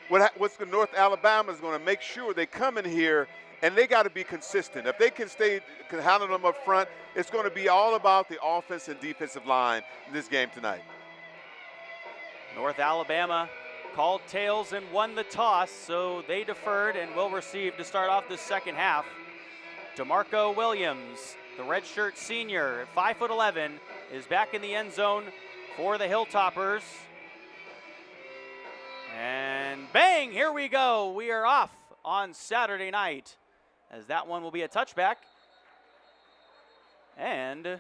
What's the North Alabama is going to make sure they come in here and they got to be consistent. If they can handle them up front, it's going to be all about the offense and defensive line in this game tonight. North Alabama called tails and won the toss, so they deferred and will receive to start off the second half. DeMarco Williams, the redshirt senior at 5'11", is back in the end zone for the Hilltoppers. And bang, here we go. We are off on Saturday night, as that one will be a touchback. And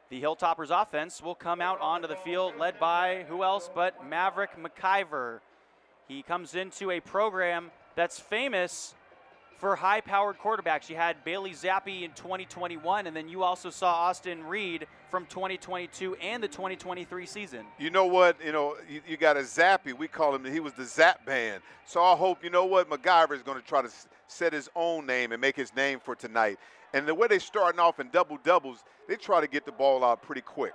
the Hilltoppers offense will come out onto the field led by who else but Maverick McIver. He comes into a program that's famous for high-powered quarterbacks. You had Bailey Zappi in 2021, and then you also saw Austin Reed from 2022 and the 2023 season. You know what? You got a Zappy. We call him, he was the Zap Band. So I hope, MacGyver is going to try to set his own name and make his name for tonight. And the way they're starting off in double-doubles, they try to get the ball out pretty quick.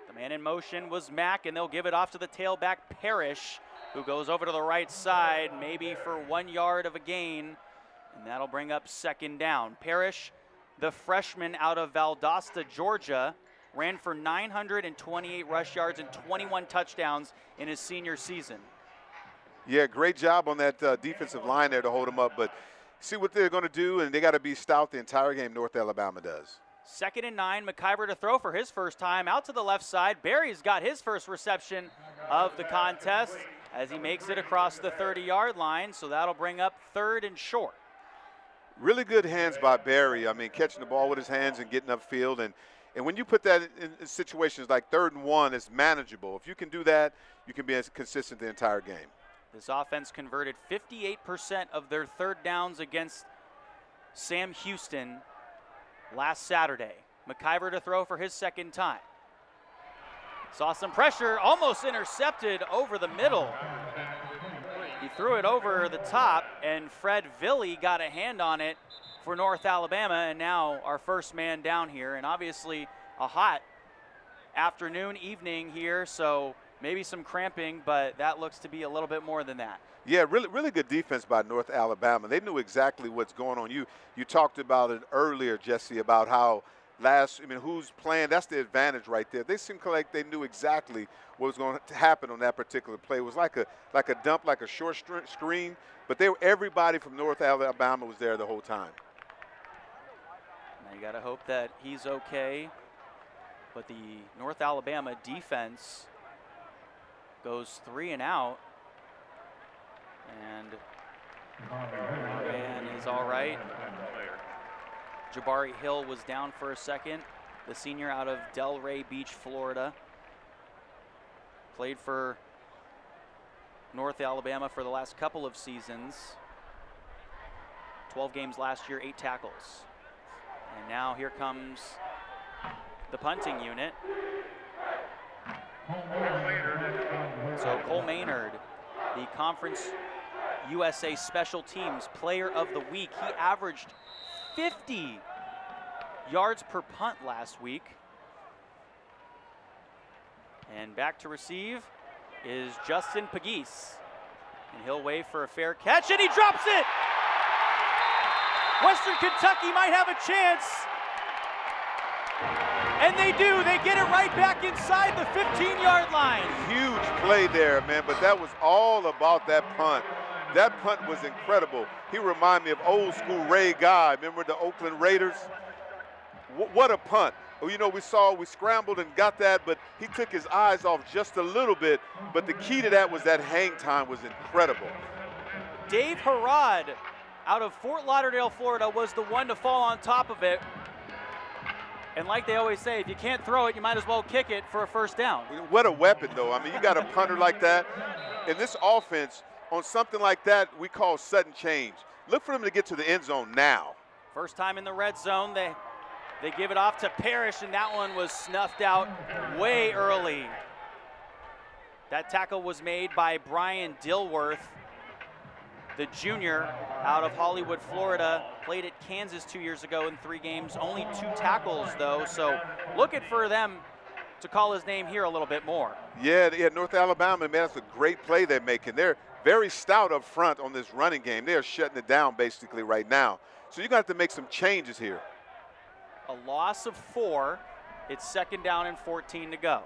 The man in motion was Mack, and they'll give it off to the tailback Parrish, who goes over to the right side, maybe for 1 yard of a gain, and that'll bring up second down. Parrish, the freshman out of Valdosta, Georgia, ran for 928 rush yards and 21 touchdowns in his senior season. Yeah, great job on that defensive line there to hold him up, but see what they're going to do, and they got to be stout the entire game, North Alabama does. 2nd and 9, McIver to throw for his first time, out to the left side. Barry's got his first reception of the contest as he makes it across the 30-yard line, so that'll bring up 3rd and short. Really good hands by Barry. I mean, catching the ball with his hands and getting upfield. And when you put that in situations like 3rd and 1, it's manageable. If you can do that, you can be as consistent the entire game. This offense converted 58% of their third downs against Sam Houston last Saturday. McIver to throw for his second time. Saw some pressure, almost intercepted over the middle. He threw it over the top, and Fred Villi got a hand on it for North Alabama, and now our first man down here. And obviously a hot afternoon, evening here, so maybe some cramping, but that looks to be a little bit more than that. Yeah, really good defense by North Alabama. They knew exactly what's going on. You talked about it earlier, Jesse, about how who's playing. That's the advantage right there. They seemed like they knew exactly what was going to happen on that particular play. It was like a dump, like a short screen, but everybody from North Alabama was there the whole time. Now you got to hope that he's okay, but the North Alabama defense goes 3 and out, and our man is all right. Jabari Hill was down for a second, the senior out of Delray Beach, Florida. Played for North Alabama for the last couple of seasons. 12 games last year, 8 tackles. And now here comes the punting unit. So Cole Maynard, the Conference USA Special Teams Player of the Week. He averaged 50 yards per punt last week. And back to receive is Justin Pegues. And he'll wave for a fair catch, and he drops it! Western Kentucky might have a chance. And they do. They get it right back inside the 15-yard line. Huge play there, man, but that was all about that punt. That punt was incredible. He reminded me of old school Ray Guy. Remember the Oakland Raiders? What a punt. We scrambled and got that, but he took his eyes off just a little bit. But the key to that was that hang time was incredible. Dave Harrod out of Fort Lauderdale, Florida, was the one to fall on top of it. And like they always say, if you can't throw it, you might as well kick it for a first down. What a weapon, though. I mean, you got a punter like that. In this offense, on something like that, we call sudden change. Look for them to get to the end zone now. First time in the red zone, they give it off to Parrish, and that one was snuffed out way early. That tackle was made by Brian Dilworth, the junior out of Hollywood, Florida. Played at Kansas 2 years ago in 3 games. Only 2 tackles, though, so looking for them to call his name here a little bit more. Yeah, North Alabama, man, that's a great play they're making. They're very stout up front on this running game. They're shutting it down basically right now. So you're going to have to make some changes here. A loss of 4. It's 2nd down and 14 to go.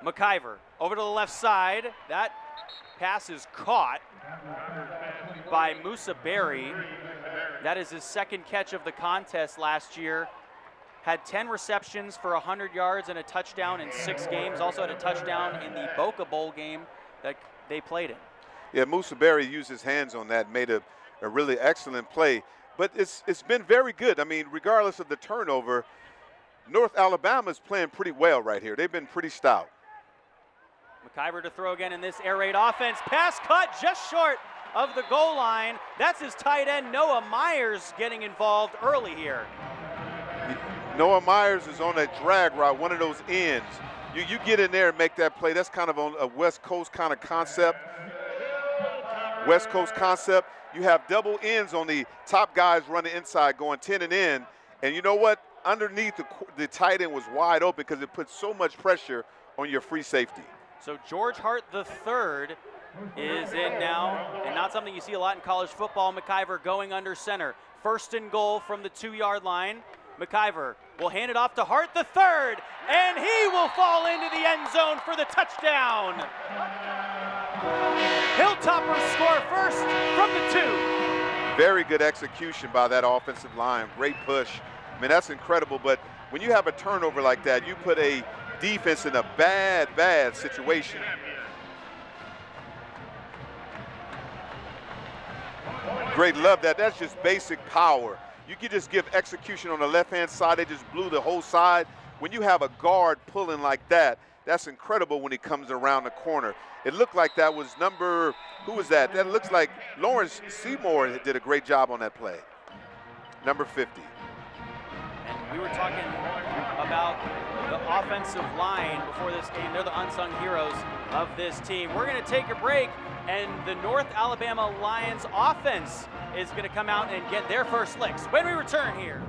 McIver over to the left side. That pass is caught by Musa Berry. That is his 2nd catch of the contest last year. Had 10 receptions for 100 yards and a touchdown in 6 games. Also had a touchdown in the Boca Bowl game that they played in. Yeah, Musa Berry used his hands on that, made a really excellent play. But it's been very good. I mean, regardless of the turnover, North Alabama's playing pretty well right here. They've been pretty stout. McIver to throw again in this air raid offense. Pass cut just short of the goal line. That's his tight end, Noah Myers, getting involved early here. Noah Myers is on a drag route, one of those ends. You get in there and make that play. That's kind of on a West Coast kind of concept. West Coast concept. You have double ends on the top guys running inside, going 10 and in. And you know what? Underneath, the tight end was wide open because it puts so much pressure on your free safety. So George Hart III is in now, and not something you see a lot in college football. McIver going under center. 1st and goal from the 2-yard line. McIver will hand it off to Hart III, and he will fall into the end zone for the touchdown. Hilltoppers score first from the 2. Very good execution by that offensive line. Great push. I mean, that's incredible, but when you have a turnover like that, you put a defense in a bad situation. Great, love that. That's just basic power. You can just give execution on the left-hand side. They just blew the whole side. When you have a guard pulling like that, that's incredible when he comes around the corner. It looked like that was who was that? That looks like Lawrence Seymour did a great job on that play. Number 50. And we were talking about the offensive line before this game. They're the unsung heroes of this team. We're going to take a break, and the North Alabama Lions offense is going to come out and get their first licks when we return here.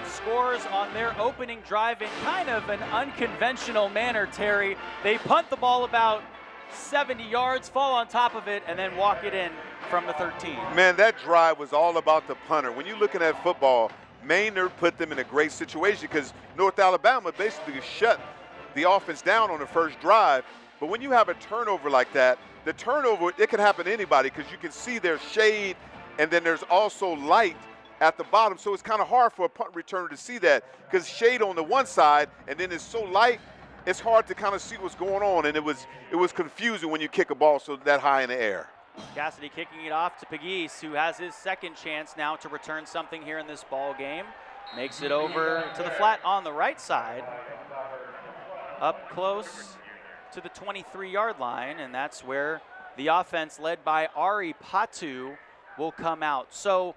Scores on their opening drive in kind of an unconventional manner, Terry. They punt the ball about 70 yards, fall on top of it, and then walk it in from the 13. Man, that drive was all about the punter. When you're looking at football, Maynard put them in a great situation because North Alabama basically shut the offense down on the first drive. But when you have a turnover like that, the turnover, it can happen to anybody because you can see their shade and then there's also light at the bottom, so it's kind of hard for a punt returner to see that because shade on the one side, and then it's so light, it's hard to kind of see what's going on, and it was confusing when you kick a ball so that high in the air. Cassidy kicking it off to Pegues, who has his second chance now to return something here in this ball game. Makes it over to the flat on the right side, up close to the 23-yard line, and that's where the offense led by Ari Patu will come out. So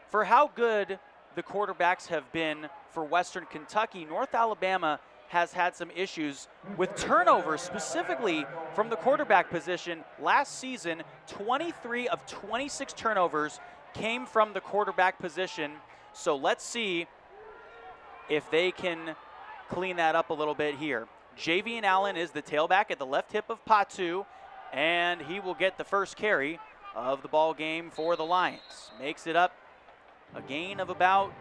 for how good the quarterbacks have been for Western Kentucky, North Alabama has had some issues with turnovers, specifically from the quarterback position. Last season, 23 of 26 turnovers came from the quarterback position. So let's see if they can clean that up a little bit here. Javian Allen is the tailback at the left hip of Patu, and he will get the first carry of the ball game for the Lions. Makes it up a gain of about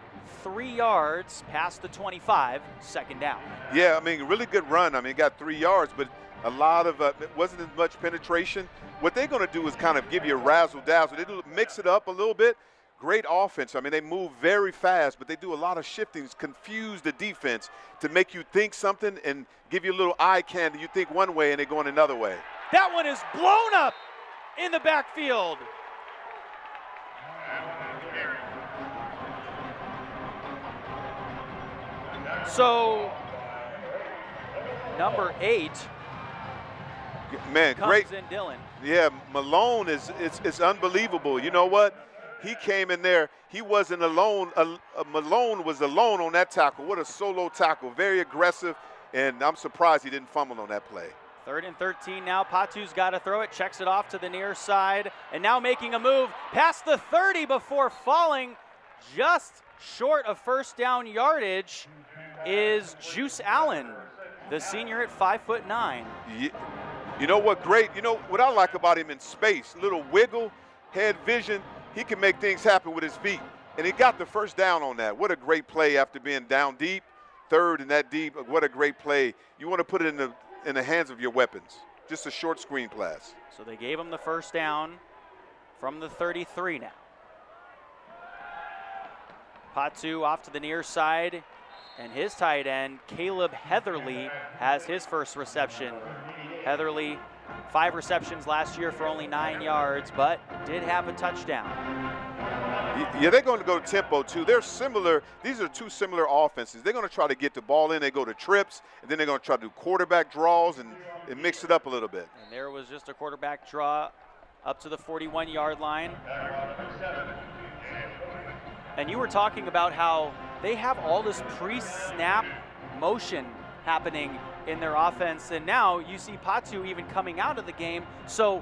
3 yards past the 25, second down. Yeah, I mean, really good run. I mean, got 3 yards, but a lot of it wasn't as much penetration. What they're going to do is kind of give you a razzle-dazzle. They do mix it up a little bit. Great offense. I mean, they move very fast, but they do a lot of shiftings, confuse the defense to make you think something and give you a little eye candy. You think one way and they're going another way. That one is blown up in the backfield. So, number 8 man, comes great. in Dylan. Yeah, Malone it's unbelievable. You know what? He came in there. He wasn't alone. Malone was alone on that tackle. What a solo tackle. Very aggressive, and I'm surprised he didn't fumble on that play. 3rd and 13 now. Patu's got to throw it. Checks it off to the near side, and now making a move past the 30 before falling just short of first down yardage is Juice Allen, the senior at 5'9". You know what? Great. You know what I like about him in space? Little wiggle, head vision. He can make things happen with his feet, and he got the first down on that. What a great play after being down deep, 3rd and that deep. What a great play. You want to put it in the hands of your weapons. Just a short screen pass. So they gave him the first down from the 33 now. Patu off to the near side, and his tight end, Caleb Heatherly, has his first reception. Heatherly, 5 receptions last year for only 9 yards, but did have a touchdown. Yeah, they're going to go tempo too. They're similar. These are two similar offenses. They're going to try to get the ball in. They go to trips, and then they're going to try to do quarterback draws and mix it up a little bit. And there was just a quarterback draw up to the 41-yard line. And you were talking about how they have all this pre-snap motion happening in their offense, and now you see Patu even coming out of the game. So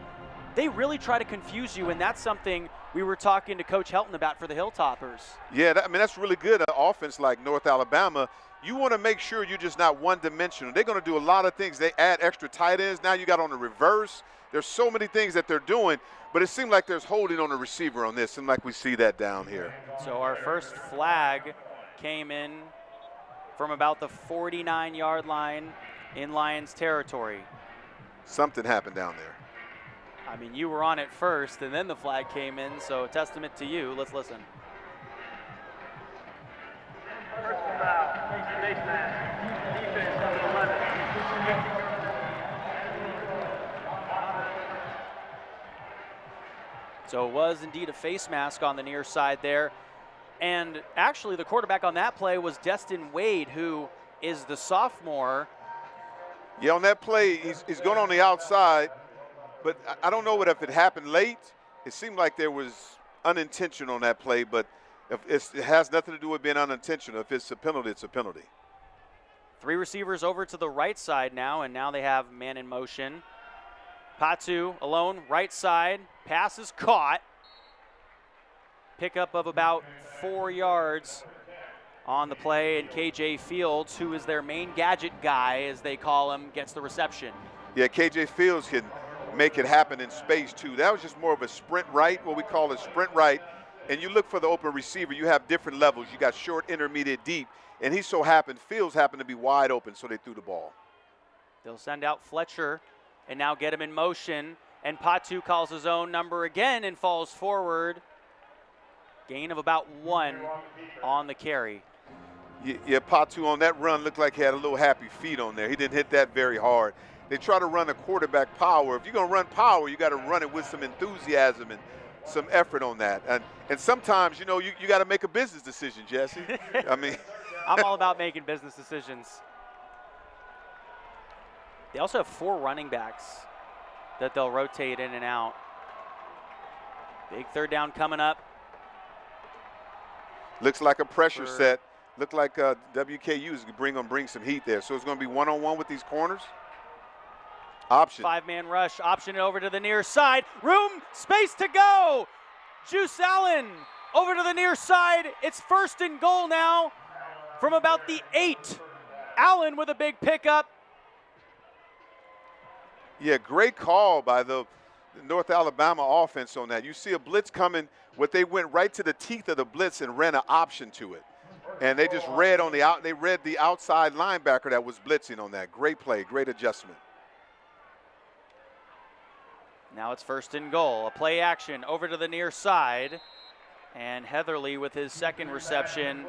they really try to confuse you, and that's something we were talking to Coach Helton about for the Hilltoppers. Yeah, I mean, that's really good. An offense like North Alabama, you want to make sure you're just not one-dimensional. They're going to do a lot of things. They add extra tight ends. Now you got on the reverse. There's so many things that they're doing, but it seemed like there's holding on the receiver on this. Seemed like we see that down here. So our first flag came in from about the 49-yard line in Lions territory. Something happened down there. I mean, you were on it first, and then the flag came in, so testament to you. Let's listen. Personal foul, face mask, defense number 11. So it was indeed a face mask on the near side there. And actually, the quarterback on that play was Destin Wade, who is the sophomore. Yeah, on that play, he's going on the outside, but I don't know if it happened late. It seemed like there was unintentional on that play, but if it has nothing to do with being unintentional. If it's a penalty, it's a penalty. 3 receivers over to the right side now, and now they have man in motion. Patu alone, right side, pass is caught. Pickup of about 4 yards on the play, and KJ Fields, who is their main gadget guy, as they call him, gets the reception. Yeah, KJ Fields can make it happen in space too. That was just more of a sprint right, what we call a sprint right. And you look for the open receiver, you have different levels. You got short, intermediate, deep. And Fields happened to be wide open, so they threw the ball. They'll send out Fletcher and now get him in motion. And Patu calls his own number again and falls forward Gain of about 1 on the carry. Yeah, Patu on that run looked like he had a little happy feet on there. He didn't hit that very hard. They try to run a quarterback power. If you're going to run power, you got to run it with some enthusiasm and some effort on that. And sometimes, you know, you got to make a business decision, Jesse. I mean. I'm all about making business decisions. They also have 4 running backs that they'll rotate in and out. Big third down coming up. Looks like a pressure set. Looked like WKU is going to bring some heat there. So it's going to be one-on-one with these corners. Option. 5-man rush. Option over to the near side. Room, space to go. Juice Allen over to the near side. It's 1st and goal now from about the 8. Allen with a big pickup. Yeah, great call by the North Alabama offense on that. You see a blitz coming, but they went right to the teeth of the blitz and ran an option to it. And they just read on the outside linebacker that was blitzing on that. Great play, great adjustment. Now it's 1st and goal. A play action over to the near side. And Heatherly with his 2nd reception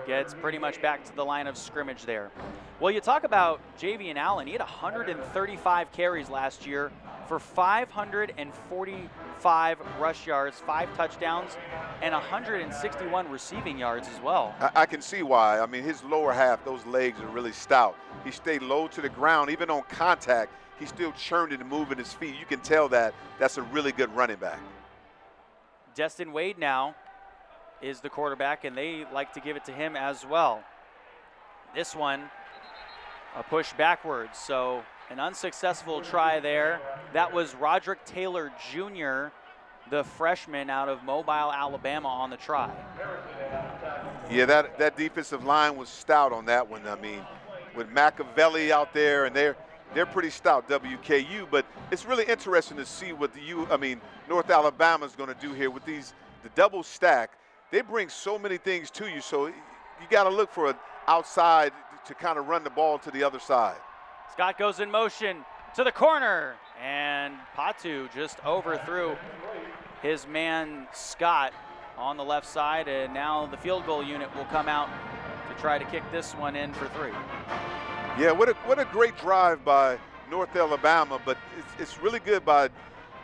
gets pretty much back to the line of scrimmage there. Well, you talk about Javian Allen. He had 135 carries last year for 545 rush yards, 5 touchdowns, and 161 receiving yards as well. I can see why. I mean, his lower half, those legs are really stout. He stayed low to the ground. Even on contact, he still churned and moving his feet. You can tell that's a really good running back. Destin Wade now is the quarterback, and they like to give it to him as well. This one, a push backwards, so an unsuccessful try there. That was Roderick Taylor Jr., the freshman out of Mobile, Alabama, on the try. Yeah, that defensive line was stout on that one. I mean, with Machiavelli out there, and they're pretty stout, WKU, but it's really interesting to see what North Alabama's going to do here with the double stack. They bring so many things to you, so you got to look for an outside to kind of run the ball to the other side. Scott goes in motion to the corner, and Patu just overthrew his man Scott on the left side, and now the field goal unit will come out to try to kick this one in for 3. Yeah, what a great drive by North Alabama, but it's really good by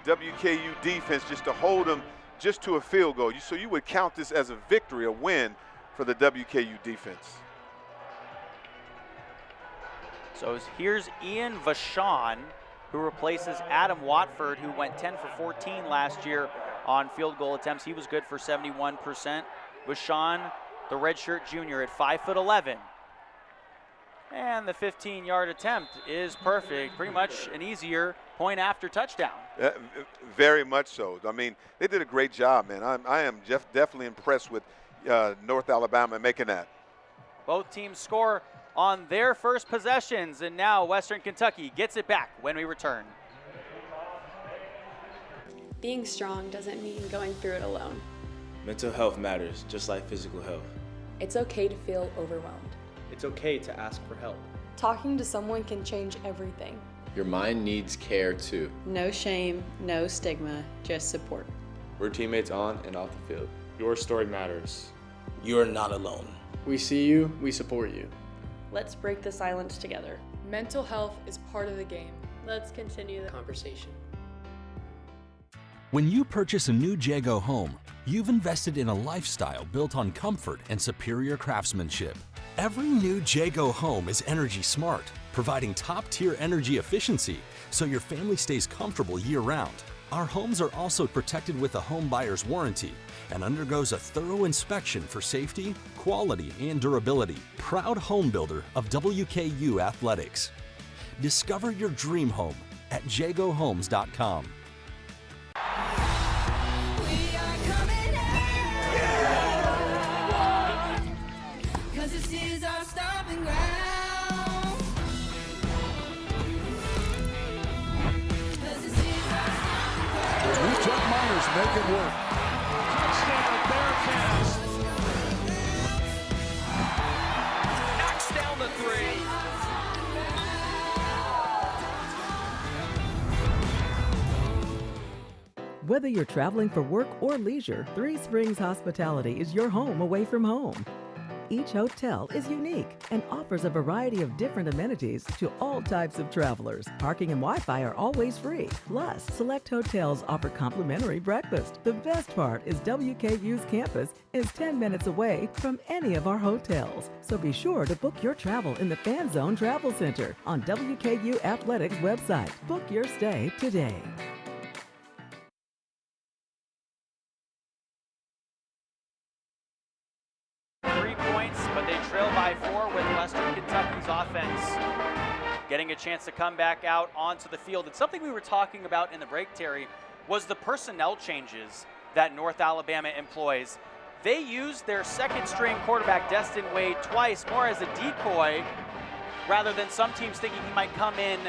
WKU defense just to hold them just to a field goal. So you would count this as a victory, a win for the WKU defense. So here's Ian Vachon, who replaces Adam Watford, who went 10 for 14 last year on field goal attempts. He was good for 71%. Vachon, the redshirt junior, at 5'11". And the 15-yard attempt is perfect. Pretty much an easier point after touchdown. Very much so. I mean, they did a great job, man. I am definitely impressed with North Alabama making that. Both teams score on their first possessions, and now Western Kentucky gets it back when we return. Being strong doesn't mean going through it alone. Mental health matters, just like physical health. It's okay to feel overwhelmed. It's okay to ask for help. Talking to someone can change everything. Your mind needs care too. No shame, no stigma, just support. We're teammates on and off the field. Your story matters. You're not alone. We see you, we support you. Let's break the silence together. Mental health is part of the game. Let's continue the Conversation. When you purchase a new Jago home, you've invested in a lifestyle built on comfort and superior craftsmanship. Every new Jago home is energy smart, providing top-tier energy efficiency so your family stays comfortable year-round. Our homes are also protected with a home buyer's warranty and undergoes a thorough inspection for safety, quality, and durability. Proud home builder of WKU Athletics. Discover your dream home at jagohomes.com. Make it work. Touchdown, Bearcats. Knocks down the 3. Whether you're traveling for work or leisure, Three Springs Hospitality is your home away from home. Each hotel is unique and offers a variety of different amenities to all types of travelers. Parking and Wi-Fi are always free. Plus, select hotels offer complimentary breakfast. The best part is WKU's campus is 10 minutes away from any of our hotels. So be sure to book your travel in the Fan Zone Travel Center on WKU Athletics website. Book your stay today. But they trail by 4 with Western Kentucky's offense getting a chance to come back out onto the field. And something we were talking about in the break, Terry, was the personnel changes that North Alabama employs. They used their second-string quarterback, Destin Wade, twice, more as a decoy rather than some teams thinking he might come in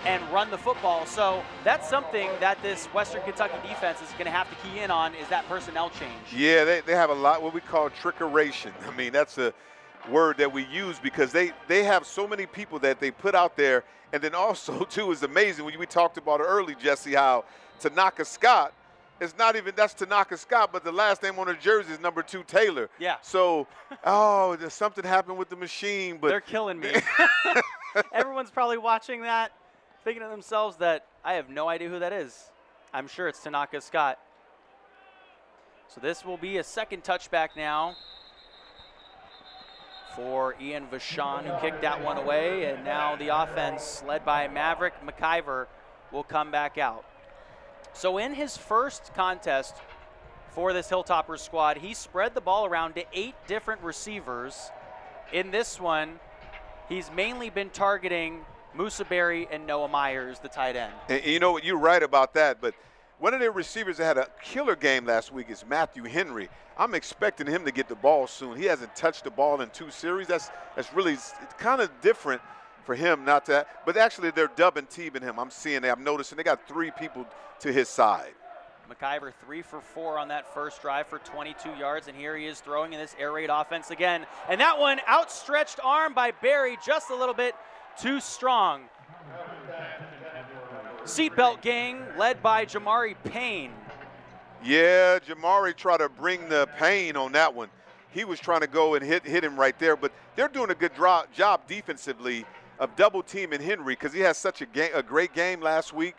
and run the football. So that's something that this Western Kentucky defense is going to have to key in on, is that personnel change. Yeah, they have a lot, what we call trickeration. I mean, that's a word that we use because they have so many people that they put out there. And then also, too, is amazing when we talked about it early, Jesse, how Tanaka Scott is not even, that's Tanaka Scott, but the last name on her jersey is number 2 Taylor. Yeah. So, there's something happened with the machine. But they're killing me. Everyone's probably watching that, thinking to themselves that I have no idea who that is. I'm sure it's Tanaka Scott. So this will be a second touchback now for Ian Vachon, who kicked that one away. And now the offense, led by Maverick McIver, will come back out. So in his first contest for this Hilltoppers squad, he spread the ball around to 8 different receivers. In this one, he's mainly been targeting Musa Berry and Noah Myers, the tight end. And you know what, you're right about that, but one of their receivers that had a killer game last week is Matthew Henry. I'm expecting him to get the ball soon. He hasn't touched the ball in 2 series. That's really, it's kind of different for him not to, but actually they're dubbing teaming him. I'm seeing that. I'm noticing they got 3 people to his side. McIver 3 for 4 on that first drive for 22 yards, and here he is throwing in this air raid offense again. And that one, outstretched arm by Berry, just a little bit too strong. Seatbelt gang led by Jamari Payne. Yeah, Jamari tried to bring the pain on that one. He was trying to go and hit him right there, but they're doing a good job defensively of double teaming Henry because he has such a great game last week.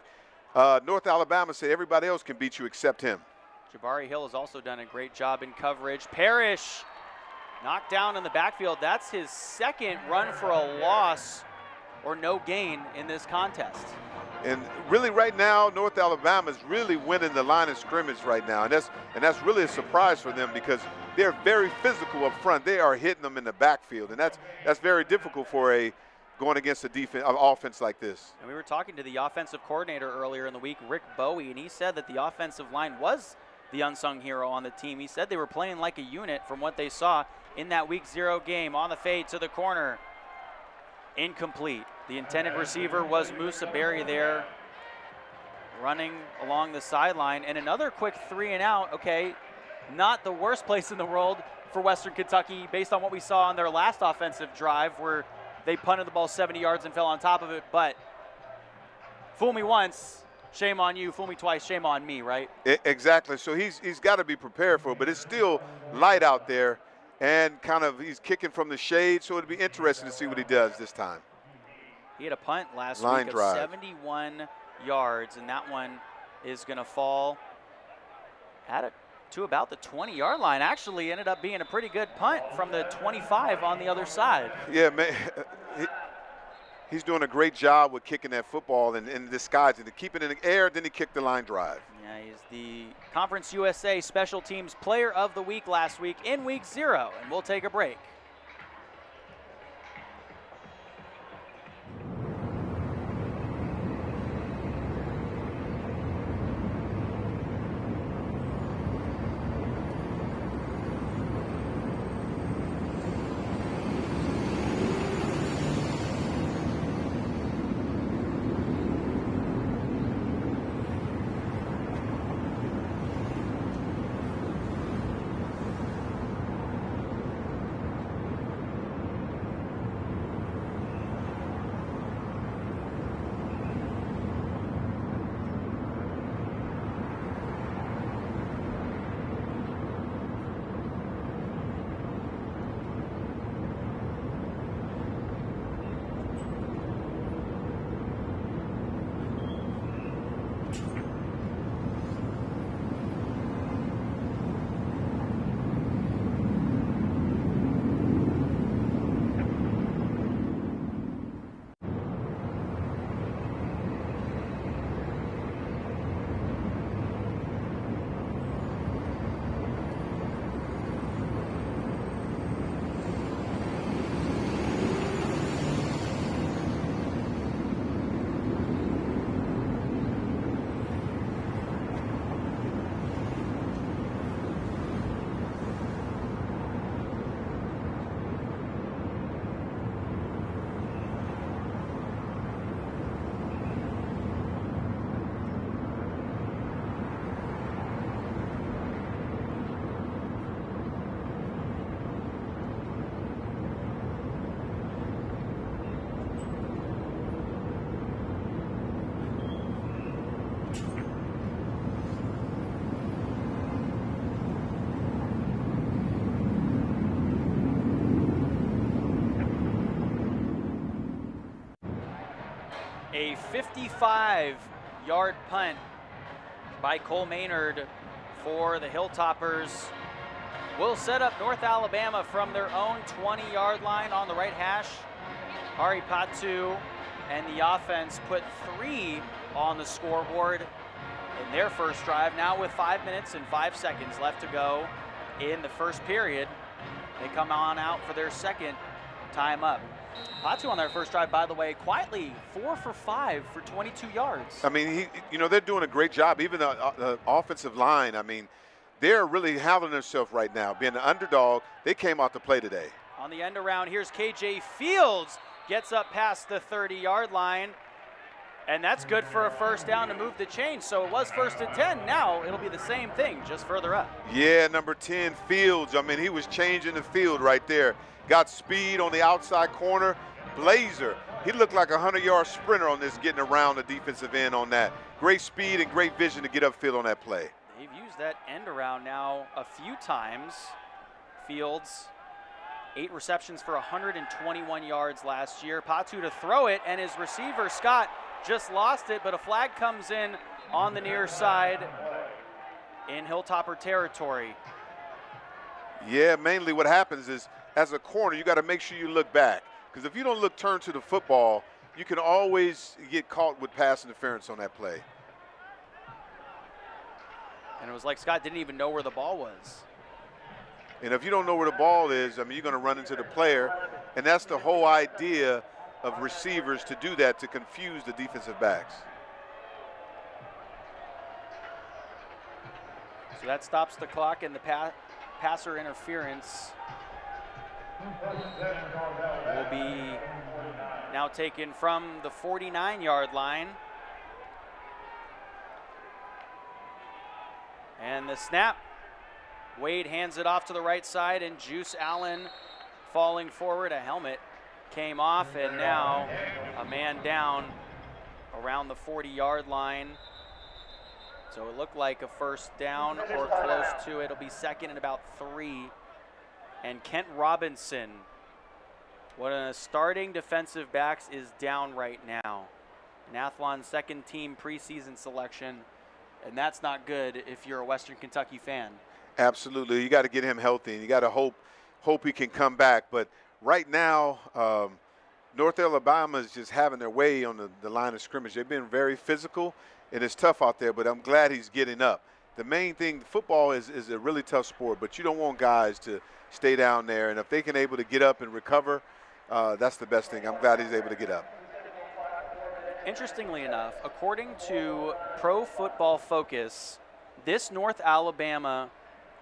North Alabama said everybody else can beat you except him. Jabari Hill has also done a great job in coverage. Parrish knocked down in the backfield. That's his second run for a loss or no gain in this contest. And really right now, North Alabama is really winning the line of scrimmage right now. And that's really a surprise for them because they're very physical up front. They are hitting them in the backfield. And that's very difficult for going against a offense like this. And we were talking to the offensive coordinator earlier in the week, Rick Bowie, and he said that the offensive line was the unsung hero on the team. He said they were playing like a unit from what they saw in that Week 0 game. On the fade to the corner, incomplete. The intended receiver was Musa Berry there, running along the sideline. And another quick 3 and out. Okay, not the worst place in the world for Western Kentucky based on what we saw on their last offensive drive where they punted the ball 70 yards and fell on top of it. But fool me once, shame on you. Fool me twice, shame on me, right? Exactly. So he's got to be prepared for it. But it's still light out there, and kind of he's kicking from the shade. So it'll be interesting to see what he does this time. He had a punt last week of 71 yards, and that one is going to fall to about the 20-yard line. Actually ended up being a pretty good punt from the 25 on the other side. Yeah, man, he's doing a great job with kicking that football and disguising it, keeping it in the air, then he kicked the line drive. Yeah, he's the Conference USA Special Teams Player of the Week last week in Week 0, and we'll take a break. A 55-yard punt by Cole Maynard for the Hilltoppers will set up North Alabama from their own 20-yard line on the right hash. Hari Patu and the offense put 3 on the scoreboard in their first drive. Now with 5 minutes and 5 seconds left to go in the first period, they come on out for their second time up. Patu on their first drive, by the way, quietly 4 for 5 for 22 yards. I mean, they're doing a great job. Even the offensive line, I mean, they're really handling themselves right now. Being the underdog, they came out to play today. On the end around, here's KJ Fields, gets up past the 30-yard line, and that's good for a first down to move the chain. So it was 1st and 10. Now it'll be the same thing, just further up. Yeah, number 10, Fields. I mean, he was changing the field right there. Got speed on the outside corner. Blazer, he looked like a 100-yard sprinter on this, getting around the defensive end on that. Great speed and great vision to get upfield on that play. They've used that end around now a few times. Fields, 8 receptions for 121 yards last year. Patu to throw it, and his receiver, Scott, just lost it, but a flag comes in on the near side in Hilltopper territory. Yeah, mainly what happens is, as a corner, you got to make sure you look back. Because if you don't turn to the football, you can always get caught with pass interference on that play. And it was like Scott didn't even know where the ball was. And if you don't know where the ball is, I mean, you're going to run into the player. And that's the whole idea of receivers, to do that, to confuse the defensive backs. So that stops the clock, and the passer interference will be now taken from the 49-yard line. And the snap, Wade hands it off to the right side, and Juice Allen falling forward. A helmet came off, and now a man down around the 40-yard line. So it looked like a first down or close to it. It'll be second and about 3. And Kent Robinson, one of the starting defensive backs, is down right now. Nathlon's second team preseason selection, and that's not good if you're a Western Kentucky fan. Absolutely. You got to get him healthy, and you got to hope he can come back. But right now, North Alabama is just having their way on the line of scrimmage. They've been very physical, and it's tough out there, but I'm glad he's getting up. The main thing, football is a really tough sport, but you don't want guys to stay down there. And if they can able to get up and recover, that's the best thing. I'm glad he's able to get up. Interestingly enough, according to Pro Football Focus, this North Alabama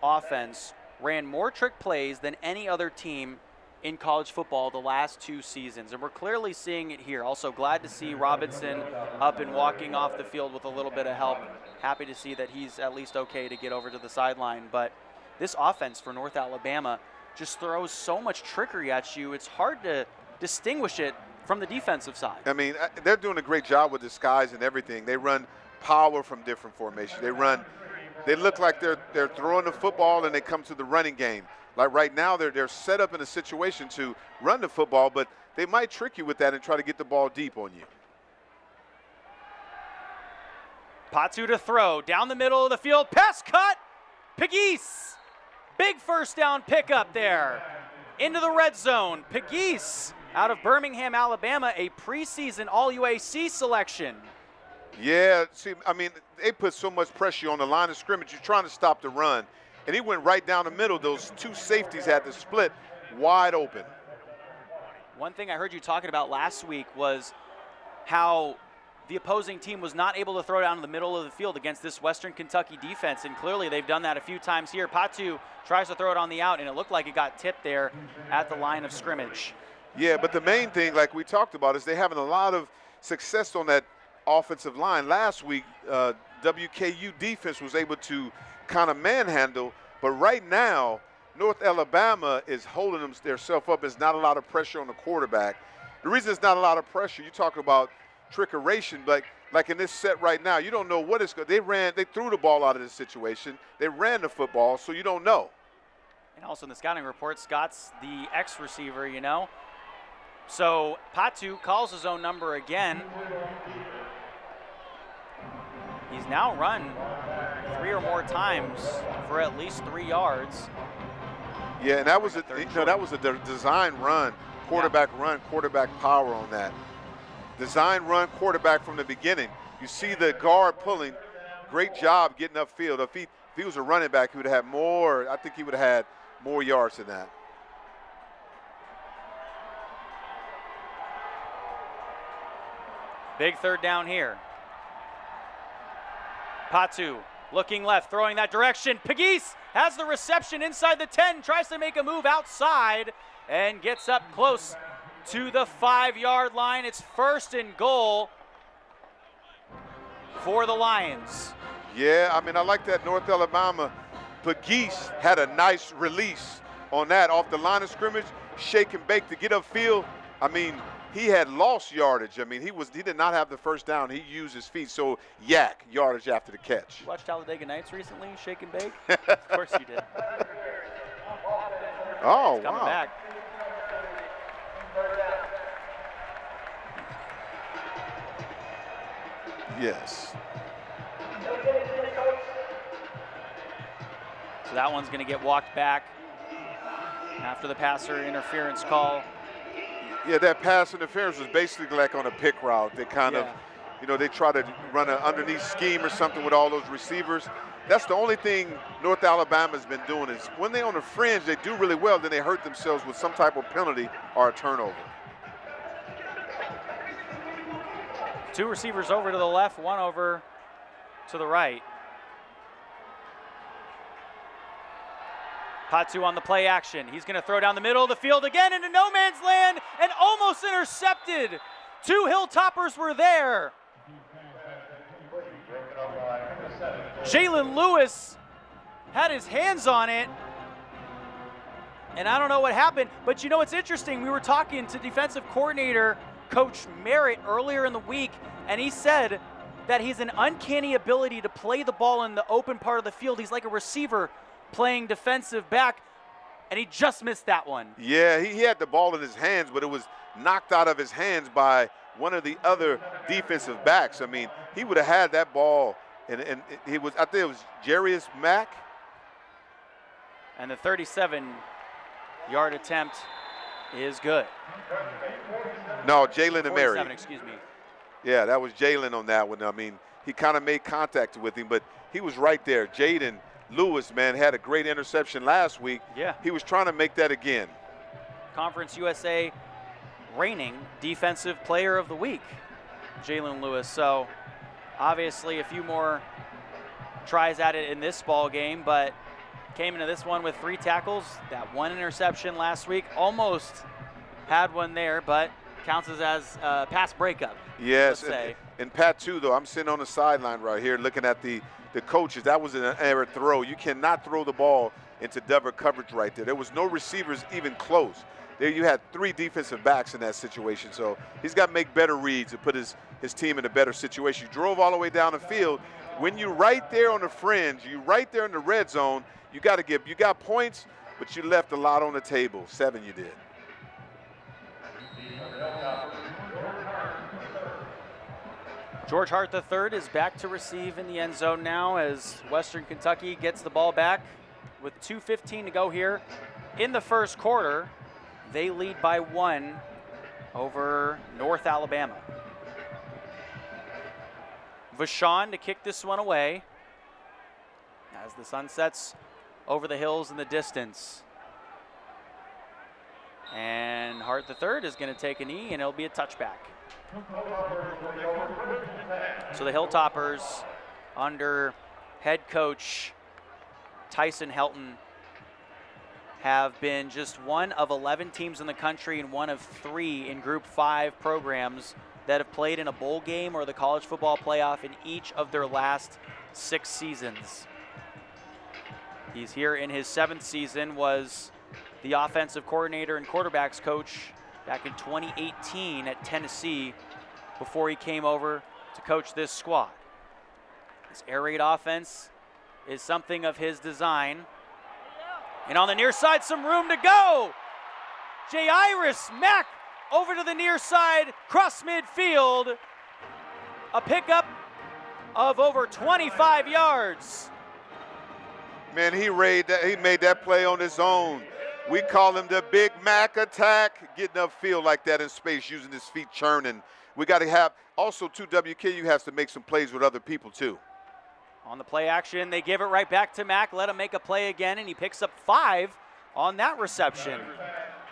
offense ran more trick plays than any other team in college football the last 2 seasons, and we're clearly seeing it here. Also glad to see Robinson up and walking off the field with a little bit of help. Happy to see that he's at least okay to get over to the sideline. But this offense for North Alabama just throws so much trickery at you, it's hard to distinguish it from the defensive side. I mean, they're doing a great job with the skies and everything. They run power from different formations. They look like they're throwing the football, and they come to the running game. Like right now, they're set up in a situation to run the football, but they might trick you with that and try to get the ball deep on you. Patu to throw, down the middle of the field, pass cut, Pegues. Big first down pickup there. Into the red zone, Pegues out of Birmingham, Alabama, a preseason All-UAC selection. Yeah, see, I mean, they put so much pressure on the line of scrimmage. You're trying to stop the run. And he went right down the middle. Those 2 safeties had to split wide open. One thing I heard you talking about last week was how the opposing team was not able to throw down in the middle of the field against this Western Kentucky defense, and clearly they've done that a few times here. Patu tries to throw it on the out, and it looked like it got tipped there at the line of scrimmage. Yeah, but the main thing, like we talked about, is they're having a lot of success on that offensive line. Last week, WKU defense was able to kind of manhandle, but right now, North Alabama is holding themselves up. There's not a lot of pressure on the quarterback. The reason there's not a lot of pressure, you talk about trickeration, but like in this set right now, you don't know what it's going to. They threw the ball out of this situation. They ran the football, so you don't know. And also in the scouting report, Scott's the X receiver, you know. So Patu calls his own number again. He's now run 3 or more times for at least 3 yards. Yeah, and that was a design run, quarterback run, quarterback power on that. Design run, quarterback from the beginning. You see the guard pulling. Great job getting upfield. If he was a running back, he would have had more. I think he would have had more yards than that. Big third down here. Patu looking left, throwing that direction. Pegues has the reception inside the 10, tries to make a move outside, and gets up close to the 5-yard line. It's 1st and goal for the Lions. Yeah, I mean, I like that North Alabama. Pegues had a nice release on that off the line of scrimmage, shake and bake to get upfield. I mean, he had lost yardage. I mean, he did not have the first down. He used his feet, so yardage after the catch. You watched Talladega Nights recently, shake and bake? Of course you did. Oh, He's coming wow. back. Yes. So that one's going to get walked back after the passer interference call. Yeah, that pass interference was basically like on a pick route. They kind of, they try to run an underneath scheme or something with all those receivers. That's the only thing North Alabama's been doing is when they're on the fringe, they do really well, then they hurt themselves with some type of penalty or a turnover. 2 receivers over to the left, 1 over to the right. Patu on the play action. He's going to throw down the middle of the field again into no man's land and almost intercepted. 2 Hilltoppers were there. Jalen Lewis had his hands on it, and I don't know what happened, but it's interesting. We were talking to defensive coordinator Coach Merritt earlier in the week, and he said that he's an uncanny ability to play the ball in the open part of the field. He's like a receiver playing defensive back, and he just missed that one. Yeah, he had the ball in his hands, but it was knocked out of his hands by one of the other defensive backs. I mean, he would have had that ball, and he was, I think it was Jarius Mack. And the 37-yard attempt is good. No, Jalen and Mary. 47, excuse me. Yeah, that was Jalen on that one. I mean, he kind of made contact with him, but he was right there. Jaden Lewis, man, had a great interception last week. Yeah. He was trying to make that again. Conference USA reigning Defensive Player of the Week, Jalen Lewis. So obviously a few more tries at it in this ball game, but came into this one with 3 tackles. That 1 interception last week, almost had one there, but counts as a pass breakup. Yes, and Pat too, though, I'm sitting on the sideline right here looking at the coaches. That was an error throw. You cannot throw the ball into double coverage right there. There was no receivers even close. There you had 3 defensive backs in that situation. So he's got to make better reads to put his team in a better situation. You drove all the way down the field. When you're right there on the fringe, you're right there in the red zone, you got points, but you left a lot on the table. 7 you did. George Hart III is back to receive in the end zone now as Western Kentucky gets the ball back with 2:15 to go here in the first quarter. They lead by 1 over North Alabama. Vachon to kick this one away as the sun sets over the hills in the distance. And Hart III is going to take a knee, and it'll be a touchback. So the Hilltoppers, under head coach Tyson Helton, have been just one of 11 teams in the country and one of 3 in Group 5 programs that have played in a bowl game or the college football playoff in each of their last 6 seasons. He's here in his 7th season, was the offensive coordinator and quarterbacks coach back in 2018 at Tennessee before he came over to coach this squad. This air raid offense is something of his design. And on the near side, some room to go. Jairus Mack over to the near side, cross midfield. A pickup of over 25 yards. Man, he made that play on his own. We call him the Big Mac attack, getting upfield like that in space, using his feet churning. We got to have, also too, WKU has to make some plays with other people too. On the play action, they give it right back to Mack, let him make a play again, and he picks up 5 on that reception.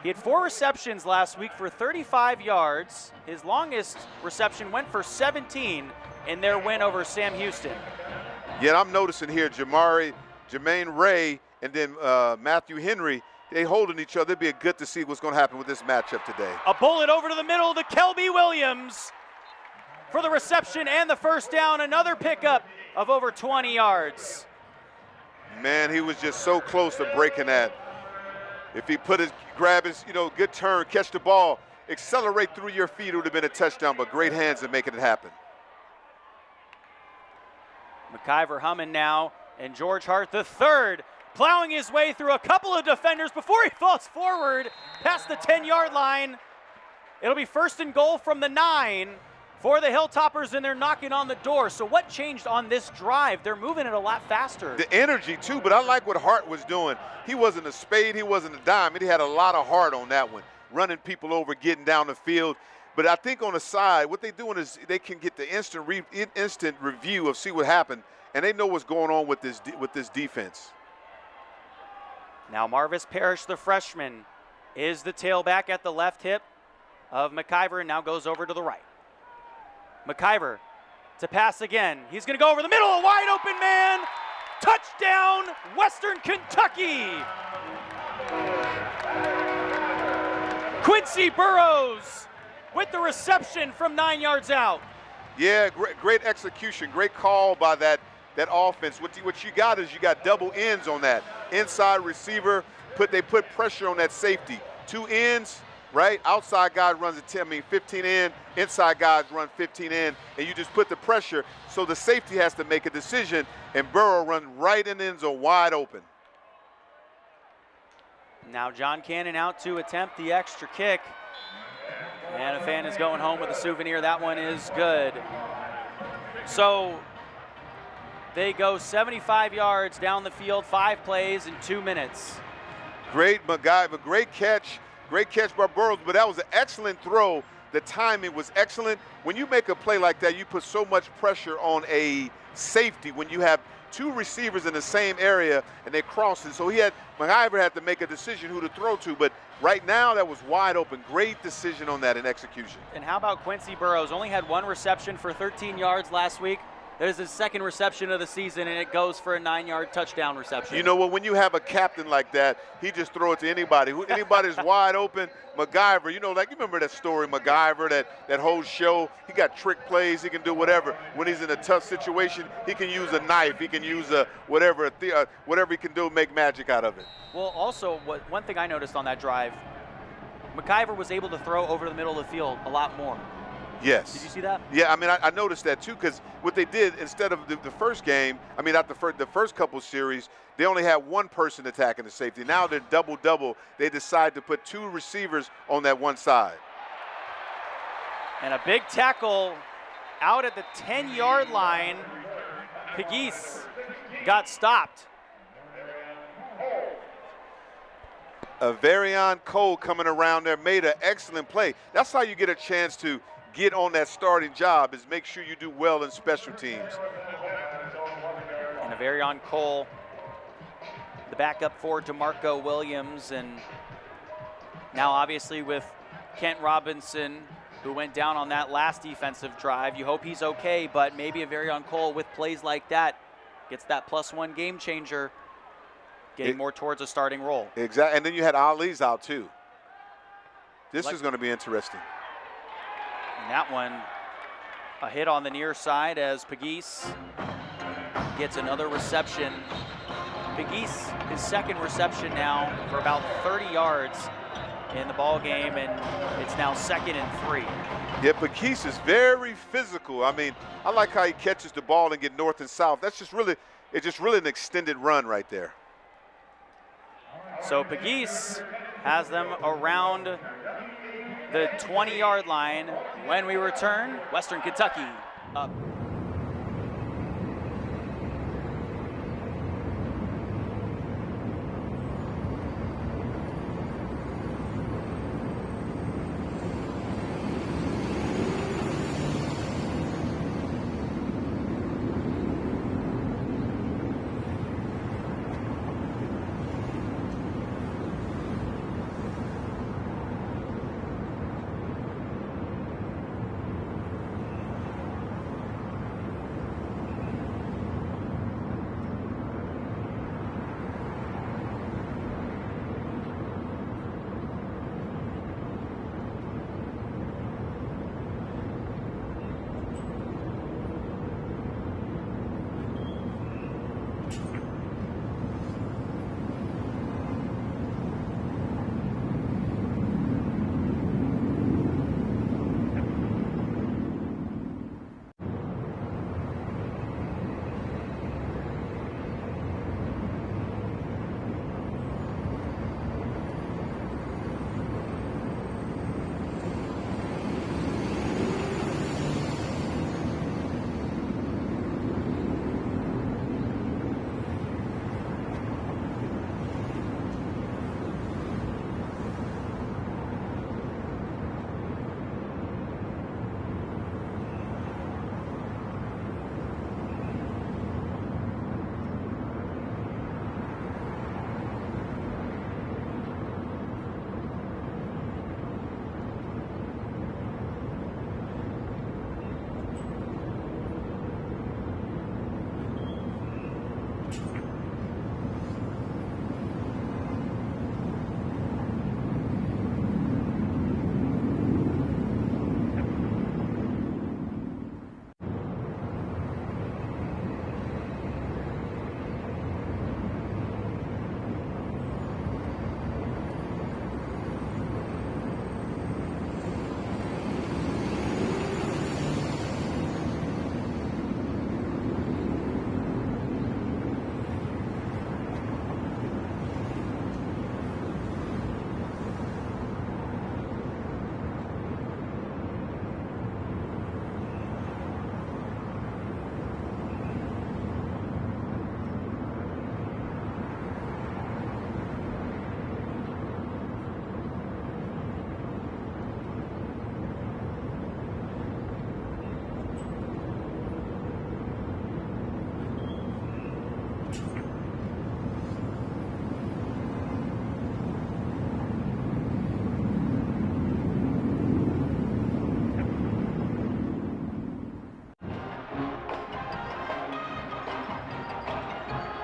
He had 4 receptions last week for 35 yards. His longest reception went for 17 in their win over Sam Houston. Yeah, I'm noticing here Jermaine Ray and then Matthew Henry, they holding each other. It'd be good to see what's going to happen with this matchup today. A bullet over to the middle to Kelby Williams for the reception and the first down. Another pickup of over 20 yards. Man, he was just so close to breaking that. If he grab his, good turn, catch the ball, accelerate through your feet, it would have been a touchdown, but great hands in making it happen. McIver humming now, and George Hart III plowing his way through a couple of defenders before he falls forward past the 10-yard line. It'll be 1st and goal from the 9 for the Hilltoppers, and they're knocking on the door. So what changed on this drive? They're moving it a lot faster. The energy, too, but I like what Hart was doing. He wasn't a spade, he wasn't a dime. He had a lot of heart on that one, running people over, getting down the field. But I think on the side, what they're doing is they can get the instant review of see what happened, and they know what's going on with this defense. Now Marvis Parrish, the freshman, is the tailback at the left hip of McIver, and now goes over to the right. McIver to pass again. He's going to go over the middle, a wide open man. Touchdown, Western Kentucky. Quincy Burrows with the reception from 9 yards out. Yeah, great execution, great call by that offense. What you got is you got double ends on that. Inside receiver, they put pressure on that safety. 2 ends, right? Outside guy runs 15 in, inside guys run 15 in, and you just put the pressure, so the safety has to make a decision, and Burrow run right in the end zone, wide open. Now John Cannon out to attempt the extra kick, and a fan is going home with a souvenir. That one is good. So they go 75 yards down the field, 5 plays in 2 minutes. Great MacGyver, great catch by Burrows, but that was an excellent throw. The timing was excellent. When you make a play like that, you put so much pressure on a safety when you have 2 receivers in the same area and they cross it. So MacGyver had to make a decision who to throw to, but right now that was wide open. Great decision on that in execution. And how about Quincy Burrows? Only had 1 reception for 13 yards last week. That is his 2nd reception of the season, and it goes for a 9-yard touchdown reception. You know what? When you have a captain like that, he just throw it to anybody. Anybody's wide open. MacGyver, you remember that story, MacGyver, that whole show. He got trick plays. He can do whatever. When he's in a tough situation, he can use a knife. He can use whatever he can do, make magic out of it. Well, also, one thing I noticed on that drive, MacGyver was able to throw over the middle of the field a lot more. Yes. Did you see that? Yeah, I noticed that too, because what they did instead of the first game, not the first couple series, they only had 1 person attacking the safety. Now they're double. They decide to put 2 receivers on that one side. And a big tackle out at the 10-yard line. Pegues got stopped. Varion Cole coming around there made an excellent play. That's how you get a chance to get on that starting job, is make sure you do well in special teams. And Varion Cole, the backup for DeMarco Williams, and now obviously with Kent Robinson, who went down on that last defensive drive. You hope he's okay, but maybe a Varion Cole with plays like that gets that +1 game changer, getting more towards a starting role. Exactly, and then you had Ali's out too. This is going to be interesting. And that one, a hit on the near side as Pegues gets another reception. Pegues, his 2nd reception now for about 30 yards in the ball game, and it's now 2nd and 3. Yeah, Pegues is very physical. I like how he catches the ball and get north and south. It's just really an extended run right there. So Pegues has them around the 20-yard line. When we return, Western Kentucky up.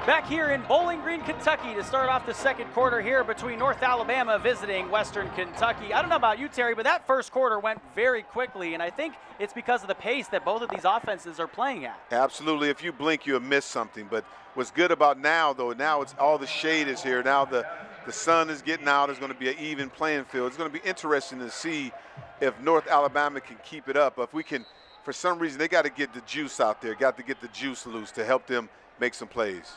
Back here in Bowling Green, Kentucky to start off the second quarter here between North Alabama visiting Western Kentucky. I don't know about you, Terry, but that first quarter went very quickly, and I think it's because of the pace that both of these offenses are playing at. Absolutely. If you blink, you'll miss something. But what's good about now, though, now it's all the shade is here. Now the sun is getting out. It's going to be an even playing field. It's going to be interesting to see if North Alabama can keep it up. If we can, for some reason, they got to get the juice out there, got to get the juice loose to help them make some plays.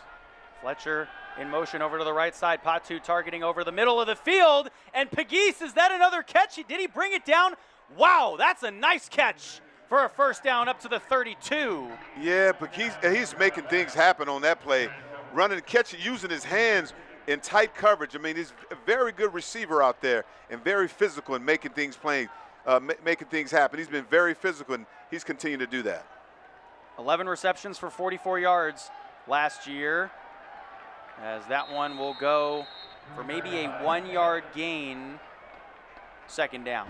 Fletcher in motion over to the right side. Patu targeting over the middle of the field. And Pegues, is that another catch? Did he bring it down? Wow, that's a nice catch for a first down up to the 32. Yeah, Pegues, he's making things happen on that play. Running, catching, using his hands in tight coverage. I mean, he's a very good receiver out there and very physical in making things making things happen. He's been very physical, and he's continued to do that. 11 receptions for 44 yards last year, as that one will go for maybe a 1-yard gain, second down.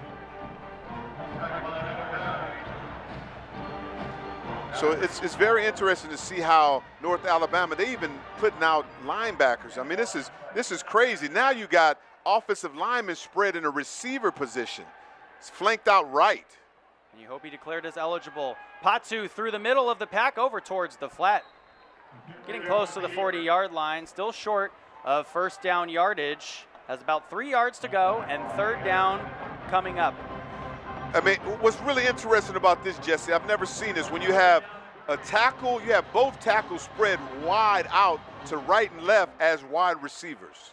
So it's very interesting to see how North Alabama, they even putting out linebackers. I mean, this is crazy. Now you got offensive linemen spread in a receiver position. It's flanked out right. And you hope he declared as eligible. Patu through the middle of the pack over towards the flat. Getting close to the 40-yard line, still short of first down yardage. Has about 3 yards to go, and third down coming up. I mean, what's really interesting about this, Jesse, I've never seen this. When you have a tackle, you have both tackles spread wide out to right and left as wide receivers.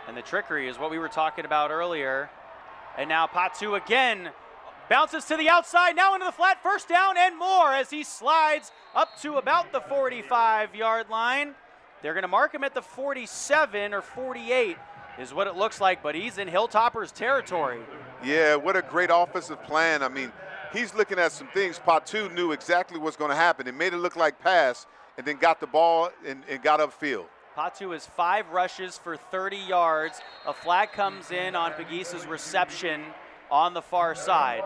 And the trickery is what we were talking about earlier. And now Patu again bounces to the outside, now into the flat, first down and more as he slides up to about the 45-yard line. They're going to mark him at the 47 or 48 is what it looks like, but he's in Hilltoppers territory. Yeah, what a great offensive plan. I mean, he's looking at some things. Patu knew exactly what's going to happen. It made it look like pass and then got the ball and got upfield. Patu has 5 rushes for 30 yards. A flag comes in on Peguesa's reception on the far side.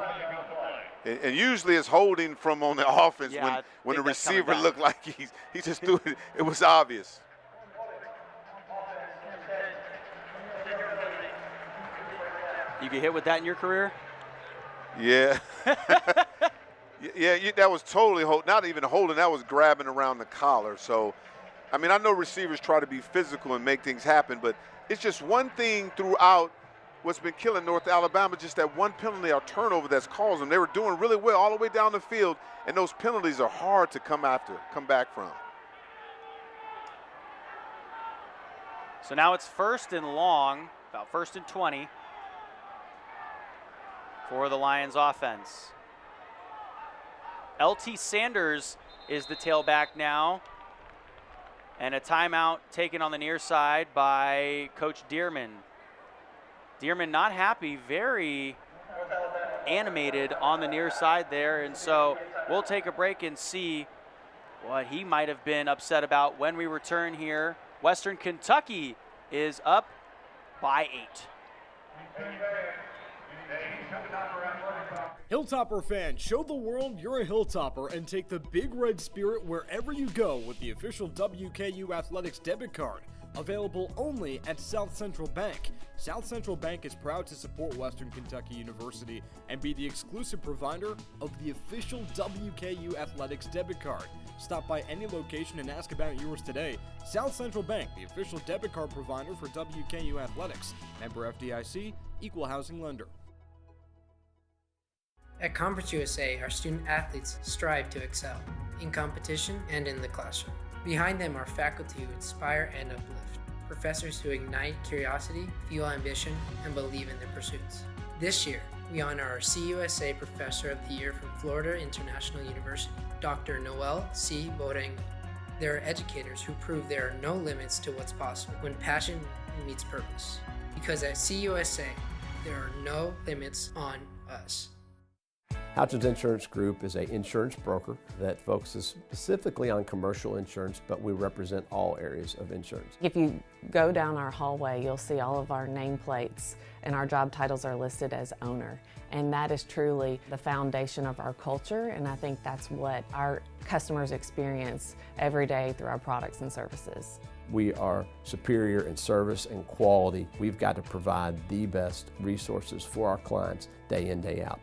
And usually it's holding from on the offense when the receiver looked like he just threw it. It was obvious. You get hit with that in your career? Yeah. Yeah, that was totally not even holding. That was grabbing around the collar. So, I mean, I know receivers try to be physical and make things happen, but it's just one thing throughout what's been killing North Alabama, just that one penalty or turnover that's caused them. They were doing really well all the way down the field, and those penalties are hard to come back from. So now it's 1st and long, about 1st and 20 for the Lions offense. LT Sanders is the tailback now. And a timeout taken on the near side by Coach Dearman. Dearman not happy, very animated on the near side there. And so we'll take a break and see what he might have been upset about when we return here. Western Kentucky is up by 8. Hilltopper fans, show the world you're a Hilltopper and take the Big Red Spirit wherever you go with the official WKU Athletics debit card. Available only at South Central Bank. South Central Bank is proud to support Western Kentucky University and be the exclusive provider of the official WKU Athletics debit card. Stop by any location and ask about yours today. South Central Bank, the official debit card provider for WKU Athletics. Member FDIC, equal housing lender. At Conference USA, our student athletes strive to excel in competition and in the classroom. Behind them are faculty who inspire and uplift, professors who ignite curiosity, fuel ambition, and believe in their pursuits. This year, we honor our CUSA Professor of the Year from Florida International University, Dr. Noel C. Borengo. There are educators who prove there are no limits to what's possible when passion meets purpose. Because at CUSA, there are no limits on us. Houchins Insurance Group is an insurance broker that focuses specifically on commercial insurance, but we represent all areas of insurance. If you go down our hallway, you'll see all of our nameplates, and our job titles are listed as owner. And that is truly the foundation of our culture, and I think that's what our customers experience every day through our products and services. We are superior in service and quality. We've got to provide the best resources for our clients day in, day out.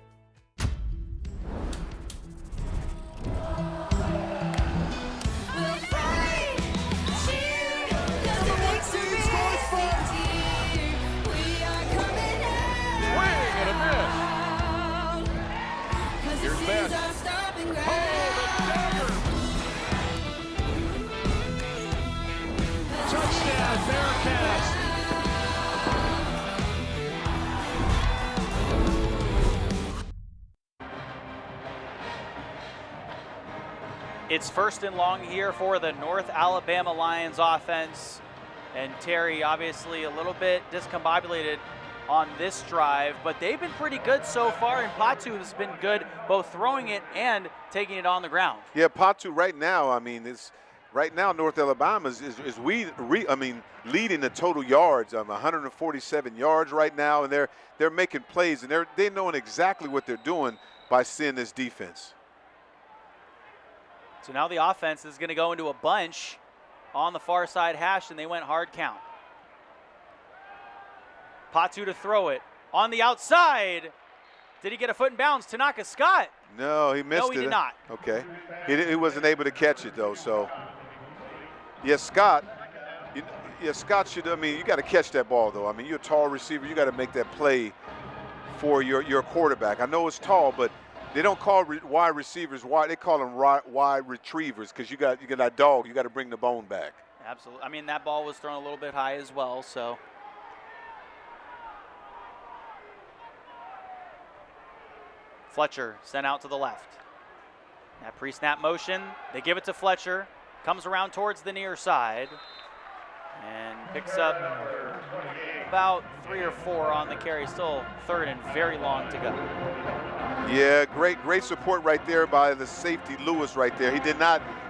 It's 1st and long here for the North Alabama Lions offense. And Terry obviously a little bit discombobulated on this drive, but they've been pretty good so far, and Patu has been good both throwing it and taking it on the ground. Yeah, Patu right now, I mean, North Alabama is leading the total yards. 147 yards right now, and they're making plays, and they're knowing exactly what they're doing by seeing this defense. So now the offense is going to go into a bunch on the far side hash, and they went hard count. Patu to throw it on the outside. Did he get a foot in bounds? Tanaka Scott. No, he missed it. No, he did not. Okay. He wasn't able to catch it, though. So, yes, Scott. Scott should, you got to catch that ball, though. You're a tall receiver. You got to make that play for your quarterback. I know it's tall, but they don't call wide receivers wide. They call them wide retrievers because you got that dog. You got to bring the bone back. Absolutely. That ball was thrown a little bit high as well. So Fletcher sent out to the left. That pre-snap motion, they give it to Fletcher, comes around towards the near side, and picks up about 3 or 4 on the carry. Still third and very long to go. Yeah, great support right there by the safety Lewis right there.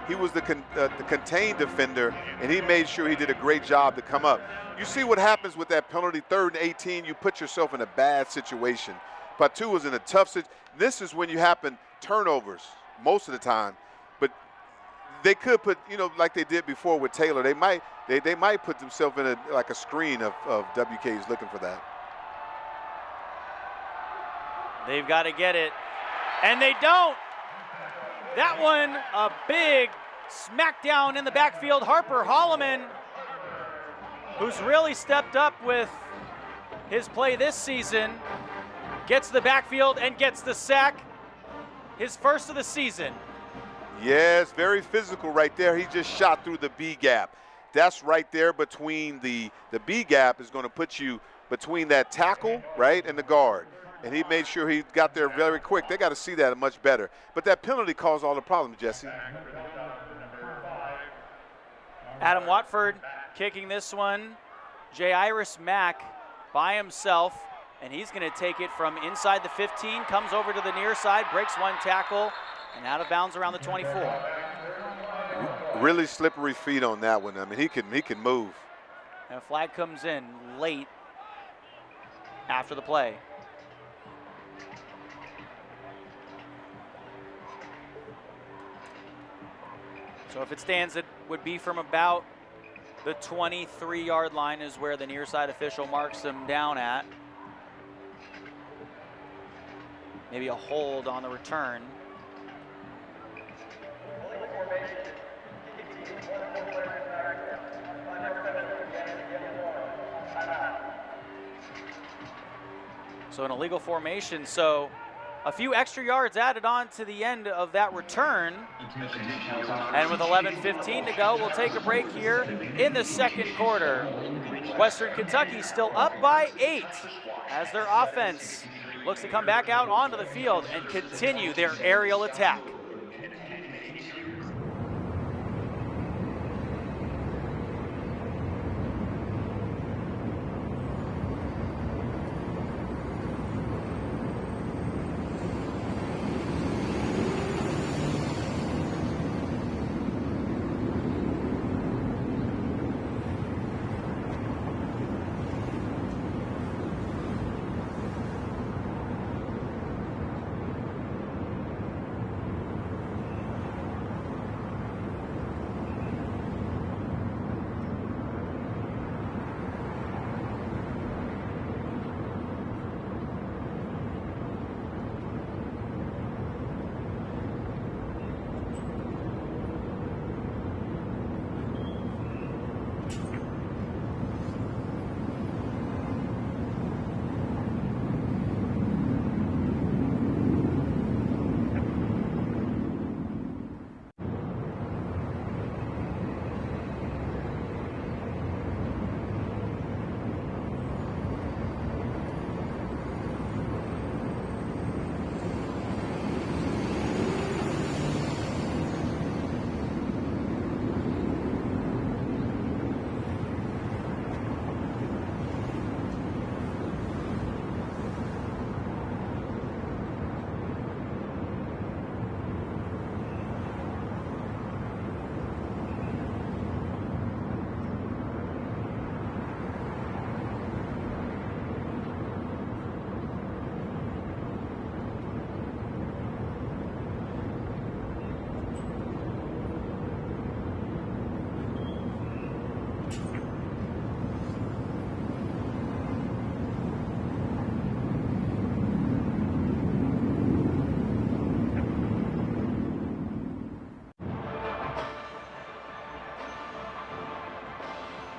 He was the contained defender, and he made sure he did a great job to come up. You see what happens with that penalty, 3rd and 18, you put yourself in a bad situation. Patu was in a tough situation. This is when you happen turnovers most of the time, but they could put, like they did before with Taylor, they might put themselves in a screen of WK's looking for that. They've got to get it, and they don't. That one, a big smackdown in the backfield. Harper Holloman, who's really stepped up with his play this season, gets the backfield and gets the sack, his first of the season. Yes, very physical right there. He just shot through the B gap. That's right there between the B gap is going to put you between that tackle, right, and the guard. And he made sure he got there very quick. They got to see that much better. But that penalty caused all the problems, Jesse. Adam Watford kicking this one. Jairus Mack by himself, and he's going to take it from inside the 15, comes over to the near side, breaks one tackle, and out of bounds around the 24. Really slippery feet on that one. I mean, he can move. And a flag comes in late after the play. So if it stands, it would be from about the 23-yard line is where the near side official marks them down at. Maybe a hold on the return. So an illegal formation, so a few extra yards added on to the end of that return. And with 11:15 to go, we'll take a break here in the second quarter. Western Kentucky still up by 8 as their offense looks to come back out onto the field and continue their aerial attack.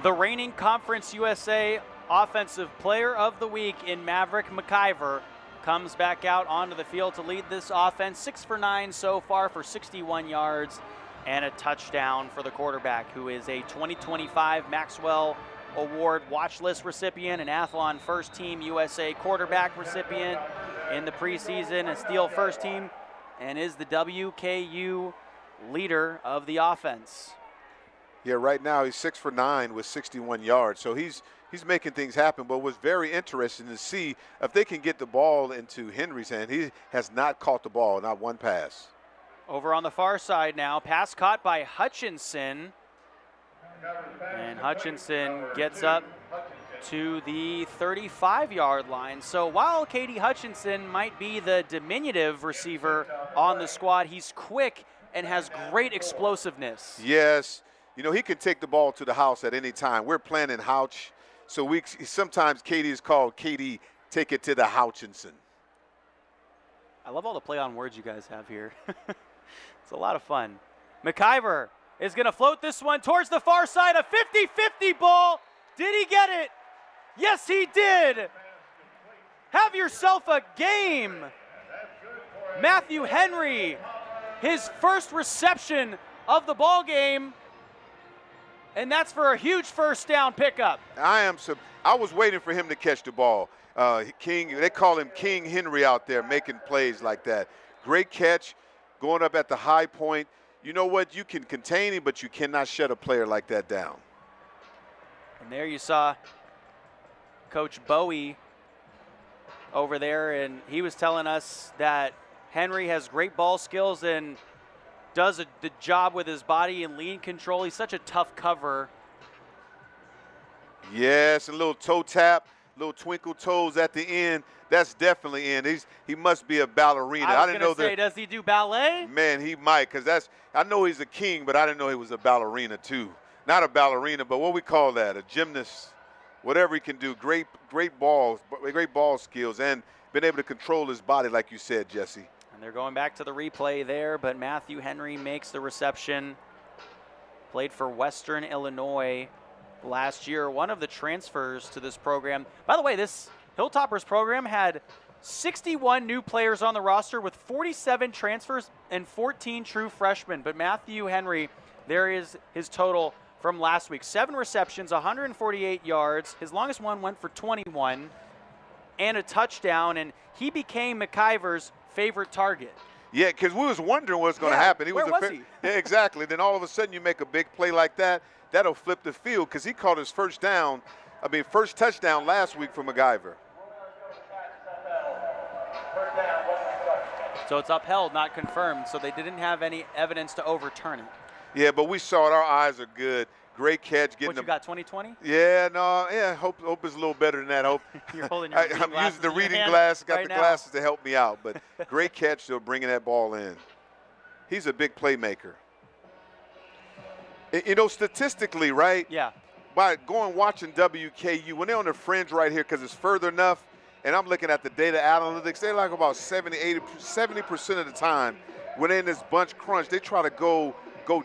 The reigning Conference USA Offensive Player of the Week in Maverick McIver comes back out onto the field to lead this offense. 6 for 9 so far for 61 yards and a touchdown for the quarterback, who is a 2025 Maxwell Award watch list recipient, an Athlon First Team USA quarterback recipient. in the preseason, a Steel first team, and is the WKU leader of the offense. Yeah, right now he's 6 for 9 with 61 yards. So he's making things happen. But what's very interesting to see if they can get the ball into Henry's hand. He has not caught the ball, not one pass. Over on the far side now, pass caught by Hutchinson. And Hutchinson gets up to the 35-yard line. So while Katie Hutchinson might be the diminutive receiver on the squad, he's quick and has great explosiveness. Yes. You know, he can take the ball to the house at any time. We're playing in Houch, so sometimes Katie is called Katie, take it to the Hutchinson. I love all the play on words you guys have here. It's a lot of fun. McIver is going to float this one towards the far side, a 50-50 ball. Did he get it? Yes, he did. Have yourself a game. Matthew Henry, his first reception of the ball game, and that's for a huge first down pickup. I was waiting for him to catch the ball. King, they call him King Henry out there making plays like that. Great catch, going up at the high point. You know what? You can contain him, but you cannot shut a player like that down. And there you saw Coach Bowie over there, and he was telling us that Henry has great ball skills and does the job with his body and lean control. He's such a tough cover. Yes, a little toe tap, little twinkle toes at the end. That's definitely in. He must be a ballerina. I was going to say, does he do ballet? Man, he might, because I know he's a king, but I didn't know he was a ballerina too. Not a ballerina, but what we call that, a gymnast. Whatever he can do, great ball skills, and been able to control his body, like you said, Jesse. And they're going back to the replay there, but Matthew Henry makes the reception. Played for Western Illinois last year, one of the transfers to this program. By the way, this Hilltoppers program had 61 new players on the roster with 47 transfers and 14 true freshmen. But Matthew Henry, there is his total from last week. 7 receptions, 148 yards. His longest one went for 21 and a touchdown, and he became McIver's favorite target. Yeah, because we was wondering what's going to happen. Where was he? Yeah, exactly. Then all of a sudden you make a big play like that, that'll flip the field, because he caught his first touchdown last week for McIver. So it's upheld, not confirmed. So they didn't have any evidence to overturn it. Yeah, but we saw it. Our eyes are good. Great catch. What you got, 20/20? Yeah, no, yeah. Hope it's a little better than that. Hope. You're holding your reading I'm glasses using the in your reading hand glasses. Got right the now. glasses to help me out. But great catch, though, bringing that ball in. He's a big playmaker. You know, statistically, right? Yeah. By watching WKU, when they're on the fringe right here, because it's further enough, and I'm looking at the data analytics, they're like about 70% of the time when they're in this bunch crunch, they try to go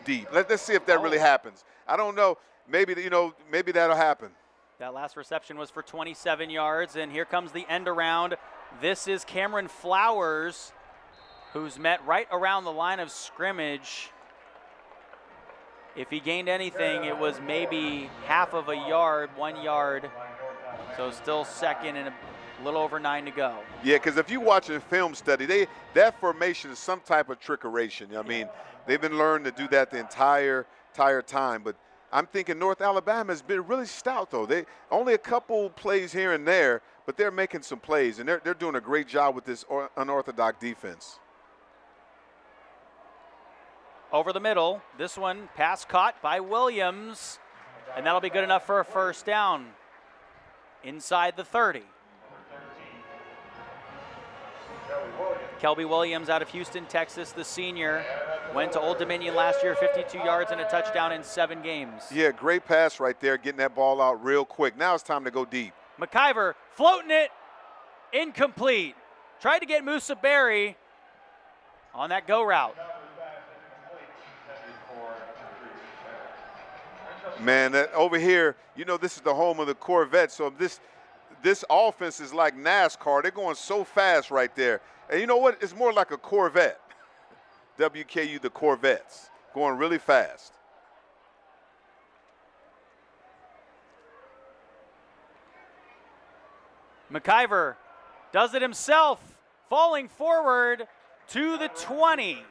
deep. Let's see if that really happens. I don't know. Maybe that'll happen. That last reception was for 27 yards, and here comes the end around. This is Cameron Flowers, who's met right around the line of scrimmage. If he gained anything, it was maybe half of a yard, 1 yard. So still second and a little over 9 to go. Yeah, because if you watch a film study, that formation is some type of trickeration. I mean, they've been learning to do that the entire time. But I'm thinking North Alabama has been really stout, though. They only a couple plays here and there, but they're making some plays, and they're doing a great job with this unorthodox defense. Over the middle, this one pass caught by Williams, and that'll be good enough for a first down inside the 30. Kelby Williams out of Houston, Texas, the senior, went to Old Dominion last year, 52 yards and a touchdown in 7 games. Yeah, great pass right there, getting that ball out real quick. Now it's time to go deep. McIver floating it, incomplete. Tried to get Musa Berry on that go route. Man, over here, you know, this is the home of the Corvette, so this offense is like NASCAR. They're going so fast right there. And you know what? It's more like a Corvette. WKU, the Corvettes, going really fast. McIver does it himself. falling forward to the 20.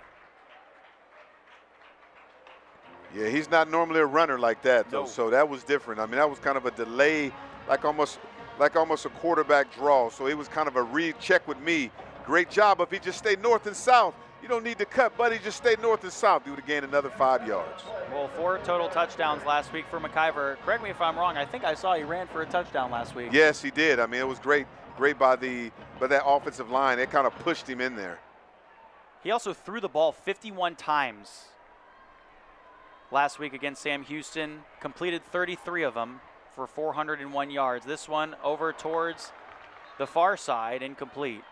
Yeah, he's not normally a runner like that, though, No. so that was different. I mean, that was kind of a delay, like almost a quarterback draw. So it was kind of a recheck with me. Great job. If he just stayed north and south, you don't need to cut, buddy. Just stay north and south. You would have gained another 5 yards. Well, 4 total touchdowns last week for McIver. Correct me if I'm wrong. I think I saw he ran for a touchdown last week. Yes, he did. I mean, it was great by that offensive line. It kind of pushed him in there. He also threw the ball 51 times last week against Sam Houston. Completed 33 of them for 401 yards. This one over towards the far side, incomplete.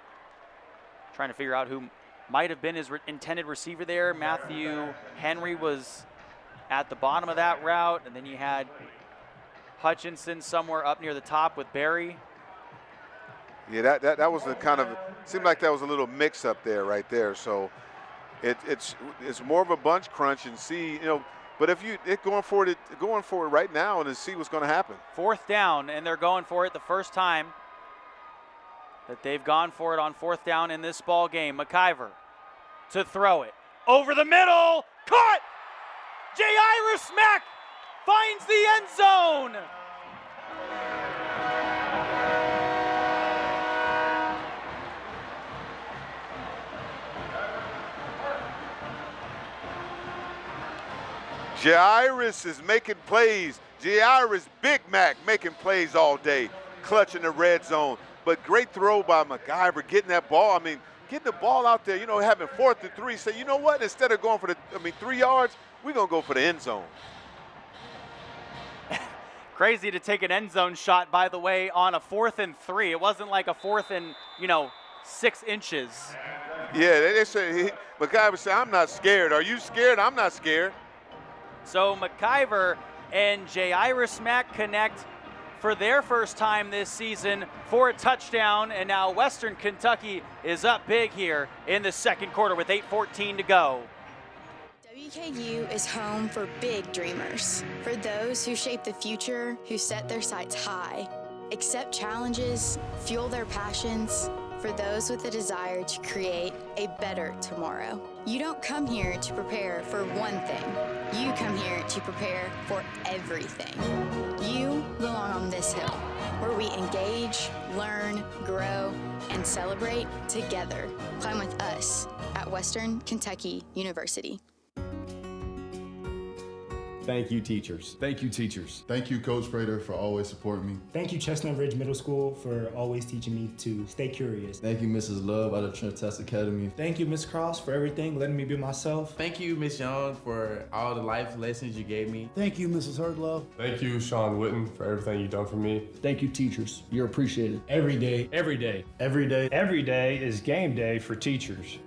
Trying to figure out who might have been his intended receiver there. Matthew Henry was at the bottom of that route, and then you had Hutchinson somewhere up near the top with Barry. Yeah, that was the kind of, seemed like that was a little mix up there right there. So it's more of a bunch crunch and see, but if going for it right now and then see what's going to happen. 4th down, and they're going for it the first time that they've gone for it on 4th down in this ball game. McIver to throw it over the middle, caught. Jairus Mack finds the end zone. Jairus is making plays. Jairus Big Mac making plays all day, clutching the red zone. But great throw by McIver, getting that ball. I mean, getting the ball out there, having 4th and 3. Say, you know what? Instead of going for 3 yards, we're going to go for the end zone. Crazy to take an end zone shot, by the way, on a 4th and 3. It wasn't like a 4th and, 6 inches. Yeah, they say, McIver said, I'm not scared. Are you scared? I'm not scared. So McIver and Jairus Mack connect for their first time this season for a touchdown, and now Western Kentucky is up big here in the second quarter with 8:14 to go. WKU is home for big dreamers, for those who shape the future, who set their sights high, accept challenges, fuel their passions, for those with a desire to create a better tomorrow. You don't come here to prepare for one thing. You come here to prepare for everything. You belong on this hill, where we engage, learn, grow, and celebrate together. Climb with us at Western Kentucky University. Thank you, teachers. Thank you, teachers. Thank you, Coach Prater, for always supporting me. Thank you, Chestnut Ridge Middle School, for always teaching me to stay curious. Thank you, Mrs. Love out of Trent Test Academy. Thank you, Miss Cross, for everything, letting me be myself. Thank you, Miss Young, for all the life lessons you gave me. Thank you, Mrs. Hurdlove. Thank you, Sean Witten, for everything you've done for me. Thank you, teachers. You're appreciated. Every day. Every day. Every day. Every day is game day for teachers.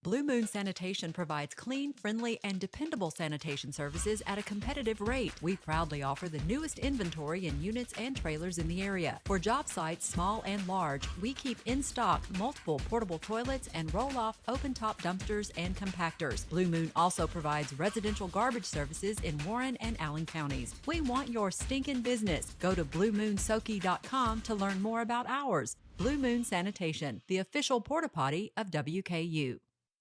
Blue Moon Sanitation provides clean, friendly, and dependable sanitation services at a competitive rate. We proudly offer the newest inventory in units and trailers in the area. For job sites, small and large, we keep in stock multiple portable toilets and roll-off open-top dumpsters and compactors. Blue Moon also provides residential garbage services in Warren and Allen counties. We want your stinking business. Go to BlueMoonSoki.com to learn more about ours. Blue Moon Sanitation, the official porta potty of WKU.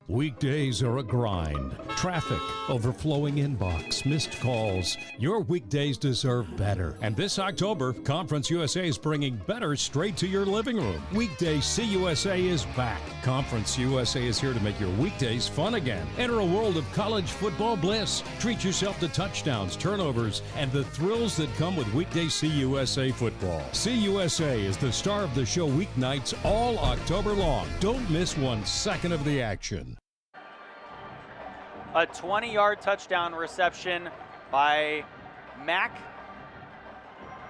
Weekdays are a grind. Traffic, overflowing inbox, missed calls. Your weekdays deserve better. And this October, Conference USA is bringing better straight to your living room. Weekday CUSA is back. Conference USA is here to make your weekdays fun again. Enter a world of college football bliss. Treat yourself to touchdowns, turnovers, and the thrills that come with weekday CUSA football. CUSA is the star of the show weeknights all October long. Don't miss 1 second of the action. A 20-yard touchdown reception by Mack.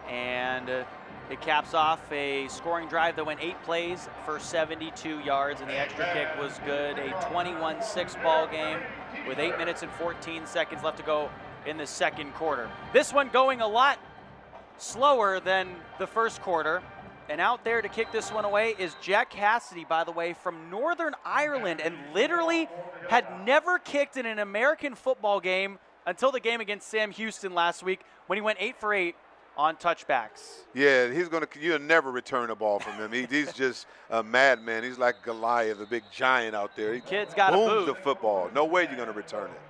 And it caps off a scoring drive that went 8 plays for 72 yards, and the extra kick was good. A 21-6 ball game with 8 minutes and 14 seconds left to go in the second quarter. This one going a lot slower than the first quarter. And out there to kick this one away is Jack Cassidy, by the way, from Northern Ireland, and literally had never kicked in an American football game until the game against Sam Houston last week when he went 8 for 8 on touchbacks. Yeah, you'll never return a ball from him. He's just a madman. He's like Goliath, a big giant out there. He Kid's got booms a the boot. football. No way you're going to return it.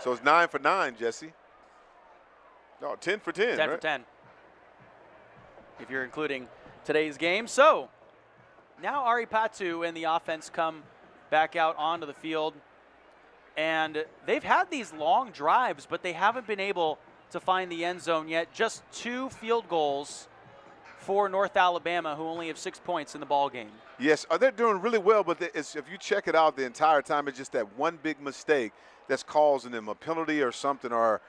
So it's 9 for 9, Jesse. No, 10 for 10. 10 for 10. If you're including today's game. So now Ari Patu and the offense come back out onto the field. And they've had these long drives, but they haven't been able to find the end zone yet. Just 2 field goals for North Alabama, who only have 6 points in the ball game. Yes, they're doing really well, but if you check it out the entire time, it's just that one big mistake that's causing them a penalty or something, or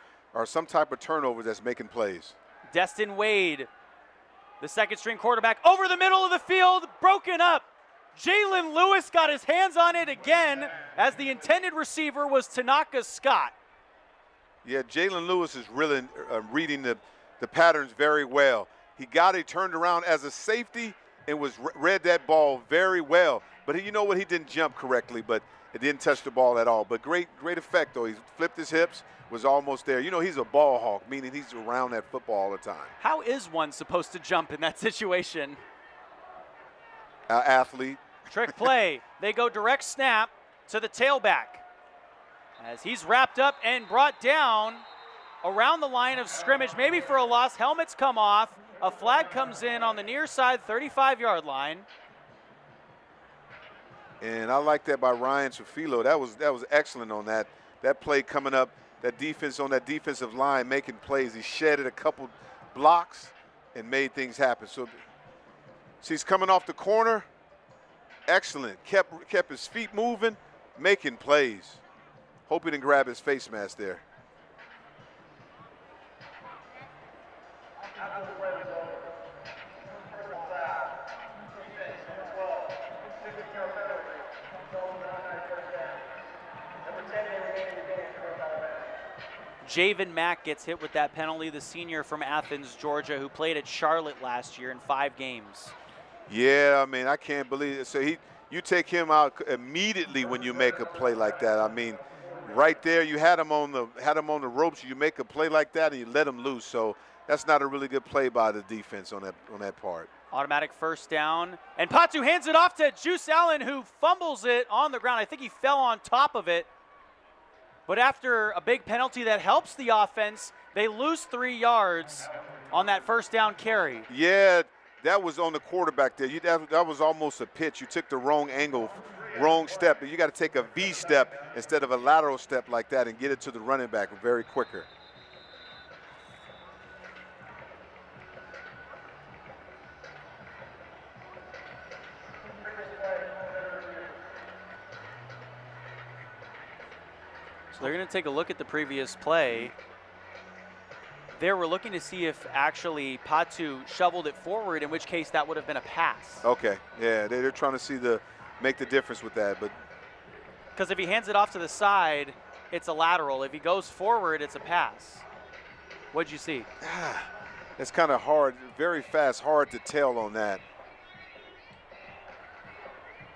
some type of turnover that's making plays. Destin Wade, the second-string quarterback, over the middle of the field, broken up. Jalen Lewis got his hands on it again, as the intended receiver was Tanaka Scott. Yeah, Jalen Lewis is really reading the patterns very well. He turned around as a safety and read that ball very well. But you know what? He didn't jump correctly, but it didn't touch the ball at all. But great effect, though. He flipped his hips, was almost there. You know, he's a ball hawk, meaning he's around that football all the time. How is one supposed to jump in that situation? Athlete. Trick play. They go direct snap to the tailback as he's wrapped up and brought down around the line of scrimmage, maybe for a loss. Helmets come off. A flag comes in on the near side 35-yard line. And I like that by Ryan Sofilo. That was excellent on that play coming up. That defense on that defensive line making plays. He shedded a couple blocks and made things happen. So he's coming off the corner. Excellent. Kept his feet moving, making plays. Hope he didn't grab his face mask there. Javen Mack gets hit with that penalty, the senior from Athens, Georgia, who played at Charlotte last year in 5 games. Yeah, I mean, I can't believe it. So you take him out immediately when you make a play like that. I mean, right there, you had him on the ropes. You make a play like that and you let him loose. So that's not a really good play by the defense on that part. Automatic first down, and Patu hands it off to Juice Allen, who fumbles it on the ground. I think he fell on top of it. But after a big penalty that helps the offense, they lose 3 yards on that first down carry. Yeah, that was on the quarterback there. That was almost a pitch. You took the wrong angle, wrong step. You got to take a V step instead of a lateral step like that and get it to the running back very quicker. So they're going to take a look at the previous play. They were looking to see if actually Patu shoveled it forward, in which case that would have been a pass. Okay, yeah, they're trying to make the difference with that. But because if he hands it off to the side, it's a lateral. If he goes forward, it's a pass. What'd you see? It's kind of hard, very fast, hard to tell on that.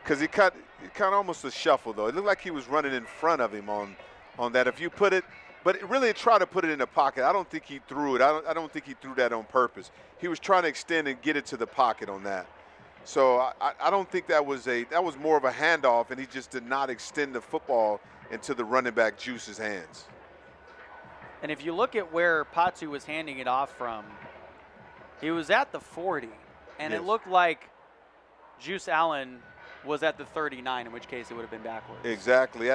Because he cut almost a shuffle, though. It looked like he was running in front of him on that. If you put it, but really try to put it in the pocket. I don't think he threw it. I don't think he threw that on purpose. He was trying to extend and get it to the pocket on that. So I don't think that was more of a handoff, and he just did not extend the football into the running back Juice's hands. And if you look at where Patu was handing it off from, he was at the 40, and yes. It looked like Juice Allen was at the 39, in which case it would have been backwards. Exactly.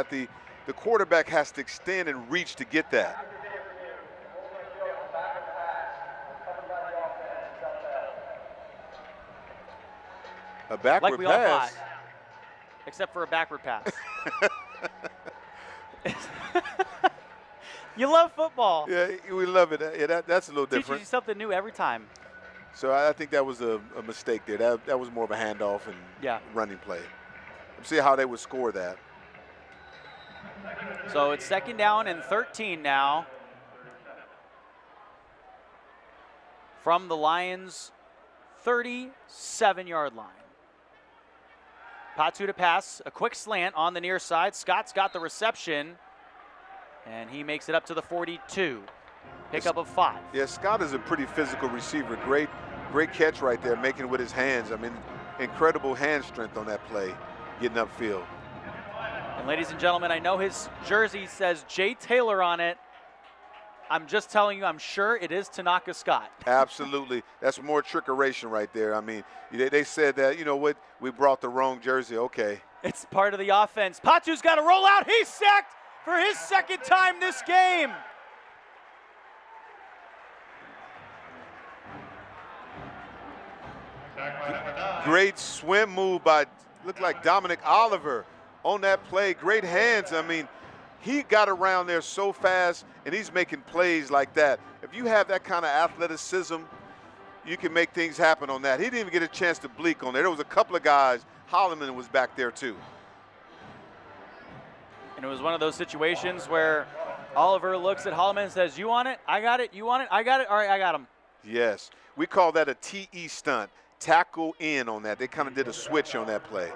The quarterback has to extend and reach to get that. A backward like we pass. All thought, except for a backward pass. You love football. Yeah, we love it. Yeah, that's a little different. Teaches you something new every time. So I think that was a mistake there. That was more of a handoff and running play. Let's see how they would score that. So it's 2nd down and 13 now from the Lions' 37-yard line. Patu to pass, a quick slant on the near side. Scott's got the reception, and he makes it up to the 42. Pickup of 5. Yeah, Scott is a pretty physical receiver. Great catch right there, making it with his hands. I mean, incredible hand strength on that play, getting upfield. And ladies and gentlemen, I know his jersey says Jay Taylor on it. I'm just telling you, I'm sure it is Tanaka Scott. Absolutely. That's more trickeration right there. I mean, they said that, you know what, we brought the wrong jersey. Okay. It's part of the offense. Patu's got to roll out. He's sacked for his second time this game. Great swim move by, looked like Dominic Oliver on that play. Great hands. I mean, he got around there so fast, and he's making plays like that. If you have that kind of athleticism, you can make things happen on that. He didn't even get a chance to blink on there. There was a couple of guys. Holloman was back there too. And it was one of those situations where Oliver looks at Holloman and says, you want it? I got it. You want it? I got it. All right, I got him. Yes. We call that a TE stunt. Tackle in on that. They kind of did a switch on that play.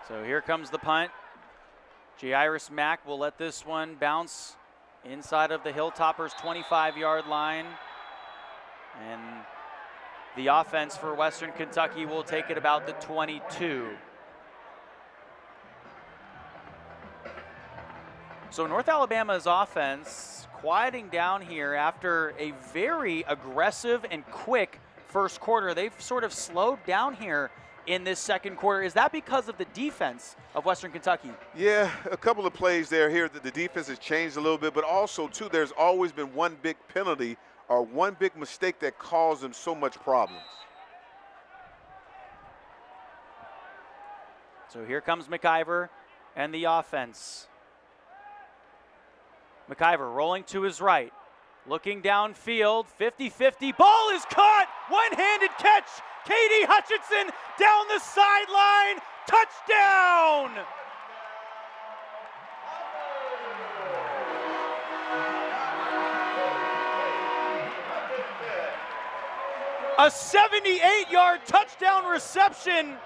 So here comes the punt. Jairus Mack will let this one bounce inside of the Hilltoppers' 25-yard line. And the offense for Western Kentucky will take it about the 22. So North Alabama's offense quieting down here after a very aggressive and quick first quarter. They've sort of slowed down here in this second quarter. Is that because of the defense of Western Kentucky? Yeah, a couple of plays there here that the defense has changed a little bit, but also too, there's always been one big penalty or one big mistake that caused them so much problems. So here comes McIver and the offense. McIver rolling to his right, looking downfield, 50-50, ball is caught, one-handed catch, Katie Hutchinson down the sideline, touchdown! A 78-yard touchdown reception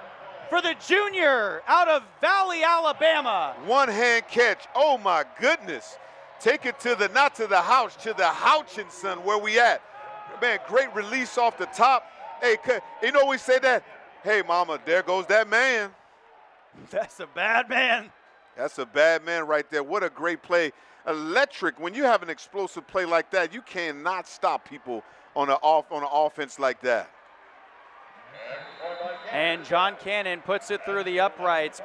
for the junior out of Valley, Alabama. One-hand catch, oh my goodness. Take it to the, not to the house, to the Hutchinson, where we at. Man, great release off the top. Hey, you know we say that? Hey, mama, there goes that man. That's a bad man. That's a bad man right there. What a great play. Electric. When you have an explosive play like that, you cannot stop people on an offense like that. And John Cannon puts it through the uprights.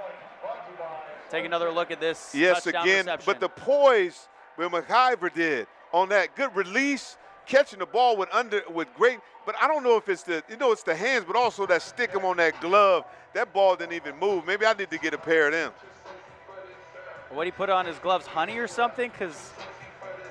Take another look at this. Yes, again, reception. But the poise what McIver did on that good release, catching the ball with great, but I don't know if it's it's the hands, but also that stick him on that glove. That ball didn't even move. Maybe I need to get a pair of them. What he put on his gloves, honey or something? Because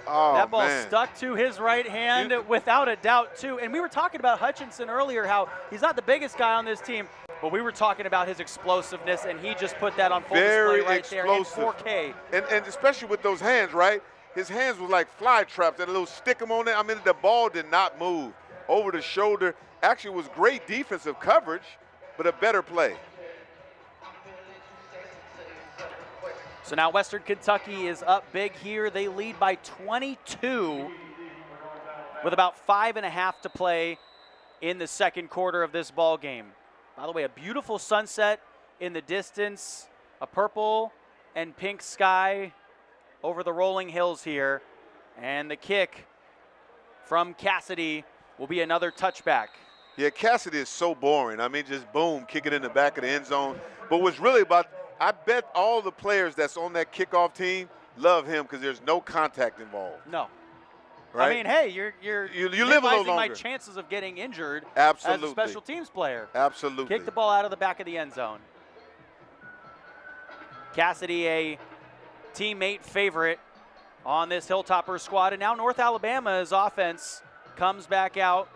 that ball stuck to his right hand without a doubt, too. And we were talking about Hutchinson earlier, how he's not the biggest guy on this team, but we were talking about his explosiveness, and he just put that on full display right there in 4K. And especially with those hands, right? His hands were like fly traps, that little stick him on there. I mean, the ball did not move over the shoulder. Actually, it was great defensive coverage, but a better play. So now Western Kentucky is up big here. They lead by 22 with about 5.5 to play in the second quarter of this ball game. By the way, a beautiful sunset in the distance, a purple and pink sky over the rolling hills here. And the kick from Cassidy will be another touchback. Yeah, Cassidy is so boring. I mean, just boom, kick it in the back of the end zone. But what's really about, I bet all the players that's on that kickoff team love him because there's no contact involved. No. Right? I mean, hey, you're you live a little longer. My chances of getting injured Absolutely. as a special teams player. Absolutely. Kick the ball out of the back of the end zone. Cassidy, a teammate favorite on this Hilltopper squad. And now North Alabama's offense comes back out.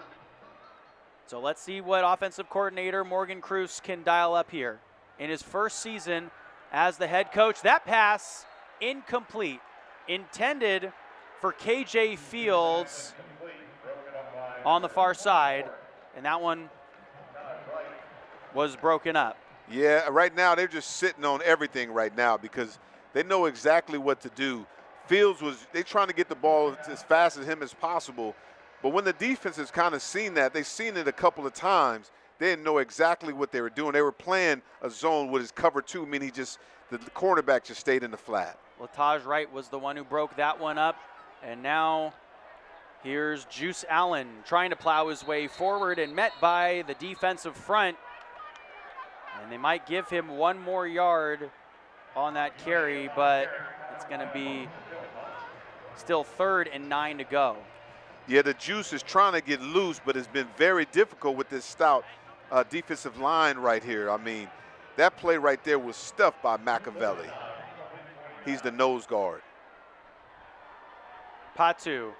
So let's see what offensive coordinator Morgan Cruz can dial up here. In his first season as the head coach, that pass incomplete. Intended for KJ Fields on the far side, and that one was broken up. Yeah, right now they're just sitting on everything right now because they know exactly what to do. Fields they trying to get the ball as fast as him as possible. But when the defense has kind of seen that, they've seen it a couple of times, they didn't know exactly what they were doing. They were playing a zone with his cover two, meaning the cornerback just stayed in the flat. Lataj Wright was the one who broke that one up. And now here's Juice Allen trying to plow his way forward and met by the defensive front. And they might give him 1 more yard on that carry, but it's going to be still 3rd and 9 to go. Yeah, the Juice is trying to get loose, but it's been very difficult with this stout defensive line right here. I mean, that play right there was stuffed by Machiavelli. He's the nose guard. Patu.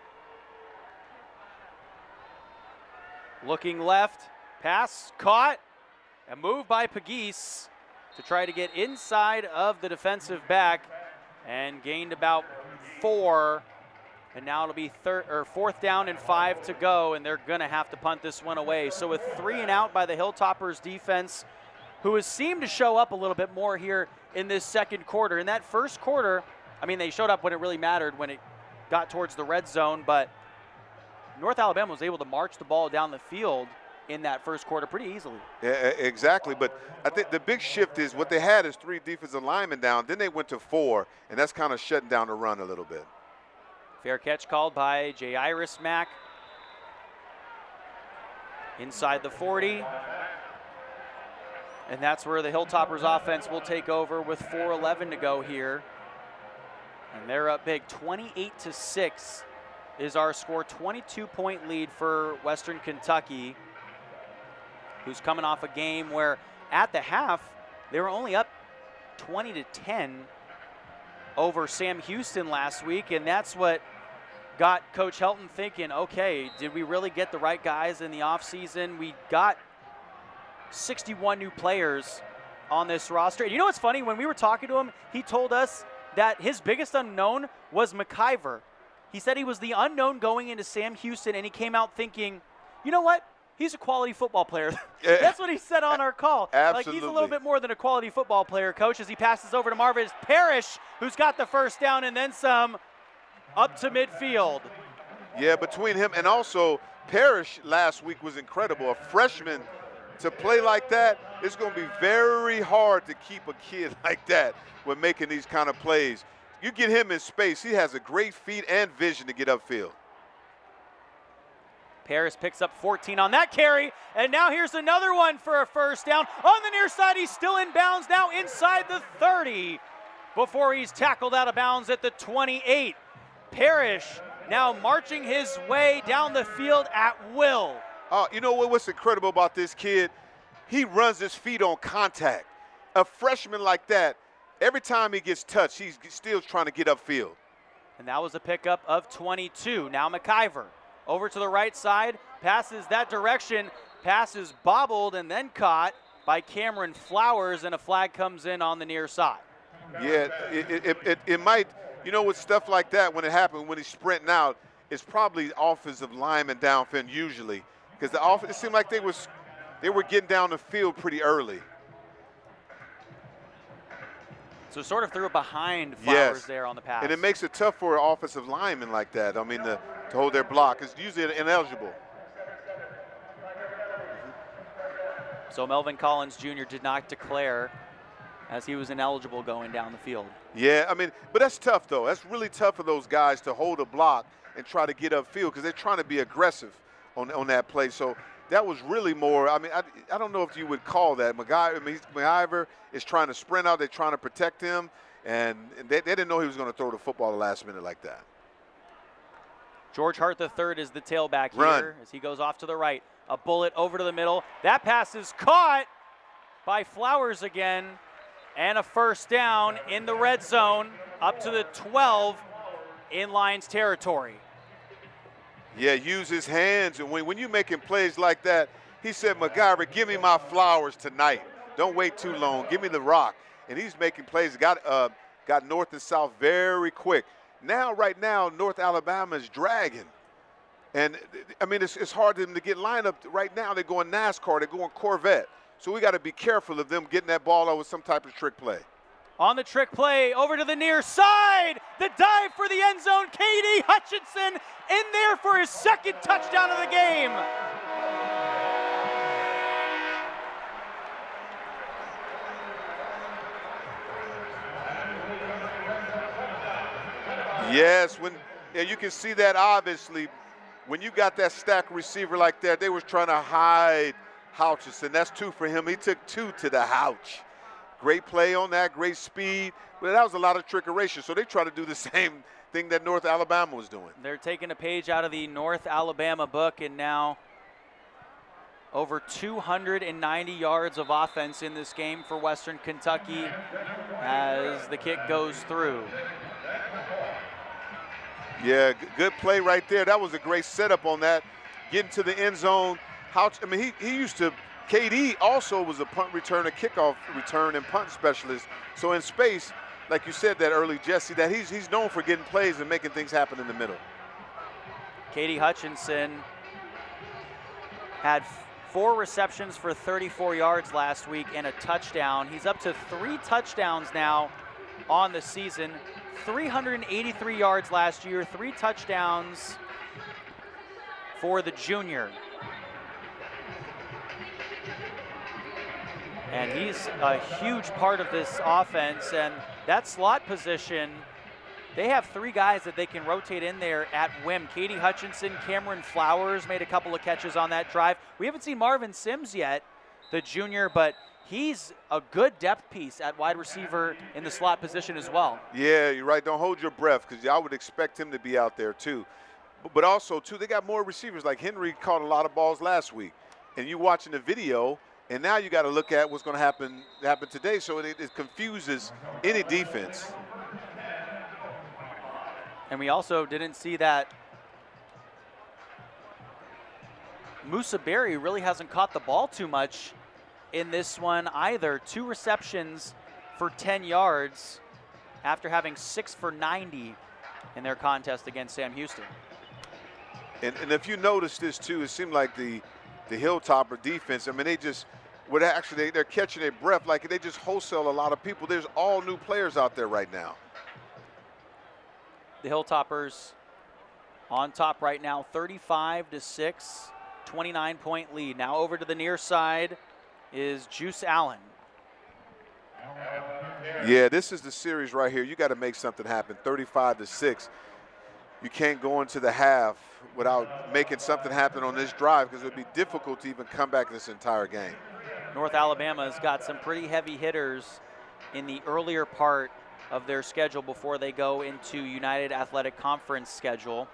Looking left, pass caught, a move by Pegues to try to get inside of the defensive back and gained about 4. And now it'll be 4th down and 5 to go, and they're going to have to punt this one away. So with 3 and out by the Hilltoppers defense, who has seemed to show up a little bit more here in this second quarter. In that first quarter, I mean, they showed up when it really mattered, when it got towards the red zone, but North Alabama was able to march the ball down the field in that first quarter pretty easily. Yeah, exactly. But I think the big shift is what they had is 3 defensive linemen down. Then they went to 4, and that's kind of shutting down the run a little bit. Fair catch called by Jairus Mack. Inside the 40. And that's where the Hilltoppers offense will take over with 4:11 to go here. And they're up big. 28-6 is our score. 22-point lead for Western Kentucky, who's coming off a game where at the half they were only up 20-10 over Sam Houston last week, and that's what got Coach Helton thinking, okay, did we really get the right guys in the offseason? We got 61 new players on this roster. And you know what's funny? When we were talking to him, he told us that his biggest unknown was McIver. He said he was the unknown going into Sam Houston, and he came out thinking, you know what? He's a quality football player. That's what he said on our call. Absolutely. Like, he's a little bit more than a quality football player, Coach, as he passes over to Marvin Parrish, who's got the first down and then some up to midfield. Yeah, between him and also Parrish last week was incredible. A freshman to play like that, it's going to be very hard to keep a kid like that when making these kind of plays. You get him in space, he has a great feet and vision to get upfield. Paris picks up 14 on that carry, and now here's another one for a first down. On the near side, he's still in bounds, now inside the 30 before he's tackled out of bounds at the 28. Parrish now marching his way down the field at will. You know what's incredible about this kid? He runs his feet on contact. A freshman like that, every time he gets touched, he's still trying to get upfield. And that was a pickup of 22. Now McIver over to the right side, passes that direction, passes bobbled and then caught by Cameron Flowers, and a flag comes in on the near side. Yeah, it might, you know, with stuff like that, when it happened, when he's sprinting out, it's probably offensive lineman downfield usually, because it seemed like they were getting down the field pretty early. So sort of threw it behind Flowers there on the pass. And it makes it tough for an offensive lineman like that. I mean, to hold their block. It's usually ineligible. So Melvin Collins Jr. did not declare, as he was ineligible going down the field. Yeah, I mean, but that's tough, though. That's really tough for those guys to hold a block and try to get upfield, because they're trying to be aggressive on that play. So that was really more, I mean, I don't know if you would call that. McIver is trying to sprint out. They're trying to protect him, and they didn't know he was going to throw the football the last minute like that. George Hart III is the tailback here as he goes off to the right. A bullet over to the middle. That pass is caught by Flowers again, and a first down in the red zone up to the 12 in Lions territory. Yeah, use his hands, and when you're making plays like that, he said, McIver, give me my flowers tonight. Don't wait too long. Give me the rock. And he's making plays. Got north and south very quick. Now, right now, North Alabama is dragging. And, I mean, it's hard for them to get lined up. Right now, they're going NASCAR. They're going Corvette. So we got to be careful of them getting that ball out with some type of trick play. On the trick play, over to the near side. The dive for the end zone. K.D. Hutchinson in there for his second touchdown of the game. Yes, you can see that obviously. When you got that stacked receiver like that, they was trying to hide Hutchinson. That's 2 for him. He took 2 to the houch. Great play on that, great speed. But that was a lot of trickery. So they try to do the same thing that North Alabama was doing. They're taking a page out of the North Alabama book, and now over 290 yards of offense in this game for Western Kentucky as the kick goes through. Yeah, good play right there. That was a great setup on that. Getting to the end zone. He used to, KD also was a punt returner, kickoff return, and punt specialist. So in space, like you said that early, Jesse, that he's known for getting plays and making things happen in the middle. K.D. Hutchinson had 4 receptions for 34 yards last week and a touchdown. He's up to 3 touchdowns now on the season. 383 yards last year, 3 touchdowns for the junior. And he's a huge part of this offense, and that slot position, they have 3 guys that they can rotate in there at whim. K.D. Hutchinson, Cameron Flowers made a couple of catches on that drive. We haven't seen Marvin Sims yet, the junior, but he's a good depth piece at wide receiver in the slot position as well. Yeah, you're right. Don't hold your breath, because I would expect him to be out there too. But also, too, they got more receivers. Like Henry caught a lot of balls last week. And you watching the video, and now you got to look at what's going to happen today. So it confuses any defense. And we also didn't see that Musa Berry really hasn't caught the ball too much in this one either. 2 receptions for 10 yards after having 6 for 90 in their contest against Sam Houston. And if you notice this too, it seemed like the Hilltopper defense, I mean, they're catching their breath, like they just wholesale a lot of people. There's all new players out there right now. The Hilltoppers on top right now, 35-6, 29-point lead. Now over to the near side is Juice Allen. Yeah, this is the series right here. You got to make something happen. 35-6. You can't go into the half without making something happen on this drive, because it would be difficult to even come back this entire game. North Alabama's got some pretty heavy hitters in the earlier part of their schedule before they go into United Athletic Conference schedule.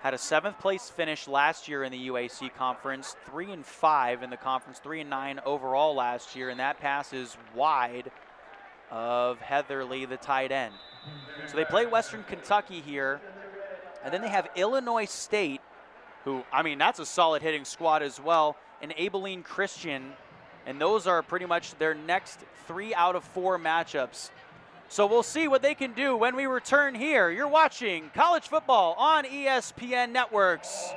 Had a 7th place finish last year in the UAC conference, 3-5 in the conference, 3-9 overall last year, and that pass is wide of Heatherly, the tight end. So they play Western Kentucky here, and then they have Illinois State, who, I mean, that's a solid hitting squad as well, and Abilene Christian, and those are pretty much their next 3 out of 4 matchups. So we'll see what they can do when we return here. You're watching college football on ESPN Networks.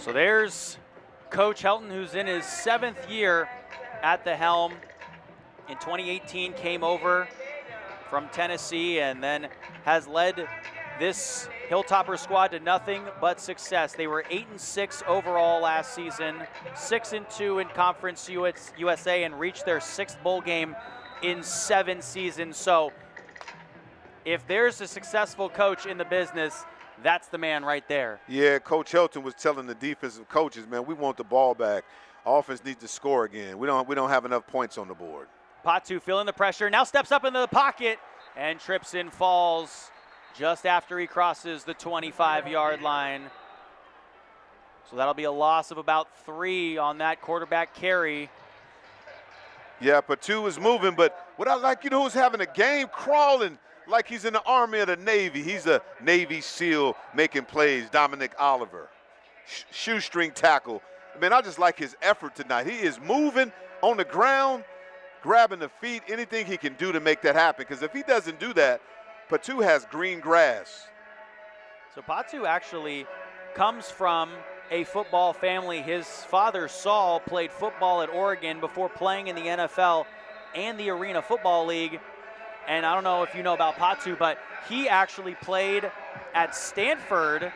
So there's Coach Helton, who's in his 7th year at the helm. In 2018 came over from Tennessee and then has led this Hilltopper squad to nothing but success. They were 8-6 overall last season, 6-2 in Conference USA, and reached their 6th bowl game in 7 seasons. So if there's a successful coach in the business, that's the man right there. Yeah, Coach Helton was telling the defensive coaches, man, we want the ball back. Offense needs to score again. We don't have enough points on the board. Patu feeling the pressure, now steps up into the pocket and trips and falls just after he crosses the 25-yard line. So that'll be a loss of about 3 on that quarterback carry. Yeah, Patu is moving, but what I like, who's having a game crawling like he's in the Army or the Navy. He's a Navy SEAL making plays, Dominic Oliver. Shoestring tackle. Man, I just like his effort tonight. He is moving on the ground, grabbing the feet, anything he can do to make that happen. Because if he doesn't do that, Patu has green grass. So Patu actually comes from a football family. His father, Saul, played football at Oregon before playing in the NFL and the Arena Football League. And I don't know if you know about Patu, but he actually played at Stanford,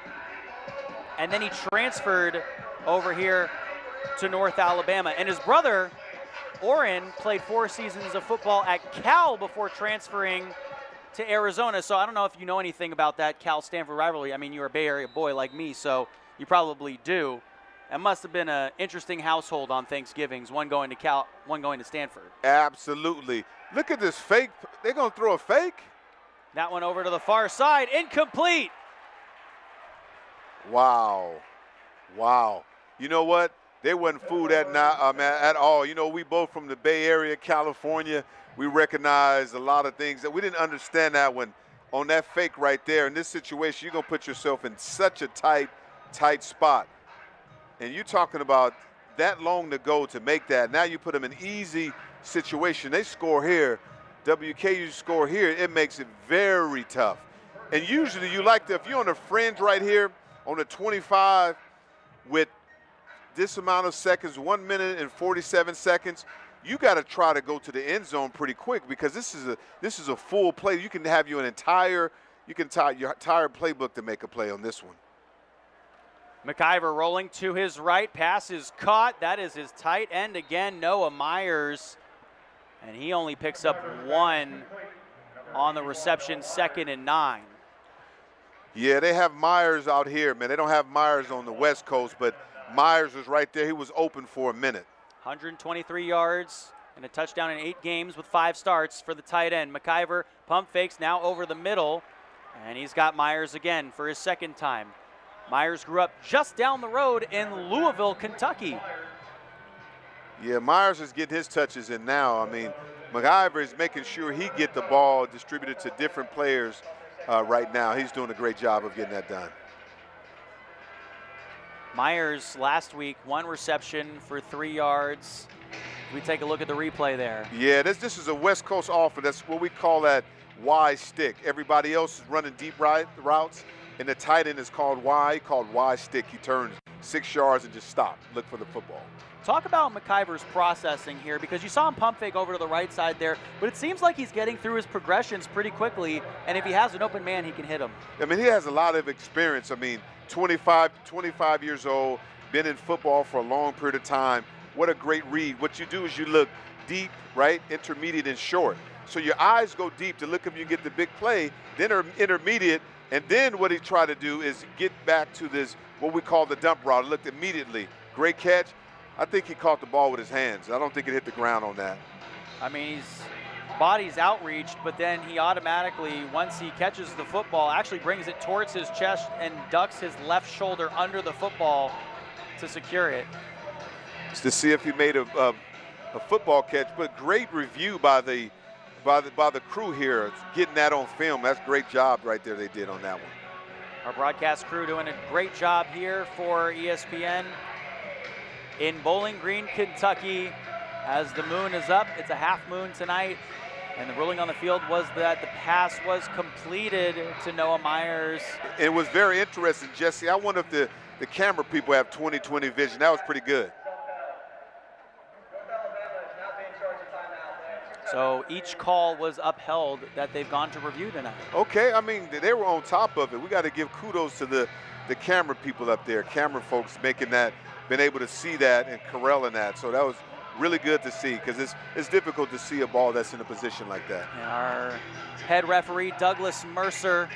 and then he transferred over here to North Alabama. And his brother, Oren, played 4 seasons of football at Cal before transferring to Arizona. So I don't know if you know anything about that Cal-Stanford rivalry. I mean, you're a Bay Area boy like me, so you probably do. It must have been an interesting household on Thanksgivings, one going to Cal, one going to Stanford. Absolutely. Look at this fake. They're going to throw a fake? That one over to the far side, incomplete. Wow. Wow. You know what? They wasn't fooled at all. You know, we both from the Bay Area, California. We recognize a lot of things that we didn't understand that when on that fake right there. In this situation, you're going to put yourself in such a tight spot. And you're talking about that long to go to make that. Now you put them in easy situation. They score here. WKU score here. It makes it very tough. And usually you like to, if you're on the fringe right here on the 25 with this amount of seconds, 1 minute and 47 seconds, you got to try to go to the end zone pretty quick because this is a full play. You can have your entire playbook to make a play on this one. McIver rolling to his right, pass is caught. That is his tight end again, Noah Myers. And he only picks up 1 on the reception, 2nd and 9. Yeah, they have Myers out here, man. They don't have Myers on the West Coast, but Myers was right there. He was open for a minute. 123 yards and a touchdown in 8 games with 5 starts for the tight end. McIver pump fakes now over the middle, and he's got Myers again for his 2nd time. Myers grew up just down the road in Louisville, Kentucky. Yeah, Myers is getting his touches in now. I mean, McIver is making sure he get the ball distributed to different players right now. He's doing a great job of getting that done. Myers last week, 1 reception for 3 yards. We take a look at the replay there. Yeah, this is a West Coast offense. That's what we call that Y stick. Everybody else is running deep routes, and the tight end is called Y stick. He turns 6 yards and just stop, look for the football. Talk about McIver's processing here, because you saw him pump fake over to the right side there, but it seems like he's getting through his progressions pretty quickly, and if he has an open man, he can hit him. I mean, he has a lot of experience. I mean, 25 years old, been in football for a long period of time. What a great read. What you do is you look deep, right, intermediate, and short. So your eyes go deep to look if you get the big play, then intermediate, and then what he tried to do is get back to this, what we call the dump route. He looked immediately. Great catch. I think he caught the ball with his hands. I don't think it hit the ground on that. I mean, his body's outreached, but then he automatically, once he catches the football, actually brings it towards his chest and ducks his left shoulder under the football to secure it. It's to see if he made a football catch, but great review by the crew here, getting that on film. That's a great job right there they did on that one. Our broadcast crew doing a great job here for ESPN in Bowling Green, Kentucky. As the moon is up, it's a half moon tonight, and the ruling on the field was that the pass was completed to Noah Myers. It was very interesting, Jesse. I wonder if the camera people have 20/20 vision. That was pretty good. So each call was upheld that they've gone to review tonight. Okay, I mean, they were on top of it. We got to give kudos to the camera people up there, camera folks making that, been able to see that and corralling that. So that was really good to see, because it's difficult to see a ball that's in a position like that. And our head referee, Douglas Mercer,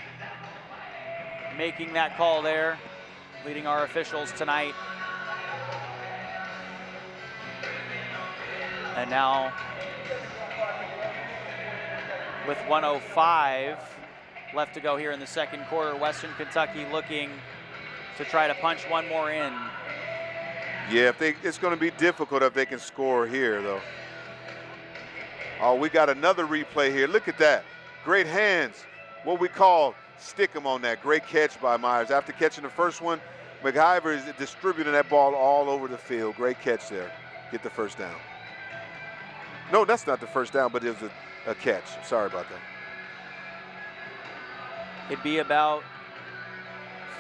making that call there, leading our officials tonight. And now, with 1:05 left to go here in the second quarter, Western Kentucky looking to try to punch one more in. Yeah, it's going to be difficult if they can score here, though. Oh, we got another replay here. Look at that. Great hands. What we call stick 'em on that. Great catch by Myers. After catching the first one, McIver is distributing that ball all over the field. Great catch there. Get the first down. No, that's not the first down, but it was a catch. Sorry about that. It'd be about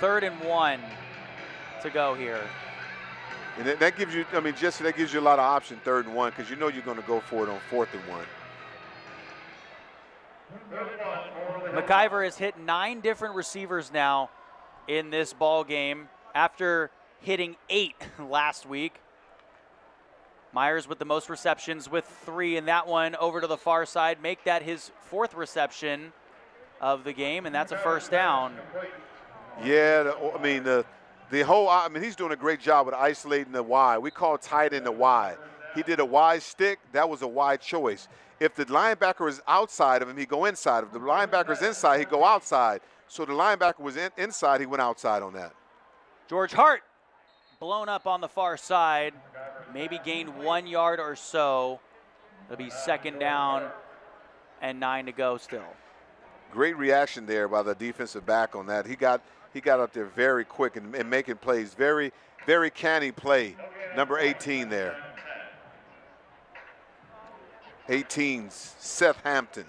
3rd and 1 to go here. And that gives you, I mean, Jesse, that gives you a lot of option 3rd and 1, because you know you're going to go for it on 4th and 1. McIver has hit 9 different receivers now in this ball game after hitting 8 last week. Myers with the most receptions with 3, and that one over to the far side. Make that his 4th reception of the game, and that's a first down. Yeah, I mean, he's doing a great job with isolating the Y. We call tight end the Y. He did a Y stick. That was a Y choice. If the linebacker is outside of him, he go inside. If the linebacker is inside, he go outside. So the linebacker was inside, he went outside on that. George Hart blown up on the far side, maybe gained 1 yard or so. It'll be 2nd down and 9 to go still. Great reaction there by the defensive back on that. He got up there very quick and making plays. Very, very canny play. Number 18 there. 18's Seth Hampton.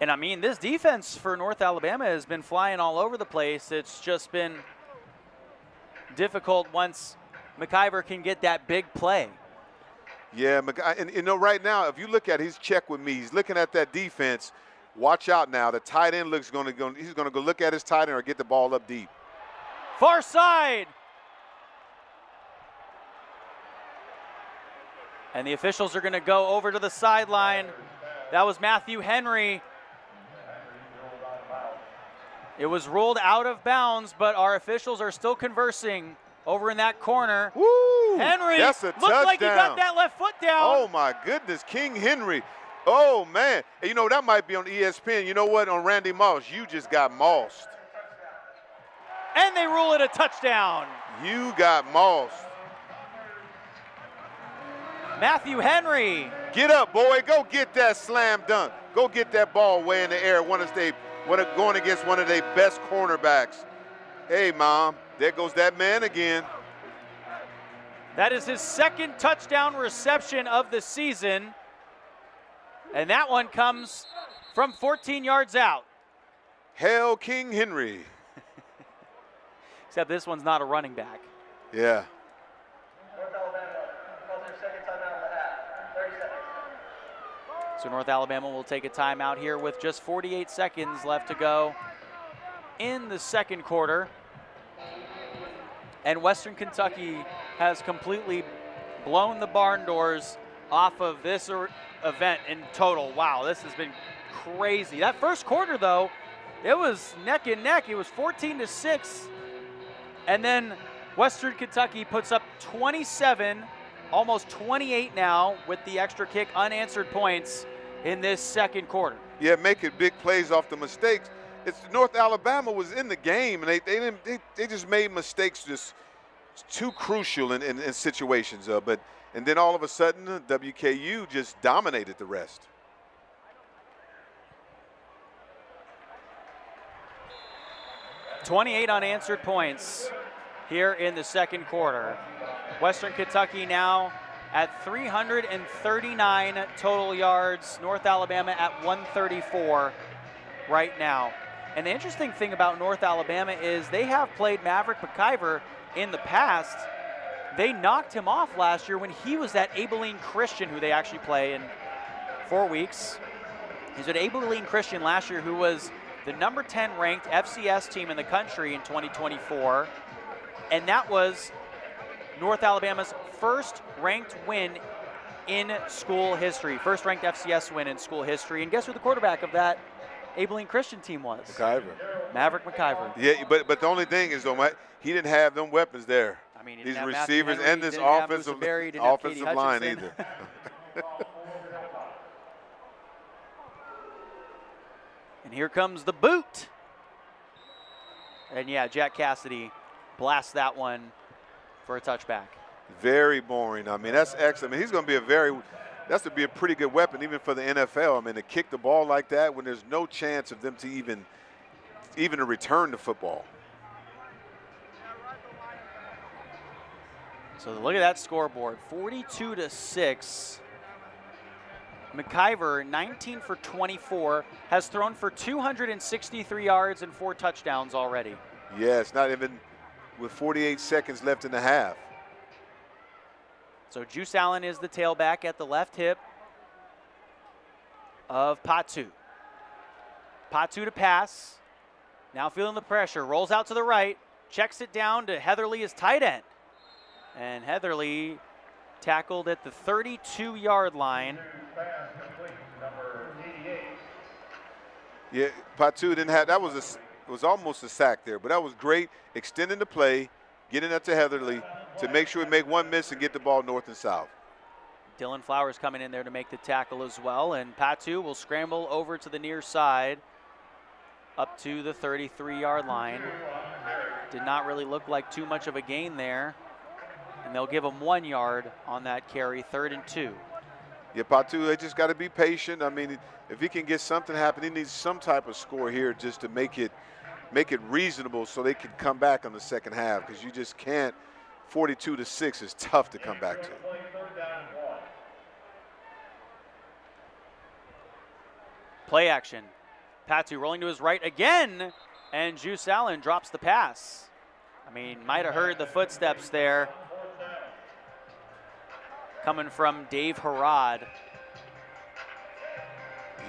And I mean, this defense for North Alabama has been flying all over the place. It's just been difficult once McIver can get that big play. Yeah, and you know, right now, if you look at his check with me, he's looking at that defense. Watch out now. The tight end he's going to go look at his tight end or get the ball up deep. Far side. And the officials are going to go over to the sideline. That was Matthew Henry. It was ruled out of bounds, but our officials are still conversing over in that corner. Woo! Henry That's a looked touchdown. like he got that left foot down. Oh, my goodness. King Henry. Oh, man. And you know, that might be on ESPN. You know what? On Randy Moss, you just got mossed. And they rule it a touchdown. You got mossed. Matthew Henry. Get up, boy. Go get that slam dunk. Go get that ball way in the air. Going against one of their best cornerbacks. Hey, Mom, there goes that man again. That is his 2nd touchdown reception of the season. And that one comes from 14 yards out. Hail King Henry. Except this one's not a running back. Yeah. So North Alabama will take a timeout here with just 48 seconds left to go in the second quarter. And Western Kentucky has completely blown the barn doors off of this event in total. Wow, this has been crazy. That first quarter, though, it was neck and neck. It was 14-6. And then Western Kentucky puts up 27, almost 28 now with the extra kick, unanswered points in this second quarter. Yeah, making big plays off the mistakes. It's North Alabama was in the game, and they just made mistakes just too crucial in situations. And then all of a sudden, WKU just dominated the rest. "28 unanswered points here in the second quarter. Western Kentucky now at 339 total yards. North Alabama at 134 right now. And the interesting thing about North Alabama is they have played Maverick McIver in the past. They knocked him off last year when he was at Abilene Christian, who they actually play in 4 weeks. He's at Abilene Christian last year, who was the number 10 ranked FCS team in the country in 2024. And that was North Alabama's first ranked win in school history. First ranked FCS win in school history. And guess who the quarterback of that Abilene Christian team was? McIver. Maverick McIver. Yeah, but the only thing is, though, he didn't have them weapons there. I mean, these receivers and this offensive line either. And here comes the boot. And yeah, Jack Cassidy blasts that one for a touchback. Very boring. I mean, that's excellent. I mean, he's going to be that's to be a pretty good weapon even for the NFL. I mean, to kick the ball like that when there's no chance of them to even to return the football. So look at that scoreboard, 42-6. McIver, 19 for 24, has thrown for 263 yards and 4 touchdowns already. Yeah, it's not even with 48 seconds left in the half. So Juice Allen is the tailback at the left hip of Patu. Patu to pass. Now feeling the pressure. Rolls out to the right. Checks it down to Heatherly, his tight end. And Heatherly tackled at the 32-yard line. Yeah, Patu didn't have, it was almost a sack there, but that was great. Extending the play, getting that to Heatherly to make sure we make one miss and get the ball north and south. Dylan Flowers coming in there to make the tackle as well, and Patu will scramble over to the near side up to the 33-yard line. Did not really look like too much of a gain there, and they'll give him 1 yard on that carry, 3rd and 2. Yeah, Patu, they just got to be patient. I mean, if he can get something happen, he needs some type of score here just to make it reasonable so they can come back on the second half, because you just can't. 42-6 is tough to come back to. Play action. Patu rolling to his right again, and Juice Allen drops the pass. I mean, might have heard the footsteps there coming from Dave Harrod.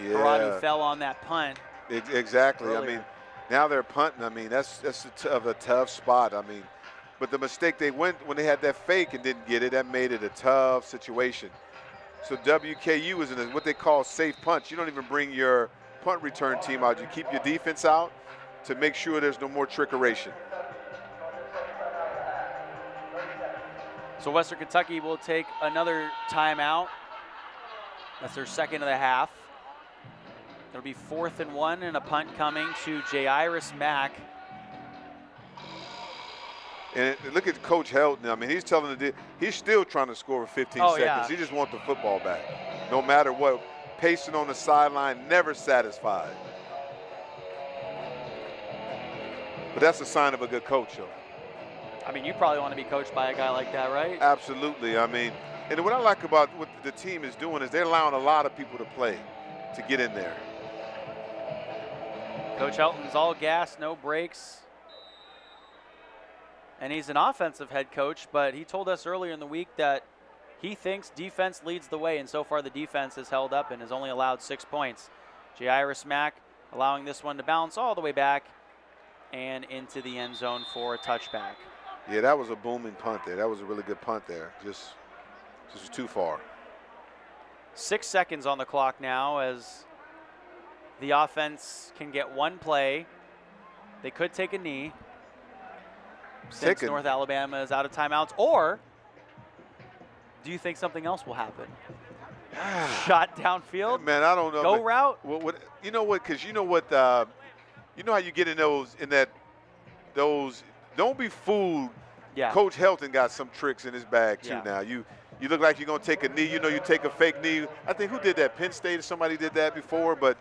Yeah. Harrod, who fell on that punt. Exactly. Earlier. I mean, now they're punting. I mean, that's a tough spot. I mean, but the mistake they went when they had that fake and didn't get it, that made it a tough situation. So WKU is in what they call safe punch. You don't even bring your punt return team out. You keep your defense out to make sure there's no more trickeration. So Western Kentucky will take another timeout. That's their second of the half. It'll be 4th and 1 and a punt coming to Jairus Mack. And look at Coach Helton. I mean, he's telling he's still trying to score for 15 seconds. Yeah. He just wants the football back. No matter what, pacing on the sideline, never satisfied. But that's a sign of a good coach, though. I mean, you probably want to be coached by a guy like that, right? Absolutely. I mean, and what I like about what the team is doing is they're allowing a lot of people to play, to get in there. Coach Helton's all gas, no brakes. And he's an offensive head coach, but he told us earlier in the week that he thinks defense leads the way, and so far the defense has held up and has only allowed 6 points. Jairus Mack allowing this one to bounce all the way back and into the end zone for a touchback. Yeah, that was a booming punt there. That was a really good punt there. Just was too far. 6 seconds on the clock now as the offense can get one play. They could take a knee since North Alabama is out of timeouts, or do you think something else will happen? Shot downfield? Yeah, man, I don't know. Go route? You know what? Because you know what? You know how you get in those don't be fooled. Yeah. Coach Helton got some tricks in his bag too. Now you look like you're gonna take a knee. You know, you take a fake knee. I think who did that? Penn State. Somebody did that before. But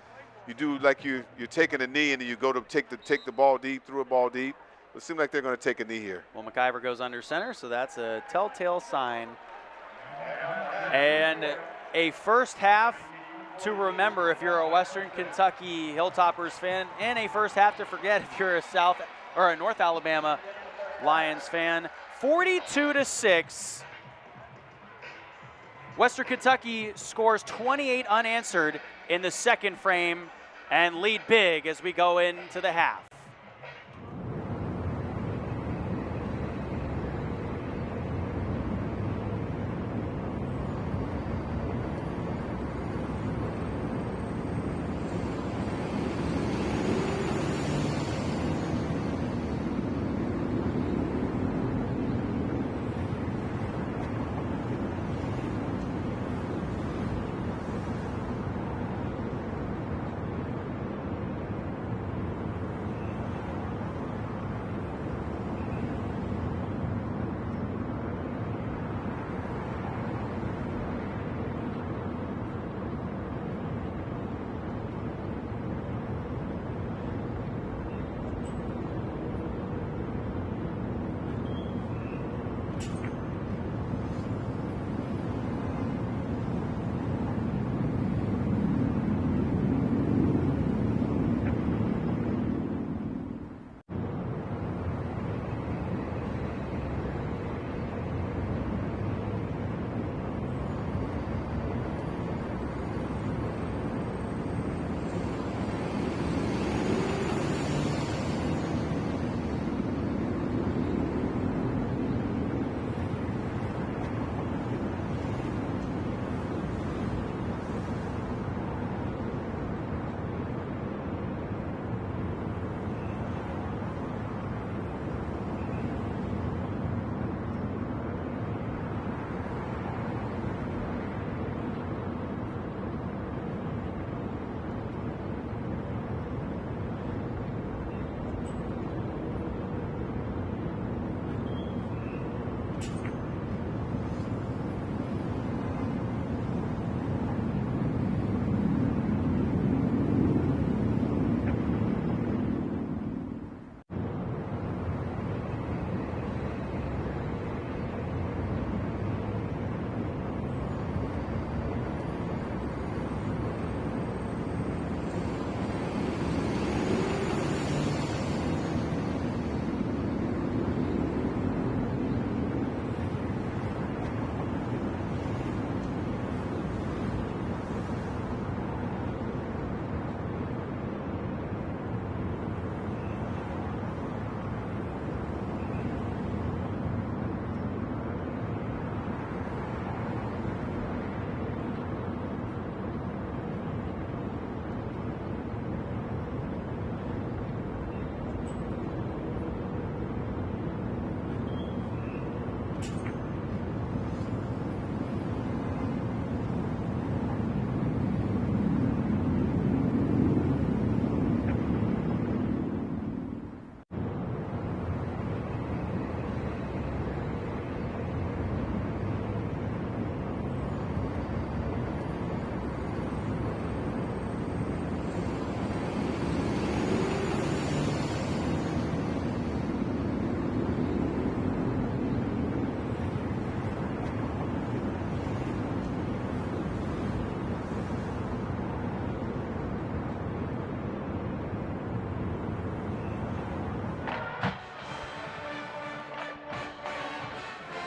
you do like you're taking a knee and then you go to take the ball deep, through a ball deep. It seems like they're going to take a knee here. Well, McIver goes under center, so that's a telltale sign. And a first half to remember if you're a Western Kentucky Hilltoppers fan, and a first half to forget if you're a South or a North Alabama Lions fan. 42-6. Western Kentucky scores 28 unanswered in the second frame and lead big as we go into the half.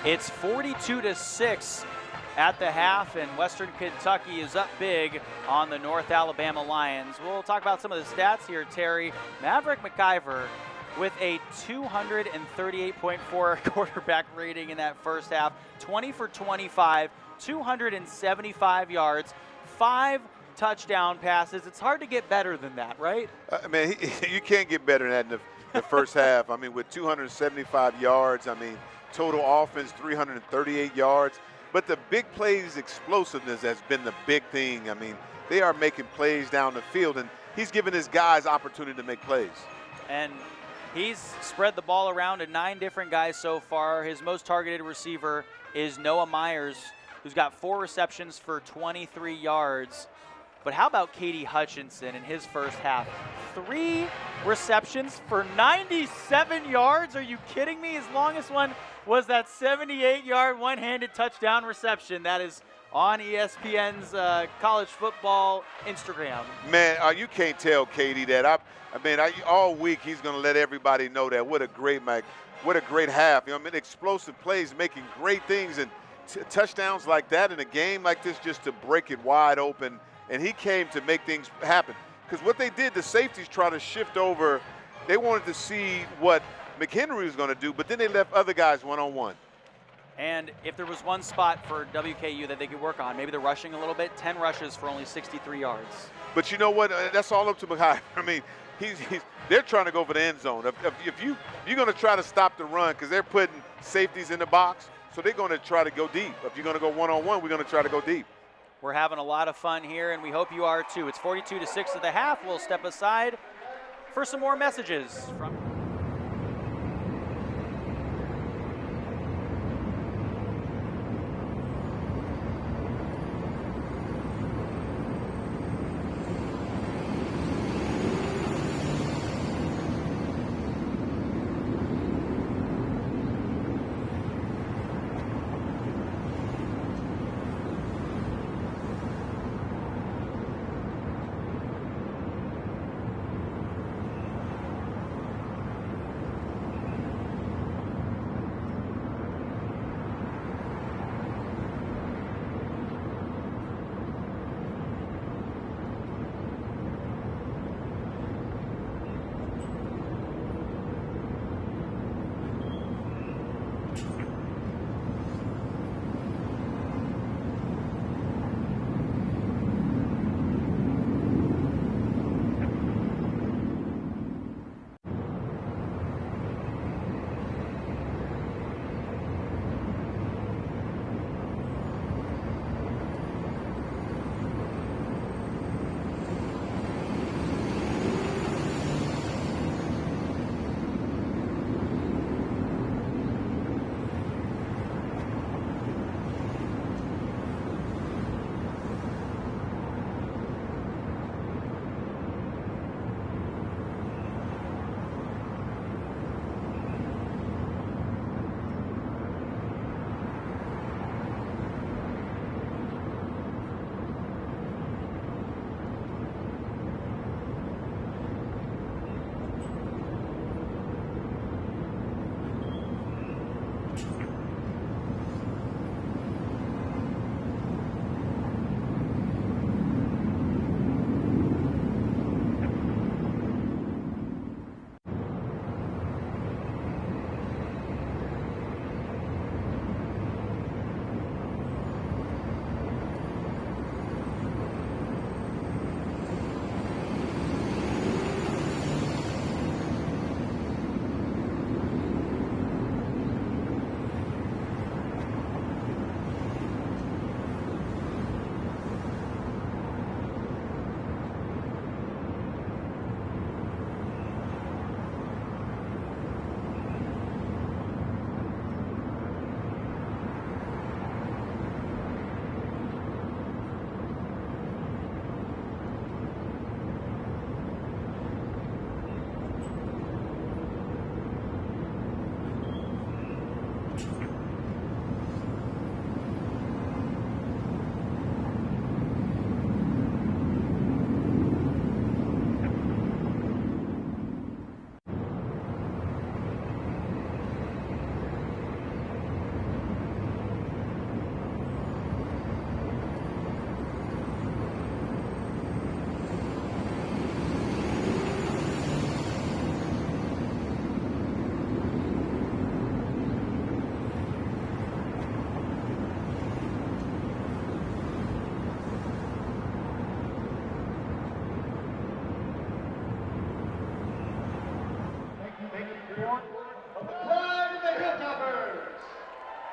It's 42-6 at the half, and Western Kentucky is up big on the North Alabama Lions. We'll talk about some of the stats here, Terry. Maverick McIver with a 238.4 quarterback rating in that first half, 20 for 25, 275 yards, 5 touchdown passes. It's hard to get better than that, right? I mean, you can't get better than that in the first half. I mean, with 275 yards, I mean, total offense 338 yards. But the big plays explosiveness has been the big thing. I mean, they are making plays down the field, and he's giving his guys opportunity to make plays. And he's spread the ball around to 9 different guys so far. His most targeted receiver is Noah Myers, who's got 4 receptions for 23 yards. But how about Katie Hutchinson in his first half? 3 receptions for 97 yards? Are you kidding me? His longest one was that 78-yard one-handed touchdown reception. That is on ESPN's college football Instagram. Man, you can't tell Katie that. All week he's going to let everybody know that. What a great half. You know, explosive plays, making great things, and touchdowns like that in a game like this just to break it wide open. And he came to make things happen. Because what they did, the safeties try to shift over. They wanted to see what McHenry was going to do, but then they left other guys one-on-one. And if there was one spot for WKU that they could work on, maybe the rushing a little bit, 10 rushes for only 63 yards. But you know what? That's all up to McHenry. I mean, they're trying to go for the end zone. If you're going to try to stop the run, because they're putting safeties in the box, so they're going to try to go deep. If you're going to go one-on-one, we're going to try to go deep. We're having a lot of fun here, and we hope you are too. It's 42-6 at the half. We'll step aside for some more messages from.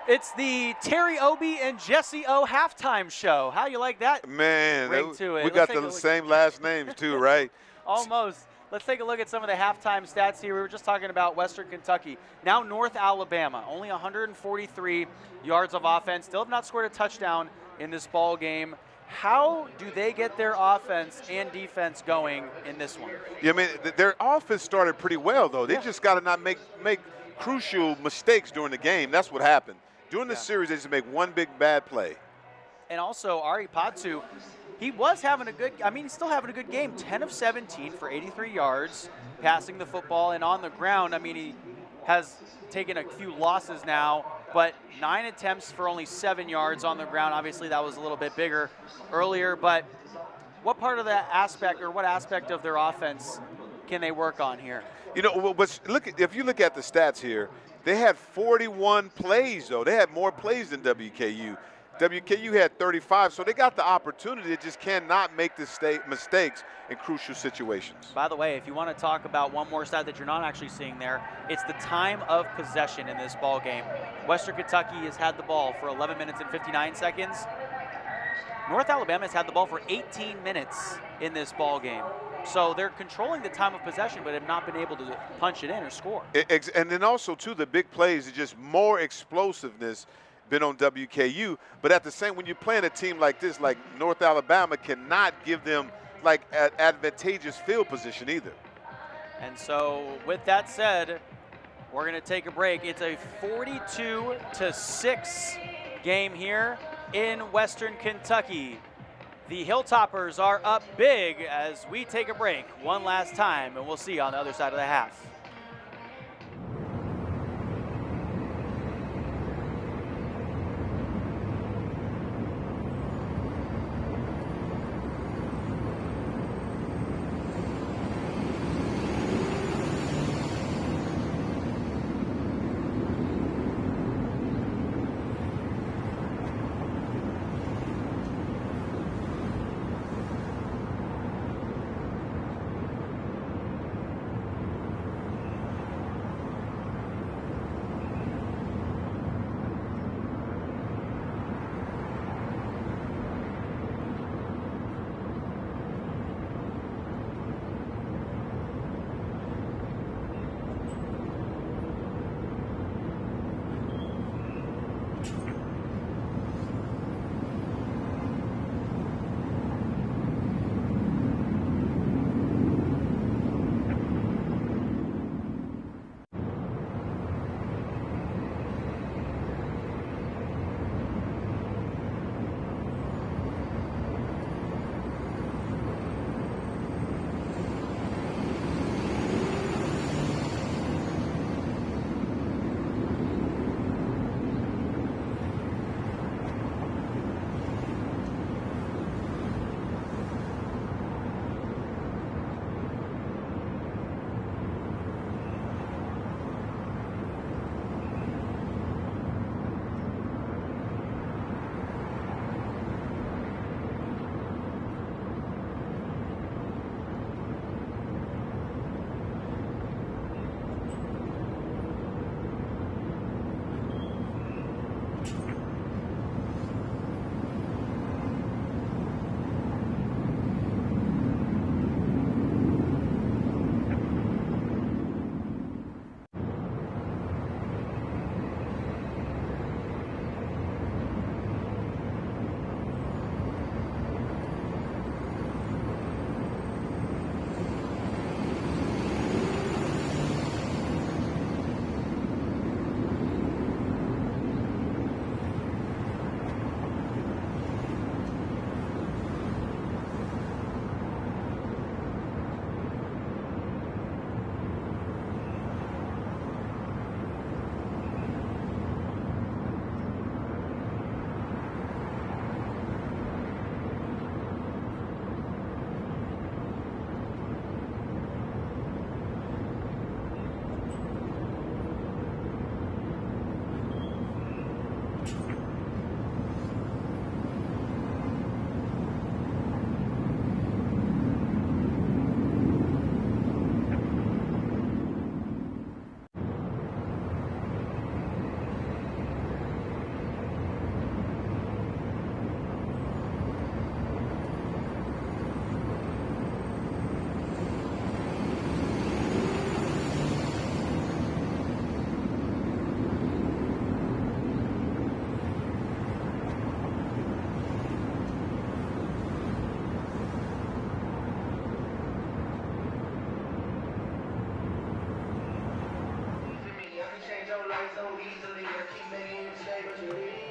It's the Terry Obie and Jesse O halftime show. How you like that? Man, to it. We got the same last names too, right? Almost. Let's take a look at some of the halftime stats here. We were just talking about Western Kentucky. Now North Alabama, only 143 yards of offense. Still have not scored a touchdown in this ball game. How do they get their offense and defense going in this one? Yeah, I mean, their offense started pretty well, though. They just got to not make crucial mistakes during the game. That's what happened. During the series, they just make one big bad play. And also, Ari Patu, he was having a good, he's still having a good game. 10 of 17 for 83 yards, passing the football and on the ground. He has taken a few losses now, but 9 attempts for only 7 yards on the ground. Obviously, that was a little bit bigger earlier, but what part of that aspect, or what aspect of their offense can they work on here? If you look at the stats here, they had 41 plays, though. They had more plays than WKU. WKU had 35, so they got the opportunity. They just cannot make the mistakes in crucial situations. By the way, if you want to talk about one more stat that you're not actually seeing there, it's the time of possession in this ball game. Western Kentucky has had the ball for 11 minutes and 59 seconds. North Alabama has had the ball for 18 minutes in this ball game. So they're controlling the time of possession, but have not been able to punch it in or score. And then also, too, the big plays is just more explosiveness been on WKU. But at the same, when you're playing a team like this, like North Alabama, cannot give them like an advantageous field position either. And so with that said, we're going to take a break. It's a 42-6 game here in Western Kentucky. The Hilltoppers are up big as we take a break one last time, and we'll see you on the other side of the half.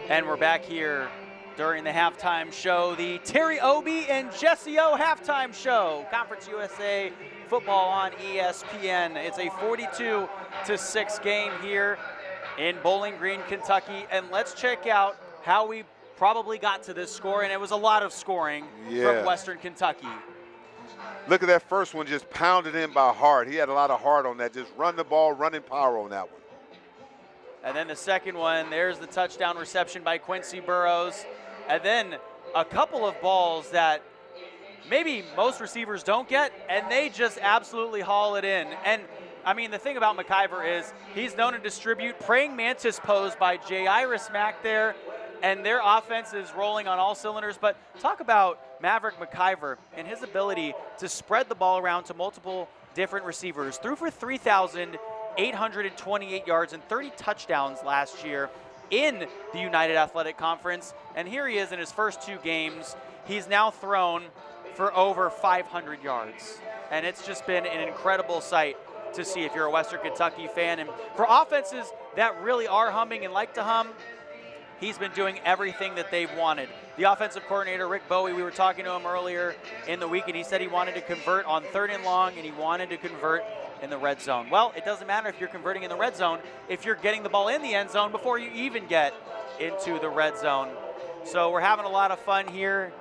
And we're back here during the halftime show, the Terry Obie and Jesse O halftime show. Conference USA football on ESPN. It's a 42-6 game here in Bowling Green, Kentucky. And let's check out how we probably got to this score, and it was a lot of scoring from Western Kentucky. Look at that first one, just pounded in by Hart. He had a lot of heart on that. Just run the ball, running power on that one. And then the second one, there's the touchdown reception by Quincy Burrows. And then a couple of balls that maybe most receivers don't get, and they just absolutely haul it in. And I mean, the thing about McIver is he's known to distribute. Praying mantis pose by Jairus Mack there, and their offense is rolling on all cylinders. But talk about Maverick McIver and his ability to spread the ball around to multiple different receivers. Threw for 3,828 yards and 30 touchdowns last year in the United Athletic Conference. And here he is in his first 2 games. He's now thrown for over 500 yards. And it's just been an incredible sight to see if you're a Western Kentucky fan. And for offenses that really are humming and like to hum, he's been doing everything that they've wanted. The offensive coordinator, Rick Bowie, we were talking to him earlier in the week, and he said he wanted to convert on 3rd and long, and he wanted to convert in the red zone. Well, it doesn't matter if you're converting in the red zone if you're getting the ball in the end zone before you even get into the red zone. So we're having a lot of fun here,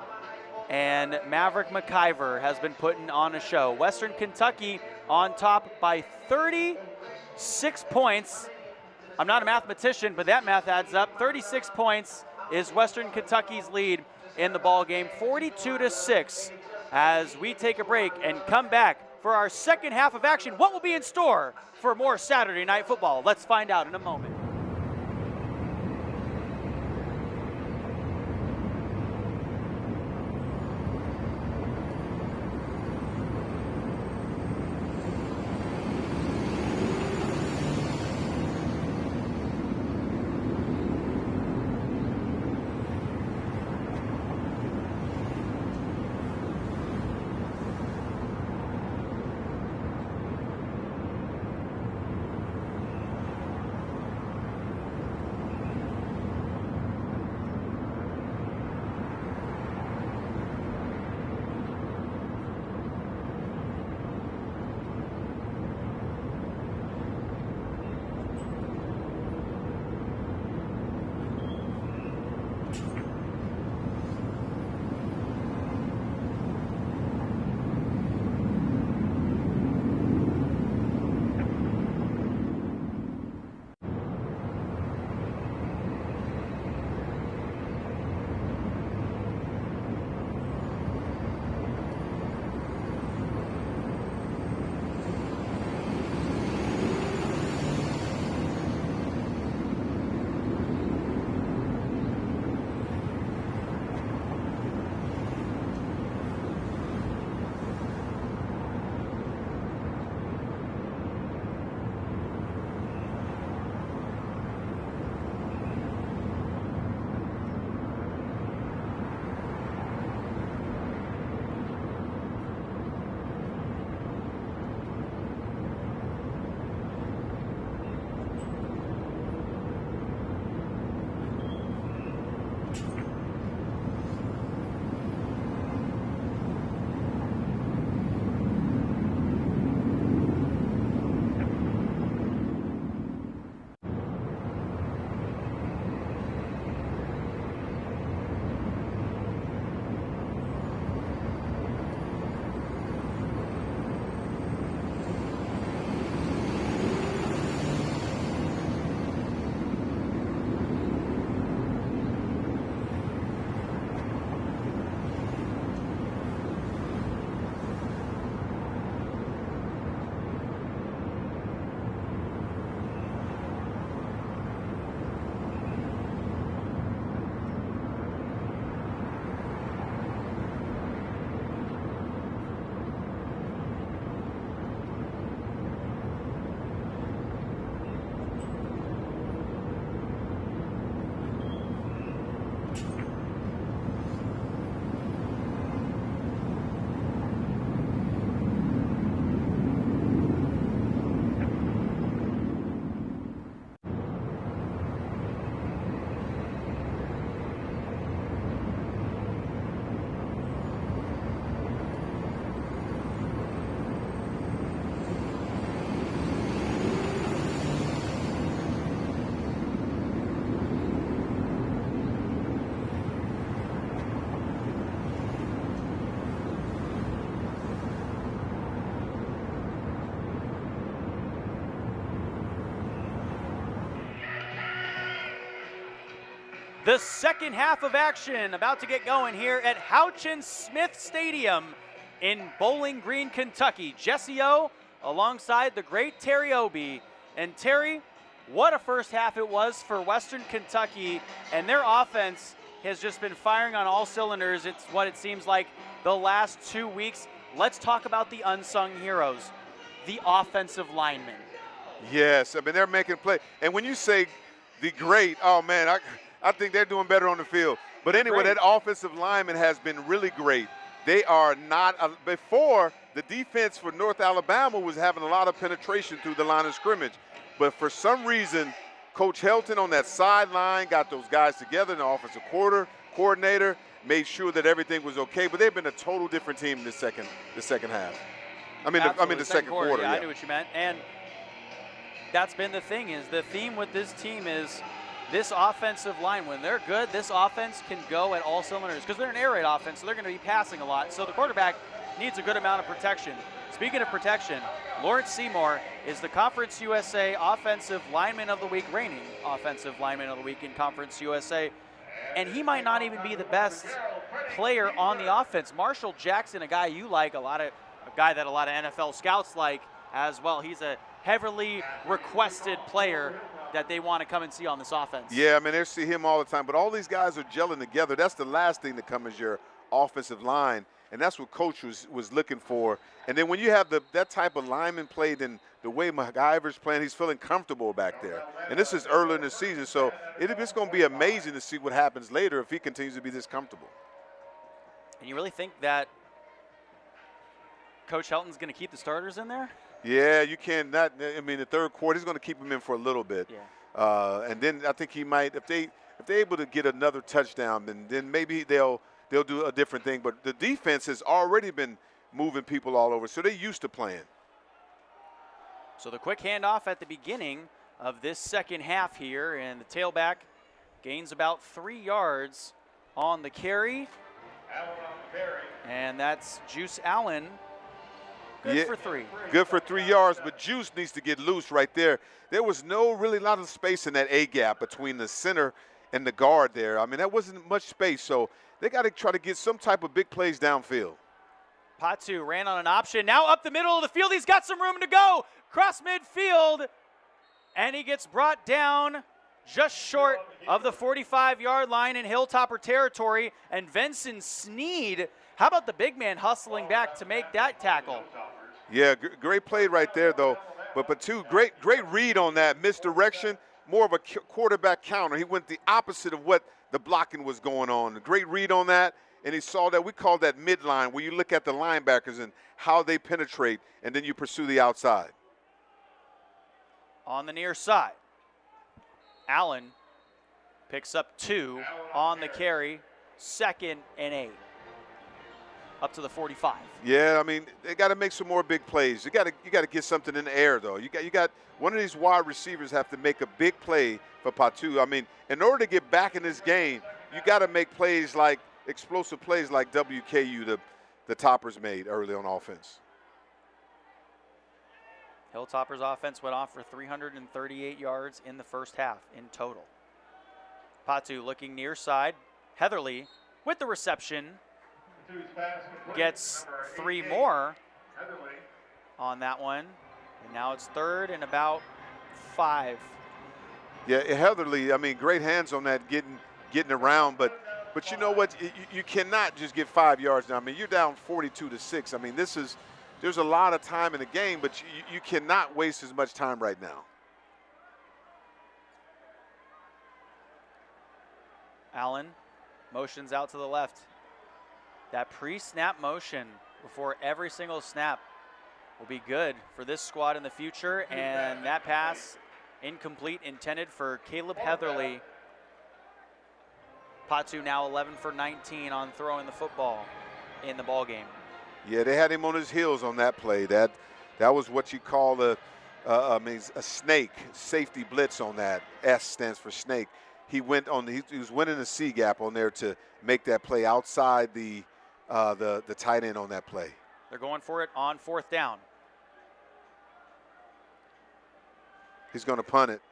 and Maverick McIver has been putting on a show. Western Kentucky on top by 36 points. I'm not a mathematician, but that math adds up. 36 points is Western Kentucky's lead in the ball game, 42-6. As we take a break and come back for our second half of action, what will be in store for more Saturday Night Football? Let's find out in a moment. The second half of action about to get going here at Houchin Smith Stadium in Bowling Green, Kentucky. Jesse O alongside the great Terry Obie. And Terry, what a first half it was for Western Kentucky, and their offense has just been firing on all cylinders. It's what it seems like the last 2 weeks. Let's talk about the unsung heroes, the offensive linemen. Yes, I mean, they're making play. And when you say the great, oh, man, I think they're doing better on the field. But anyway, that offensive lineman has been really great. They are not before, the defense for North Alabama was having a lot of penetration through the line of scrimmage. But for some reason, Coach Helton on that sideline got those guys together, and the offensive coordinator made sure that everything was okay. But they've been a total different team in the second half. The second quarter. Yeah, I knew what you meant. And that's been the thing, is the theme with this team is this offensive line. When they're good, this offense can go at all cylinders because they're an air raid offense, so they're going to be passing a lot. So the quarterback needs a good amount of protection. Speaking of protection, Lawrence Seymour is the Conference USA Offensive Lineman of the Week, reigning Offensive Lineman of the Week in Conference USA. And he might not even be the best player on the offense. Marshall Jackson, a guy you like, a guy that a lot of NFL scouts like as well. He's a heavily requested player that they want to come and see on this offense. Yeah, I mean, they see him all the time. But all these guys are gelling together. That's the last thing to come as your offensive line. And that's what Coach was looking for. And then when you have that type of lineman played in the way MacGyver's playing, he's feeling comfortable back there. And this is early in the season, so it's going to be amazing to see what happens later if he continues to be this comfortable. And you really think that Coach Helton's going to keep the starters in there? Yeah, you can. The third quarter, he's going to keep them in for a little bit. Yeah. And then I think he might, if they're able to get another touchdown, then maybe they'll do a different thing. But the defense has already been moving people all over, so they're used to playing. So the quick handoff at the beginning of this second half here, and the tailback gains about 3 yards on the carry. And that's Juice Allen. Good for 3. Good for 3 yards, but Juice needs to get loose right there. There was really not a space in that A gap between the center and the guard there. I mean, that wasn't much space, so they got to try to get some type of big plays downfield. Patu ran on an option. Now up the middle of the field. He's got some room to go. Cross midfield. And he gets brought down just short of the 45-yard line in Hilltopper territory. And Vincent Sneed, how about the big man hustling back to make that tackle? Yeah, great play right there, though. But Patu, great read on that misdirection. More of a quarterback counter. He went the opposite of what the blocking was going on. A great read on that, and he saw that. We call that midline, where you look at the linebackers and how they penetrate, and then you pursue the outside. On the near side, Allen picks up 2 on the carry, 2nd and 8. Up to the 45. Yeah, I mean, they got to make some more big plays. You got to get something in the air, though. You got one of these wide receivers have to make a big play for Patu. I mean, in order to get back in this game, you got to make plays like explosive plays like WKU, the Toppers made early on offense. Hilltoppers offense went off for 338 yards in the first half in total. Patu looking near side. Heatherly with the reception. Gets 3 more on that one. And now it's 3rd and about 5. Yeah, Heatherly, I mean, great hands on that, getting around. But you know what? You cannot just get 5 yards now. I mean, you're down 42-6. I mean, there's a lot of time in the game, but you cannot waste as much time right now. Allen motions out to the left. That pre-snap motion before every single snap will be good for this squad in the future. And that pass incomplete, intended for Caleb Heatherly. Patu now 11 for 19 on throwing the football in the ball game. Yeah, they had him on his heels on that play. That was what you call a snake safety blitz on that. S stands for snake. He was winning a C gap on there to make that play outside the tight end on that play. They're going for it on 4th down. He's going to punt it.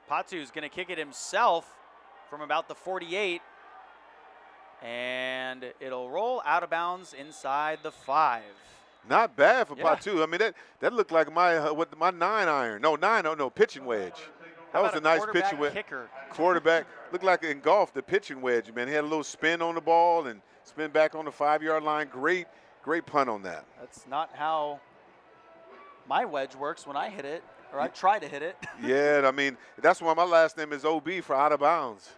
Patu's going to kick it himself from about the 48. And it'll roll out of bounds inside the 5. Not bad for pot 2. I mean, that looked like my 9-iron. No, pitching wedge. That was a nice pitching wedge. Quarterback. Looked like in golf, the pitching wedge, man. He had a little spin on the ball and spin back on the 5-yard line. Great punt on that. That's not how my wedge works when I hit it, or I try to hit it. Yeah, I mean, that's why my last name is OB for out of bounds.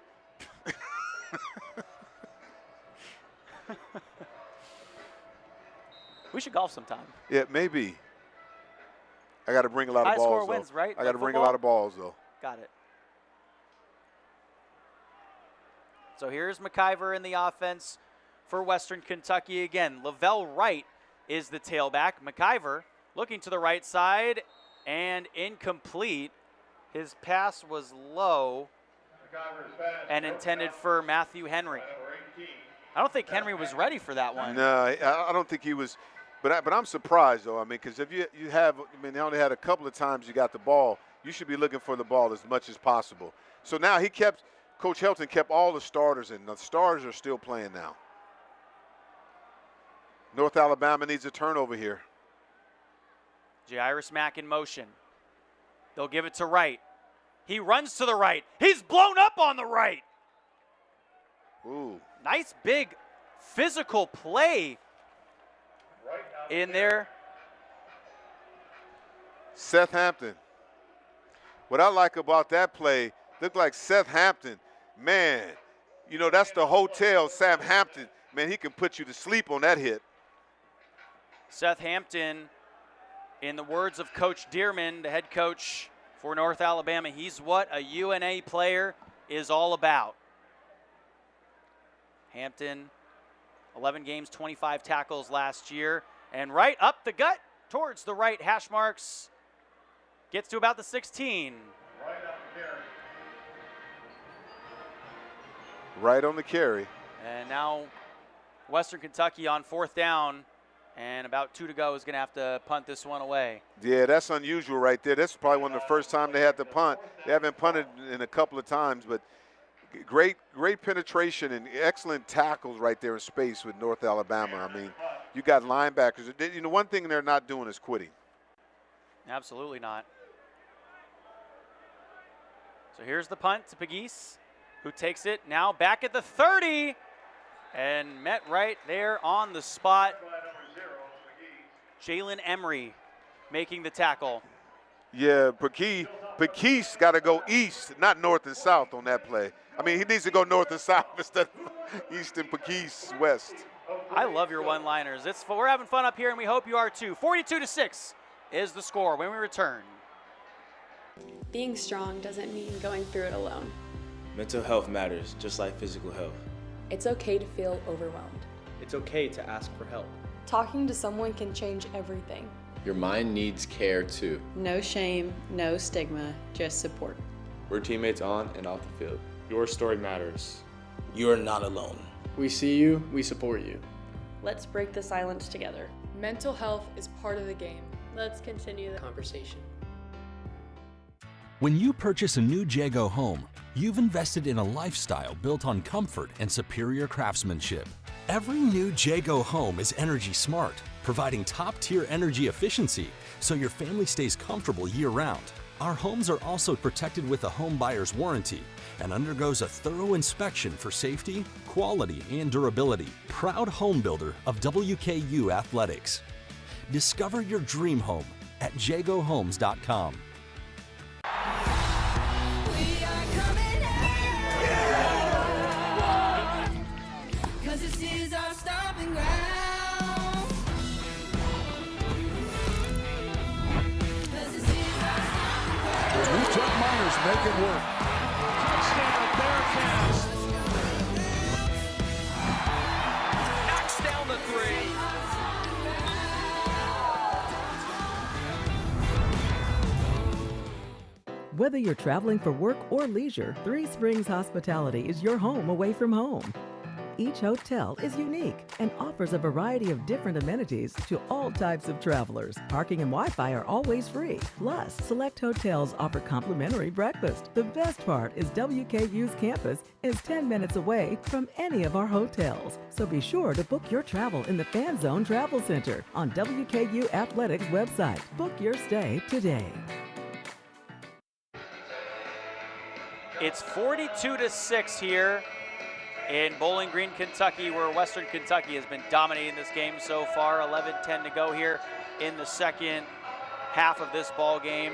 We should golf sometime. Yeah, maybe. I got to bring a lot of balls, score though. wins, right? I got to bring a lot of balls, though. Got it. So here's McIver in the offense for Western Kentucky again. Lavelle Wright is the tailback. McIver looking to the right side and incomplete. His pass was low and intended for Matthew Henry. I don't think Henry was ready for that one. No, I don't think he was. But I'm surprised, though. I mean, because if you have, I mean, they only had a couple of times you got the ball. You should be looking for the ball as much as possible. So now Coach Helton kept all the starters in. The stars are still playing now. North Alabama needs a turnover here. Jairus Mack in motion. They'll give it to Wright. He runs to the right. He's blown up on the right. Ooh. Nice big physical play in there. Seth Hampton. What I like about that play, looked like Seth Hampton, man, you know, that's the hotel, Sam Hampton. Man, he can put you to sleep on that hit. Seth Hampton, in the words of Coach Dearman, the head coach for North Alabama, he's what a UNA player is all about. Hampton, 11 games, 25 tackles last year. And right up the gut towards the right hash marks. Gets to about the 16. Right on the carry. And now Western Kentucky on 4th down. And about 2 to go is going to have to punt this one away. Yeah, that's unusual right there. That's probably one of the first time they had to punt. They haven't punted in a couple of times, but great penetration and excellent tackles right there in space with North Alabama. I mean, you got linebackers. You know, one thing they're not doing is quitting. Absolutely not. So here's the punt to Pegues, who takes it now back at the 30 and met right there on the spot. Jalen Emery making the tackle. Yeah, Pegues got to go east, not north and south on that play. I mean, he needs to go north and south instead of east and Pegues west. I love your one-liners. We're having fun up here, and we hope you are too. 42-6 is the score when we return. Being strong doesn't mean going through it alone. Mental health matters, just like physical health. It's okay to feel overwhelmed. It's okay to ask for help. Talking to someone can change everything. Your mind needs care too. No shame, no stigma, just support. We're teammates on and off the field. Your story matters. You are not alone. We see you, we support you. Let's break the silence together. Mental health is part of the game. Let's continue the conversation. When you purchase a new Jago home, you've invested in a lifestyle built on comfort and superior craftsmanship. Every new Jago home is energy smart, providing top-tier energy efficiency so your family stays comfortable year-round. Our homes are also protected with a home buyer's warranty and undergoes a thorough inspection for safety, quality, and durability. Proud home builder of WKU Athletics. Discover your dream home at jagohomes.com. Make it work. Touchdown, Bearcats. Knocks down the 3. Whether you're traveling for work or leisure, Three Springs Hospitality is your home away from home. Each hotel is unique and offers a variety of different amenities to all types of travelers. Parking and Wi-Fi are always free. Plus, select hotels offer complimentary breakfast. The best part is WKU's campus is 10 minutes away from any of our hotels. So be sure to book your travel in the Fan Zone Travel Center on WKU Athletics website. Book your stay today. It's 42-6 here in Bowling Green, Kentucky, where Western Kentucky has been dominating this game so far. 11-10 to go here in the second half of this ball game,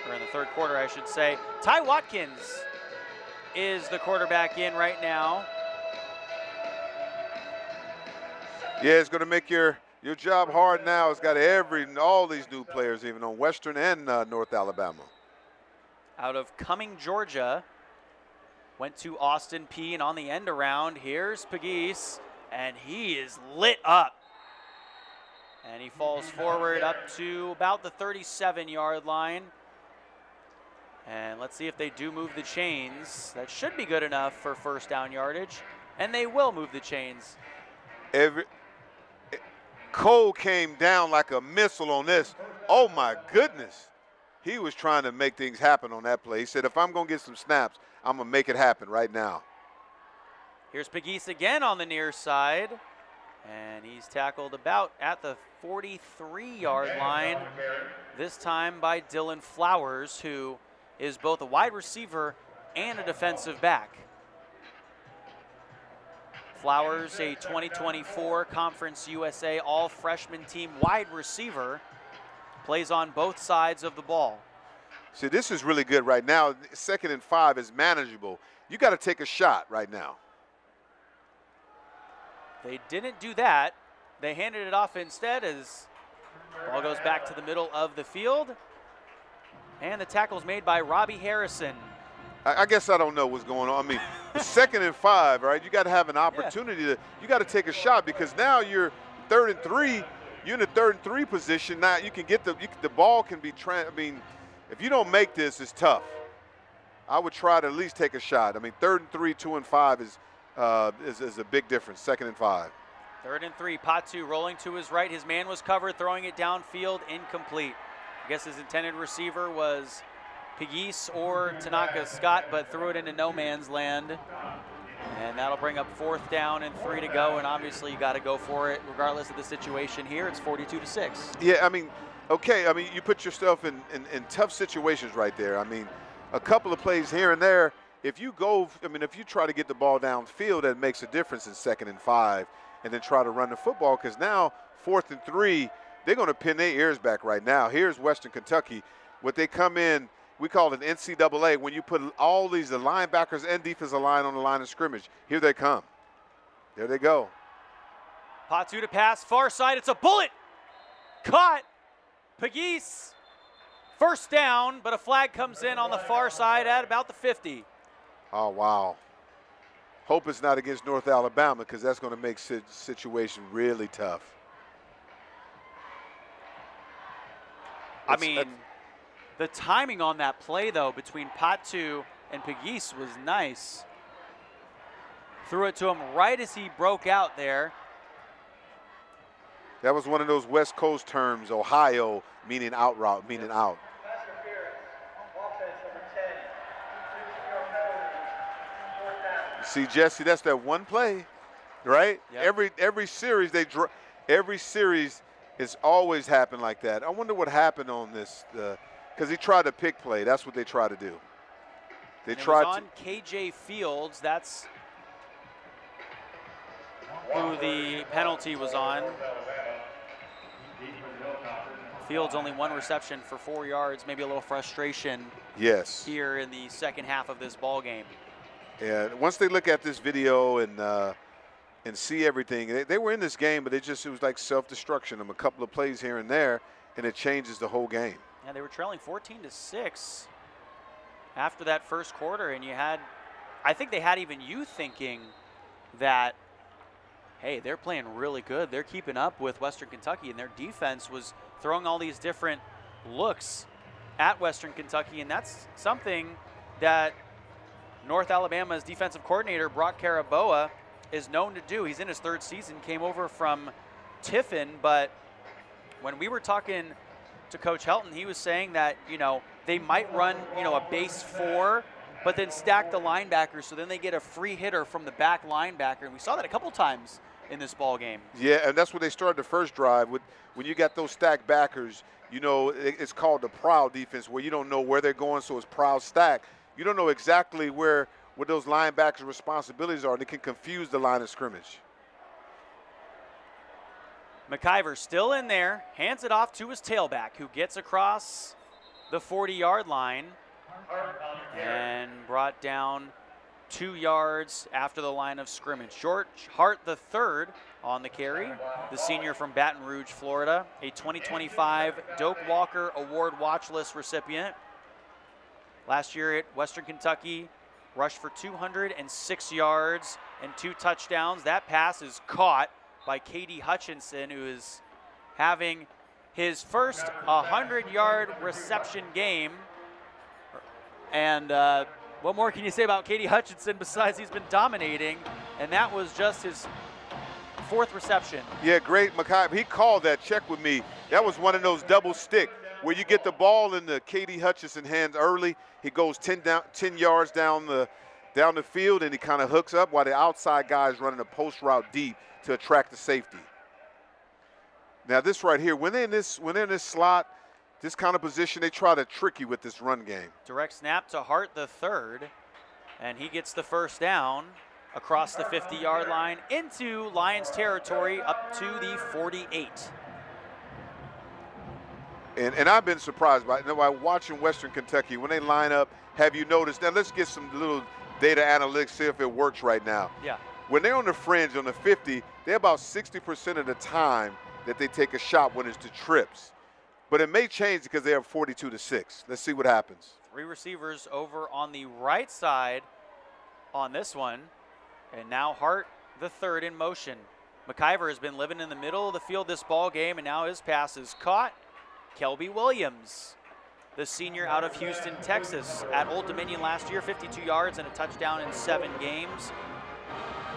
or in the third quarter, I should say. Ty Watkins is the quarterback in right now. Yeah, it's going to make your job hard now. It's got all these new players, even on Western and North Alabama. Out of Cumming, Georgia. Went to Austin P, and on the end around, here's Pegues, and he is lit up. And he falls forward up to about the 37-yard line. And let's see if they do move the chains. That should be good enough for first down yardage, and they will move the chains. Cole came down like a missile on this. Oh, my goodness. He was trying to make things happen on that play. He said, if I'm going to get some snaps, I'm going to make it happen right now. Here's Pegues again on the near side. And he's tackled about at the 43-yard line, this time by Dylan Flowers, who is both a wide receiver and a defensive back. Flowers, a 2024 Conference USA All-Freshman Team wide receiver, plays on both sides of the ball. See, this is really good right now. 2nd and 5 is manageable. You got to take a shot right now. They didn't do that. They handed it off instead as ball goes back to the middle of the field. And the tackle's made by Robbie Harrison. I guess I don't know what's going on. I mean, 2nd and 5, right? You got to have an opportunity you got to take a shot, because now you're 3rd and 3. You're in the 3rd and 3 position. Now you can get the ball can be, if you don't make this, it's tough. I would try to at least take a shot. I mean, 3rd and 3, 2 and 5 is a big difference. 2nd and 5. 3rd and 3, Patu rolling to his right. His man was covered, throwing it downfield, incomplete. I guess his intended receiver was Pegues or Tanaka Scott, but threw it into no man's land. And that'll bring up 4th down and 3 to go, and obviously you got to go for it regardless of the situation here. It's 42-6. Yeah, I mean, okay, I mean, you put yourself in tough situations right there. I mean, a couple of plays here and there, if you try to get the ball downfield, that makes a difference in 2nd and 5, and then try to run the football, because now 4th and 3, they're going to pin their ears back right now. Here's Western Kentucky. What they come in, we call it NCAA, when you put all the linebackers and defensive line on the line of scrimmage. Here they come. There they go. Patu to pass, far side. It's a bullet. Caught. Pegues. First down, but a flag comes in on the far side at about the 50. Oh, wow. Hope it's not against North Alabama, because that's going to make situation really tough. I mean, the timing on that play, though, between Patu and Pegues was nice. Threw it to him right as he broke out there. That was one of those West Coast terms, Ohio, meaning out route, meaning out. See, Jesse, that's that one play, right? Yep. Every series it's always happened like that. I wonder what happened on this, because he tried to pick play. That's what they try to do. They tried on KJ Fields. That's who the penalty was on. Fields only 1 reception for 4 yards. Maybe a little frustration. Yes. Here in the second half of this ball game. Yeah. Once they look at this video and see everything, they were in this game, but it was like self-destruction. A couple of plays here and there, and it changes the whole game. Yeah, they were trailing 14-6 after that first quarter, and I think they had even you thinking that, hey, they're playing really good. They're keeping up with Western Kentucky, and their defense was throwing all these different looks at Western Kentucky, and that's something that North Alabama's defensive coordinator, Brock Caraboa, is known to do. He's in his 3rd season, came over from Tiffin, but when we were talking to Coach Helton, he was saying that, they might run, a base 4, but then stack the linebackers, so then they get a free hitter from the back linebacker. And we saw that a couple times in this ball game. Yeah, and that's what they started the first drive with. When you got those stacked backers, it's called the prowl defense, where you don't know where they're going, so it's prowl stack. You don't know exactly what those linebackers' responsibilities are, and it can confuse the line of scrimmage. McIver still in there, hands it off to his tailback, who gets across the 40-yard line and brought down 2 yards after the line of scrimmage. George Hart III on the carry, the senior from Baton Rouge, Florida, a 2025 Doak Walker Award watch list recipient. Last year at Western Kentucky, rushed for 206 yards and 2 touchdowns. That pass is caught by Katie Hutchinson, who is having his first 100-yard reception game. And what more can you say about Katie Hutchinson besides he's been dominating? And that was just his 4th reception. Yeah, great, McIver. He called that. Check with me. That was one of those double stick where you get the ball in the Katie Hutchinson hands early. He goes 10 yards down the field, and he kind of hooks up while the outside guy is running a post route deep to attract the safety. Now this right here, when they're in this slot, this kind of position, they try to trick you with this run game. Direct snap to Hart III, and he gets the first down across the 50-yard line into Lions territory up to the 48. And I've been surprised by watching Western Kentucky, when they line up, have you noticed? Now let's get some little data analytics, see if it works right now. Yeah. When they're on the fringe, on the 50, they're about 60% of the time that they take a shot when it's the trips. But it may change because they have 42-6. Let's see what happens. 3 receivers over on the right side on this one. And now Hart III in motion. McIver has been living in the middle of the field this ball game, and now his pass is caught. Kelby Williams, the senior out of Houston, Texas, at Old Dominion last year, 52 yards and a touchdown in 7 games.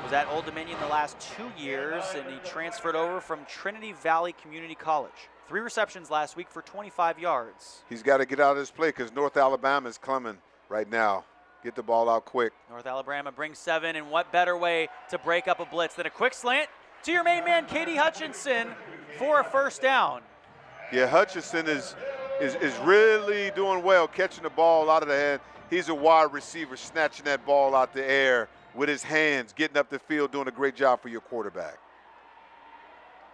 Was at Old Dominion the last 2 years, and he transferred over from Trinity Valley Community College. 3 receptions last week for 25 yards. He's got to get out of this play because North Alabama is coming right now. Get the ball out quick. North Alabama brings 7, and what better way to break up a blitz than a quick slant to your main man, Katie Hutchinson, for a first down. Yeah, Hutchinson is really doing well, catching the ball out of the hand. He's a wide receiver, snatching that ball out the air with his hands, getting up the field, doing a great job for your quarterback.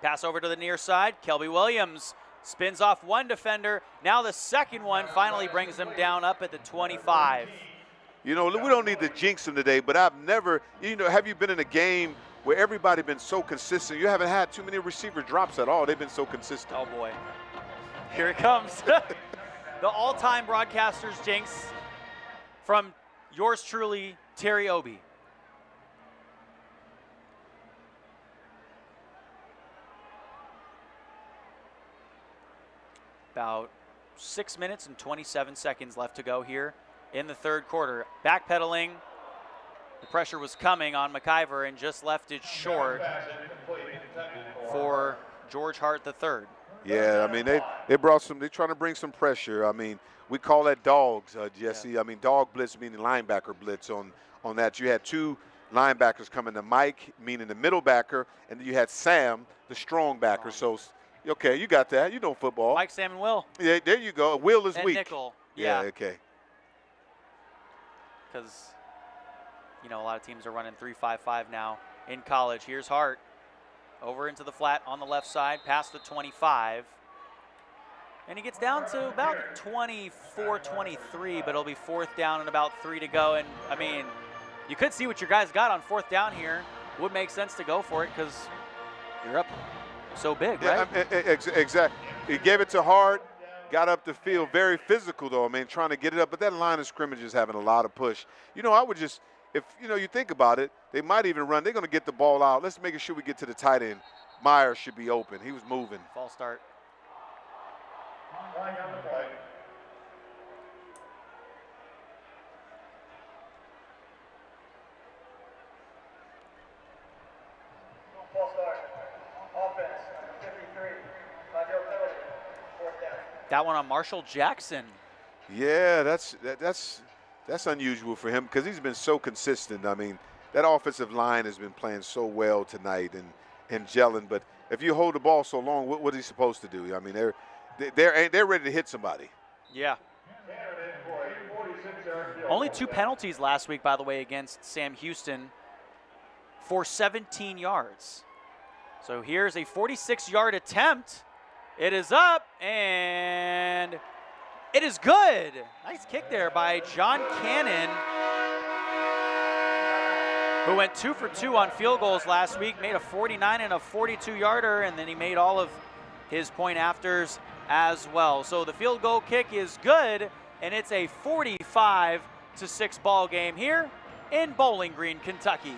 Pass over to the near side. Kelby Williams spins off one defender. Now the second one finally brings him down up at the 25. We don't need to jinx him today, but I've never, have you been in a game where everybody been so consistent? You haven't had too many receiver drops at all. They've been so consistent. Oh, boy. Here it comes. The all-time broadcaster's jinx from yours truly, Terry Obie. About 6 minutes and 27 seconds left to go here in the third quarter. Backpedaling. The pressure was coming on McIver and just left it short for George Hart III. Yeah, I mean, they're trying to bring some pressure. I mean, we call that dogs, Jesse. Yeah. I mean, dog blitz meaning linebacker blitz on that. You had 2 linebackers coming to Mike, meaning the middle backer, and then you had Sam, the strong backer. So, okay, you got that. You know football. Mike, Sam, and Will. Yeah, there you go. Will is and weak. Nickel. Yeah, okay. Because, a lot of teams are running 3-5-5 now in college. Here's Hart. Over into the flat on the left side, past the 25. And he gets down to about 24, 23, but it'll be 4th down and about 3 to go. And, I mean, you could see what your guys got on 4th down here. Would make sense to go for it because you're up so big, right? Exactly. He gave it to Hart, got up the field. Very physical, though. I mean, trying to get it up. But that line of scrimmage is having a lot of push. I would just – if, you think about it, they might even run. They're going to get the ball out. Let's make sure we get to the tight end. Myers should be open. He was moving. False start. That one on Marshall Jackson. Yeah, that's unusual for him because he's been so consistent. I mean, that offensive line has been playing so well tonight and gelling. But if you hold the ball so long, what is he supposed to do? I mean, they're ready to hit somebody. Yeah. Only 2 penalties last week, by the way, against Sam Houston for 17 yards. So here's a 46-yard attempt. It is up, and it is good. Nice kick there by John Cannon, who went 2 for 2 on field goals last week, made a 49 and a 42-yarder, and then he made all of his point afters as well. So the field goal kick is good, and it's a 45-6 ball game here in Bowling Green, Kentucky.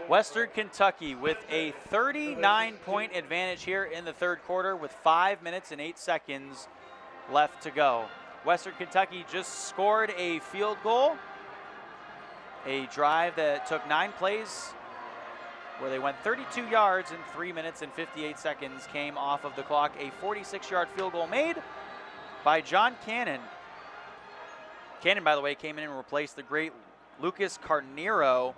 Western Kentucky with a 39-point advantage here in the third quarter with 5 minutes and 8 seconds left to go. Western Kentucky just scored a field goal, a drive that took 9 plays where they went 32 yards in 3 minutes and 58 seconds came off of the clock. A 46-yard field goal made by John Cannon. Cannon, by the way, came in and replaced the great Lucas Carnero,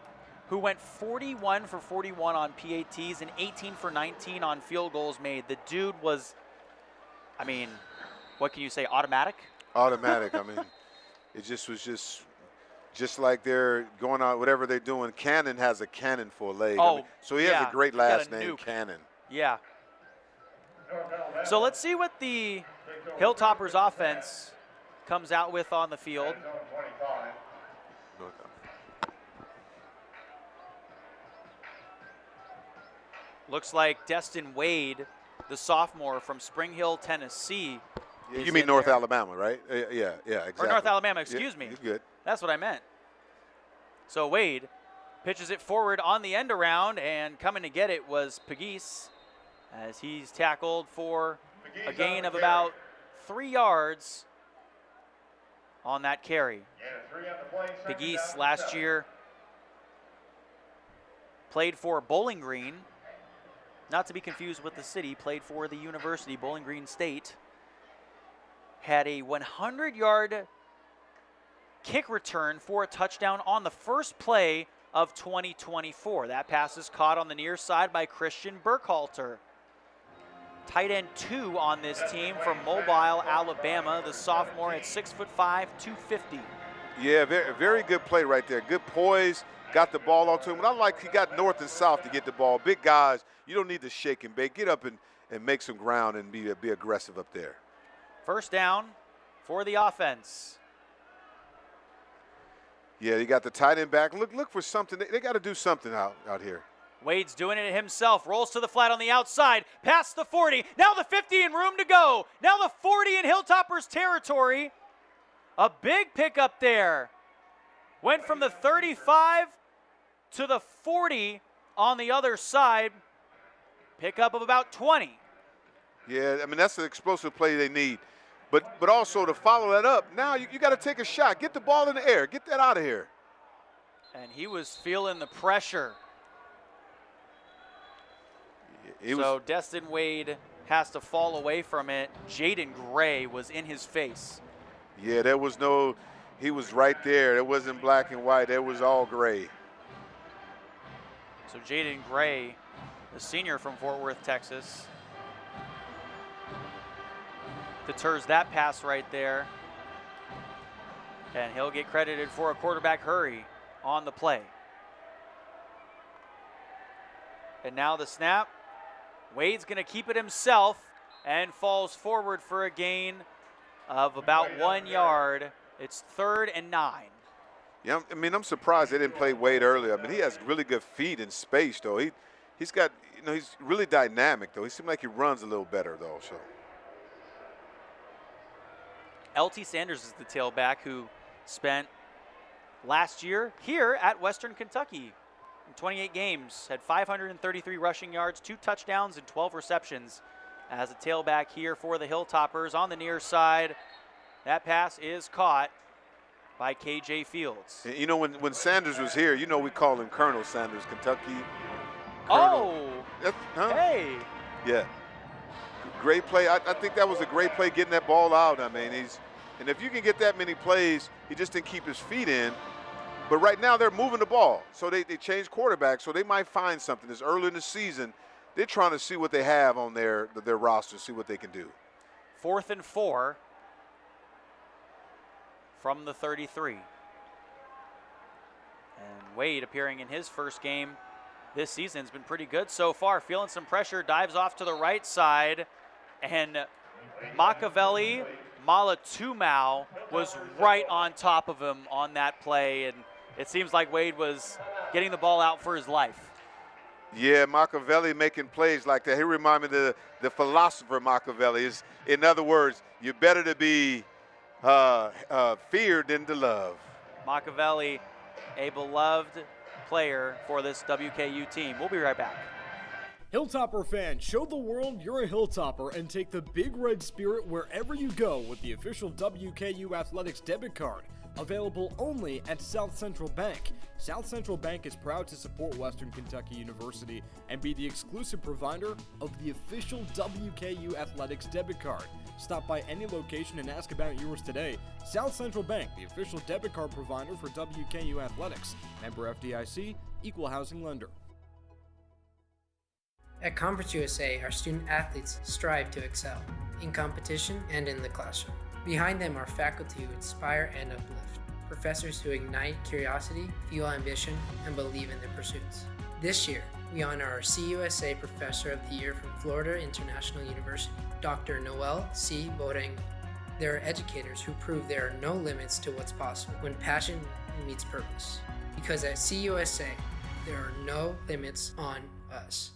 who went 41 for 41 on PATs and 18 for 19 on field goals made. The dude was, I mean, what can you say, automatic? Automatic. I mean, it just was just like they're going on, whatever they're doing. Cannon has a cannon for a leg. Oh, I mean, so he has a great last name, Cannon. Yeah. So let's see what the Hilltoppers offense comes out with on the field. Looks like Destin Wade, the sophomore from Spring Hill, Tennessee. You mean North Alabama, right? Yeah, exactly. Or North Alabama, excuse me. He's good. That's what I meant. So Wade pitches it forward on the end around, and coming to get it was Pegues as he's tackled for a gain of about 3 yards on that carry. Pegues last year played for Bowling Green, not to be confused with the city, played for the university, Bowling Green State. Had a 100-yard kick return for a touchdown on the first play of 2024. That pass is caught on the near side by Christian Burkhalter. Tight end 2 on this team from Mobile, Alabama, the sophomore at 6'5", 250. Yeah, very, very good play right there. Good poise, got the ball onto him. And I like he got north and south to get the ball. Big guys, you don't need to shake and bake. Get up and make some ground and be aggressive up there. First down for the offense. Yeah, you got the tight end back. Look for something. They got to do something out here. Wade's doing it himself. Rolls to the flat on the outside. Past the 40. Now the 50 and room to go. Now the 40 in Hilltoppers territory. A big pickup there. Went from the 35 to the 40 on the other side. Pickup of about 20. Yeah, I mean, that's the explosive play they need. But also to follow that up, now you got to take a shot. Get the ball in the air. Get that out of here. And he was feeling the pressure. So Destin Wade has to fall away from it. Jaden Gray was in his face. Yeah, he was right there. It wasn't black and white. It was all gray. So Jaden Gray, the senior from Fort Worth, Texas, deters that pass right there. And he'll get credited for a quarterback hurry on the play. And now the snap. Wade's going to keep it himself and falls forward for a gain of about 1 yard. It's 3rd and 9. Yeah, I mean, I'm surprised they didn't play Wade earlier. I mean, he has really good feet in space, though. He's got, he's really dynamic, though. He seems like he runs a little better, though. So. LT Sanders is the tailback who spent last year here at Western Kentucky. In 28 games, had 533 rushing yards, 2 touchdowns, and 12 receptions as a tailback here for the Hilltoppers. On the near side, that pass is caught by KJ Fields. You know, when Sanders was here, we call him Colonel Sanders, Kentucky. Colonel. Hey. Yeah. Great play. I think that was a great play getting that ball out. I mean, and if you can get that many plays, he just didn't keep his feet in. But right now they're moving the ball. So they changed quarterbacks, so they might find something. It's early in the season. They're trying to see what they have on their roster, see what they can do. 4th and 4 from the 33. And Wade, appearing in his first game this season, has been pretty good so far. Feeling some pressure, dives off to the right side. And Machiavelli Malatumau was right on top of him on that play. And it seems like Wade was getting the ball out for his life. Yeah, Machiavelli making plays like that. He reminded me of the philosopher Machiavelli. In other words, you're better to be feared than to love. Machiavelli, a beloved player for this WKU team. We'll be right back. Hilltopper fans, show the world you're a Hilltopper and take the Big Red Spirit wherever you go with the official WKU Athletics debit card. Available only at South Central Bank. South Central Bank is proud to support Western Kentucky University and be the exclusive provider of the official WKU Athletics debit card. Stop by any location and ask about yours today. South Central Bank, the official debit card provider for WKU Athletics. Member FDIC, equal housing lender. At Conference USA, our student athletes strive to excel in competition and in the classroom. Behind them are faculty who inspire and uplift, professors who ignite curiosity, fuel ambition, and believe in their pursuits. This year, we honor our CUSA Professor of the Year from Florida International University, Dr. Noel C. Borengo. There are educators who prove there are no limits to what's possible when passion meets purpose. Because at CUSA, there are no limits on us.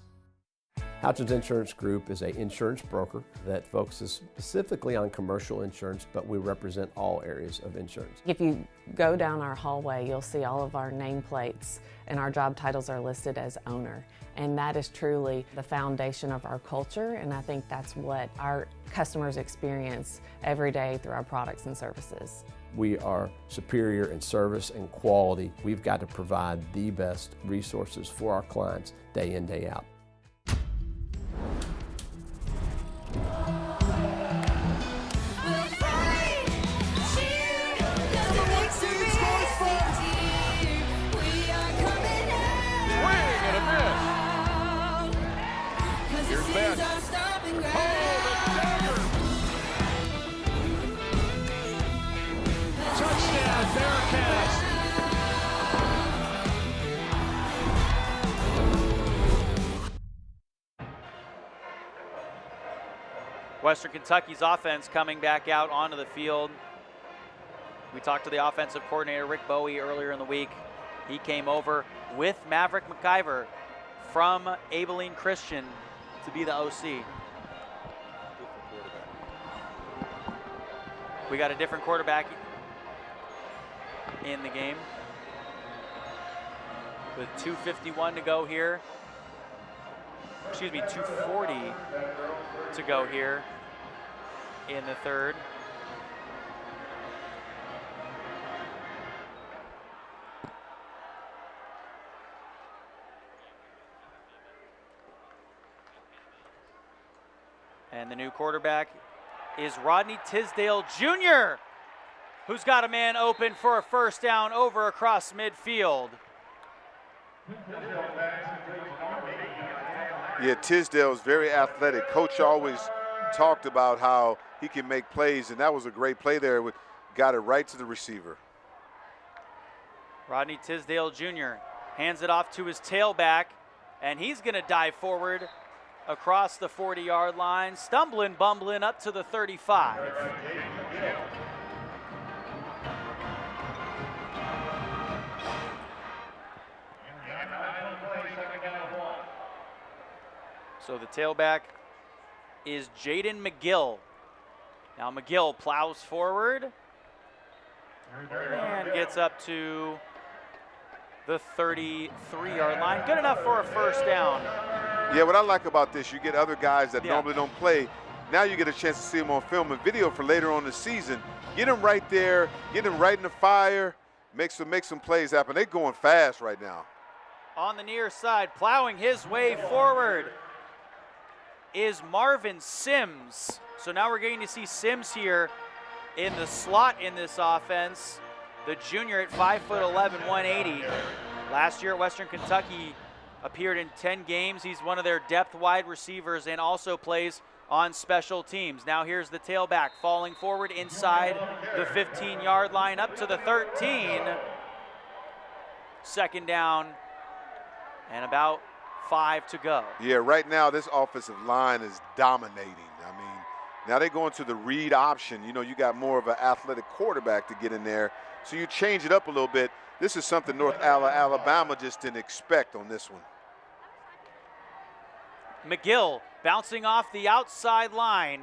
Houchins Insurance Group is an insurance broker that focuses specifically on commercial insurance, but we represent all areas of insurance. If you go down our hallway, you'll see all of our nameplates and our job titles are listed as owner. And that is truly the foundation of our culture, and I think that's what our customers experience every day through our products and services. We are superior in service and quality. We've got to provide the best resources for our clients day in, day out. Touchdown, Bearcats! Western Kentucky's offense coming back out onto the field. We talked to the offensive coordinator, Rick Bowie, earlier in the week. He came over with Maverick McIver from Abilene Christian to be the OC. We got a different quarterback in the game with 2:51 to go here. Excuse me, 2:40 to go here in the third. And the new quarterback is Rodney Tisdale Jr., who's got a man open for a first down over across midfield. Yeah, Tisdale's very athletic. Coach always talked about how he can make plays, and that was a great play there. Got it right to the receiver. Rodney Tisdale Jr. hands it off to his tailback, and he's going to dive forward across the 40-yard line, stumbling, bumbling up to the 35. So the tailback is Jaden McGill. Now McGill plows forward and gets up to the 33-yard line. Good enough for a first down. Yeah, what I like about this, you get other guys that normally don't play. Now you get a chance to see them on film and video for later on in the season. Get them right there, get them right in the fire, make some plays happen. They're going fast right now. On the near side, plowing his way forward is Marvin Sims. So now we're getting to see Sims here in the slot in this offense. The junior at 5'11", 180. Last year at Western Kentucky, appeared in 10 games. He's one of their depth wide receivers and also plays on special teams. Now here's the tailback falling forward inside the 15-yard line up to the 13. Second down and about 5 to go. Yeah, right now this offensive line is dominating. I mean, now they're going to the read option. You know, you got more of an athletic quarterback to get in there, so you change it up a little bit. This is something North Alabama just didn't expect on this one. McGill bouncing off the outside line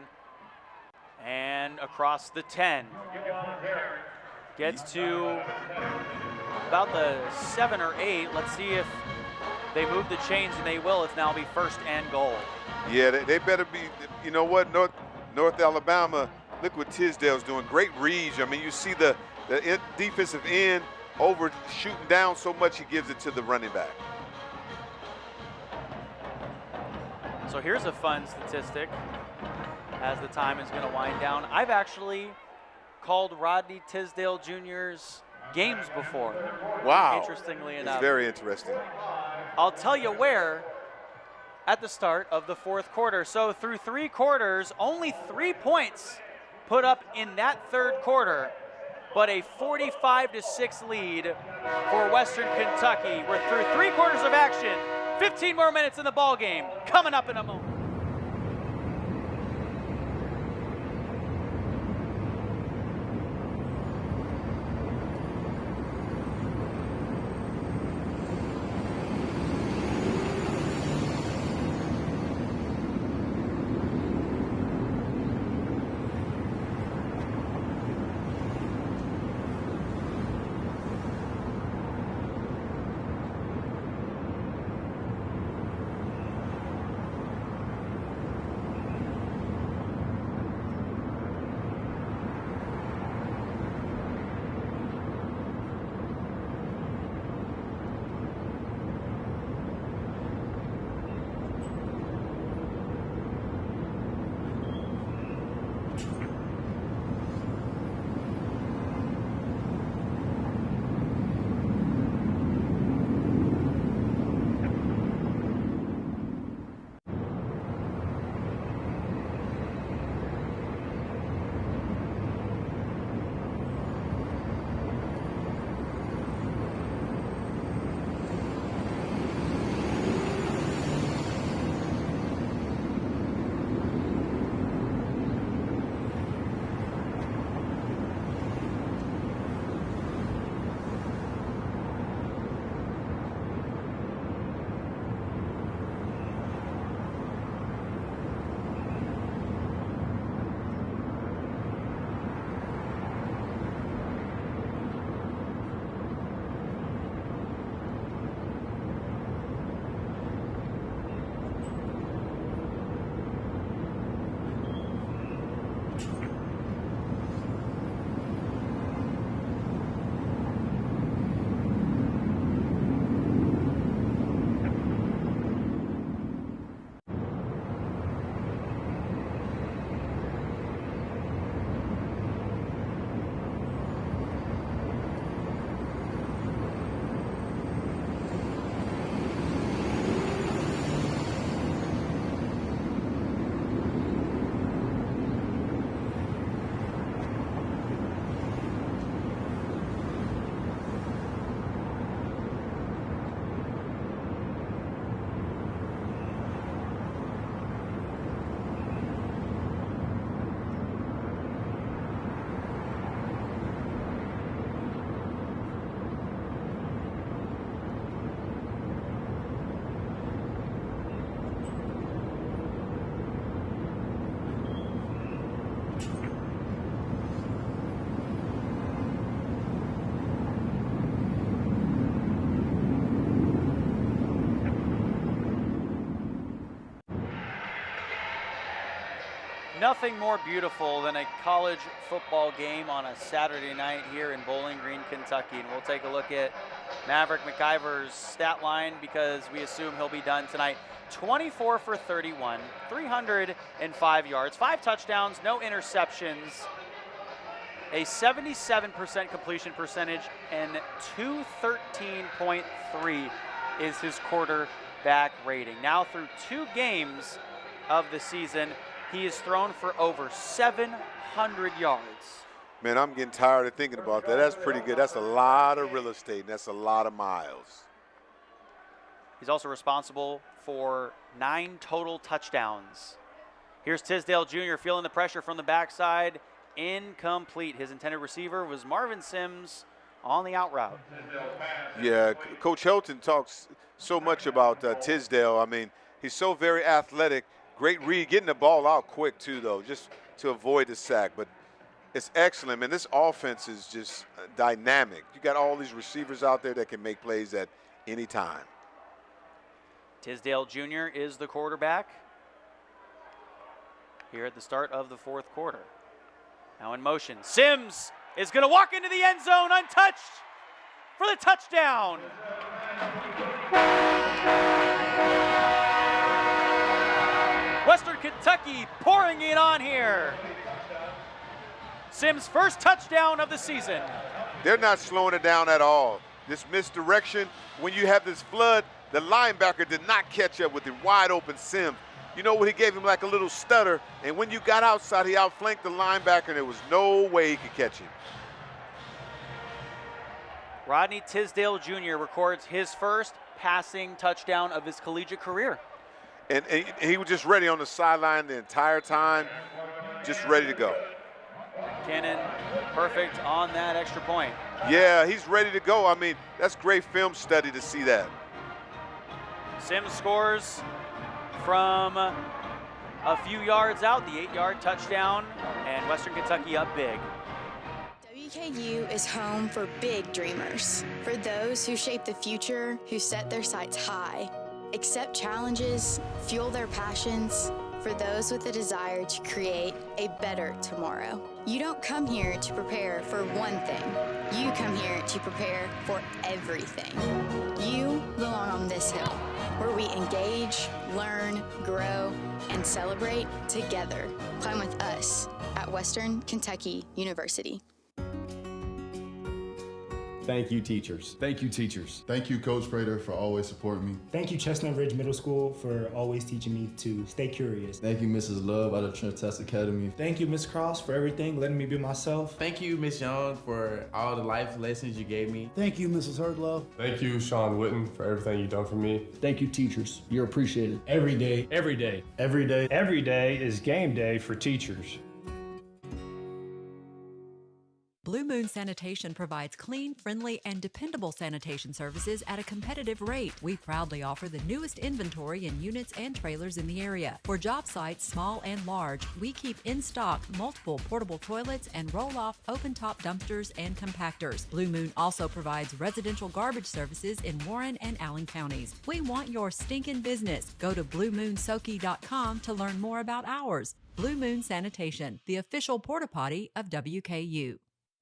and across the 10. Gets to about the 7 or 8. Let's see if they move the chains, and they will. It's now be first and goal. Yeah, they better be. You know what, North Alabama, look what Tisdale's doing. Great reads. I mean, you see the defensive end over shooting down so much, he gives it to the running back. So here's a fun statistic as the time is going to wind down. I've actually called Rodney Tisdale Jr.'s games before. Wow. Interestingly enough. It's very interesting. I'll tell you where. At the start of the fourth quarter. So through 3 quarters, only 3 points put up in that third quarter, but a 45-6 lead for Western Kentucky. We're through 3 quarters of action. 15 more minutes in the ball game. Coming up in a moment. Nothing more beautiful than a college football game on a Saturday night here in Bowling Green, Kentucky. And we'll take a look at Maverick McIver's stat line because we assume he'll be done tonight. 24 for 31, 305 yards, 5 touchdowns, no interceptions, a 77% completion percentage, and 213.3 is his quarterback rating. Now through 2 games of the season, he has thrown for over 700 yards. Man, I'm getting tired of thinking about that. That's pretty good. That's a lot of real estate, and that's a lot of miles. He's also responsible for 9 total touchdowns. Here's Tisdale Jr. feeling the pressure from the backside. Incomplete. His intended receiver was Marvin Sims on the out route. Yeah, Coach Helton talks so much about Tisdale. I mean, he's so very athletic. Great read, getting the ball out quick too, though, just to avoid the sack. But it's excellent, man. This offense is just dynamic. You got all these receivers out there that can make plays at any time. Tisdale Jr. is the quarterback here at the start of the 4th quarter. Now in motion, Sims is going to walk into the end zone untouched for the touchdown. Western Kentucky pouring it on here. Sims' first touchdown of the season. They're not slowing it down at all. This misdirection, when you have this flood, the linebacker did not catch up with the wide open Sims. You know what, he gave him like a little stutter, and when you got outside, he outflanked the linebacker, and there was no way he could catch him. Rodney Tisdale Jr. records his first passing touchdown of his collegiate career. And he was just ready on the sideline the entire time, just ready to go. Cannon perfect on that extra point. Yeah, he's ready to go. I mean, that's great film study to see that. Sims scores from a few yards out, the 8-yard touchdown, and Western Kentucky up big. WKU is home for big dreamers, for those who shape the future, who set their sights high, accept challenges, fuel their passions, for those with a desire to create a better tomorrow. You don't come here to prepare for one thing. You come here to prepare for everything. You belong on this hill, where we engage, learn, grow, and celebrate together. Climb with us at Western Kentucky University. Thank you, teachers. Thank you, teachers. Thank you, Coach Prater, for always supporting me. Thank you, Chestnut Ridge Middle School, for always teaching me to stay curious. Thank you, Mrs. Love out of Trinitest Academy. Thank you, Ms. Cross, for everything, letting me be myself. Thank you, Ms. Young, for all the life lessons you gave me. Thank you, Mrs. Hurdlove. Thank you, Sean Witten, for everything you've done for me. Thank you, teachers. You're appreciated. Every day. Every day. Every day. Every day is game day for teachers. Blue Moon Sanitation provides clean, friendly, and dependable sanitation services at a competitive rate. We proudly offer the newest inventory in units and trailers in the area. For job sites, small and large, we keep in stock multiple portable toilets and roll-off open-top dumpsters and compactors. Blue Moon also provides residential garbage services in Warren and Allen counties. We want your stinking business. Go to BlueMoonSoki.com to learn more about ours. Blue Moon Sanitation, the official porta potty of WKU.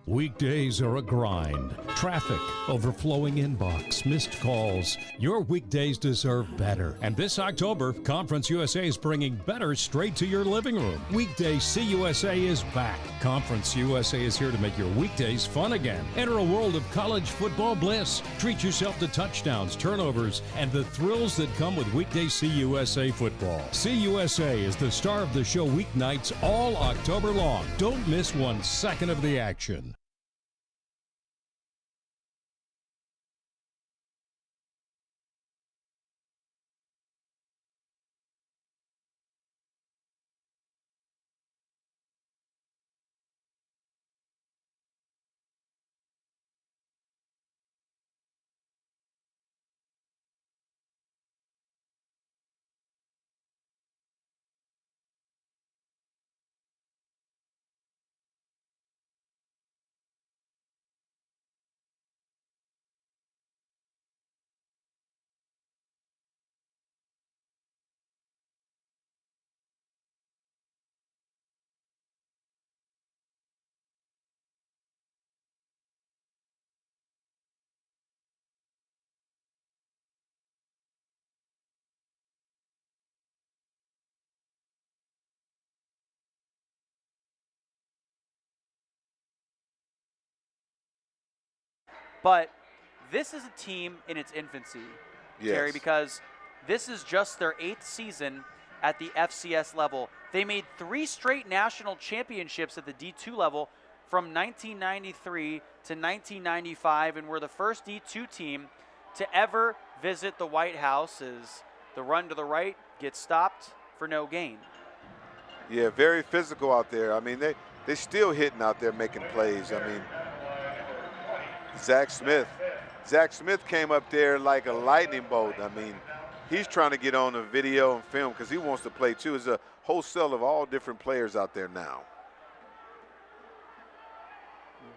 Weekdays are a grind. Traffic, overflowing inbox, missed calls. Your weekdays deserve better. And this October, Conference USA is bringing better straight to your living room. Weekday CUSA is back. Conference USA is here to make your weekdays fun again. Enter a world of college football bliss. Treat yourself to touchdowns, turnovers, and the thrills that come with weekday CUSA football. CUSA is the star of the show weeknights all October long. Don't miss 1 second of the action. But this is a team in its infancy, Terry, Yes. because this is just their 8th season at the FCS level. They made 3 straight national championships at the D2 level from 1993 to 1995 and were the first D2 team to ever visit the White House as the run to the right gets stopped for no gain. Yeah, very physical out there. I mean, they still hitting out there making plays. I mean, Zach Smith came up there like a lightning bolt. I mean, he's trying to get on the video and film because he wants to play too. There's a whole cell of all different players out there now.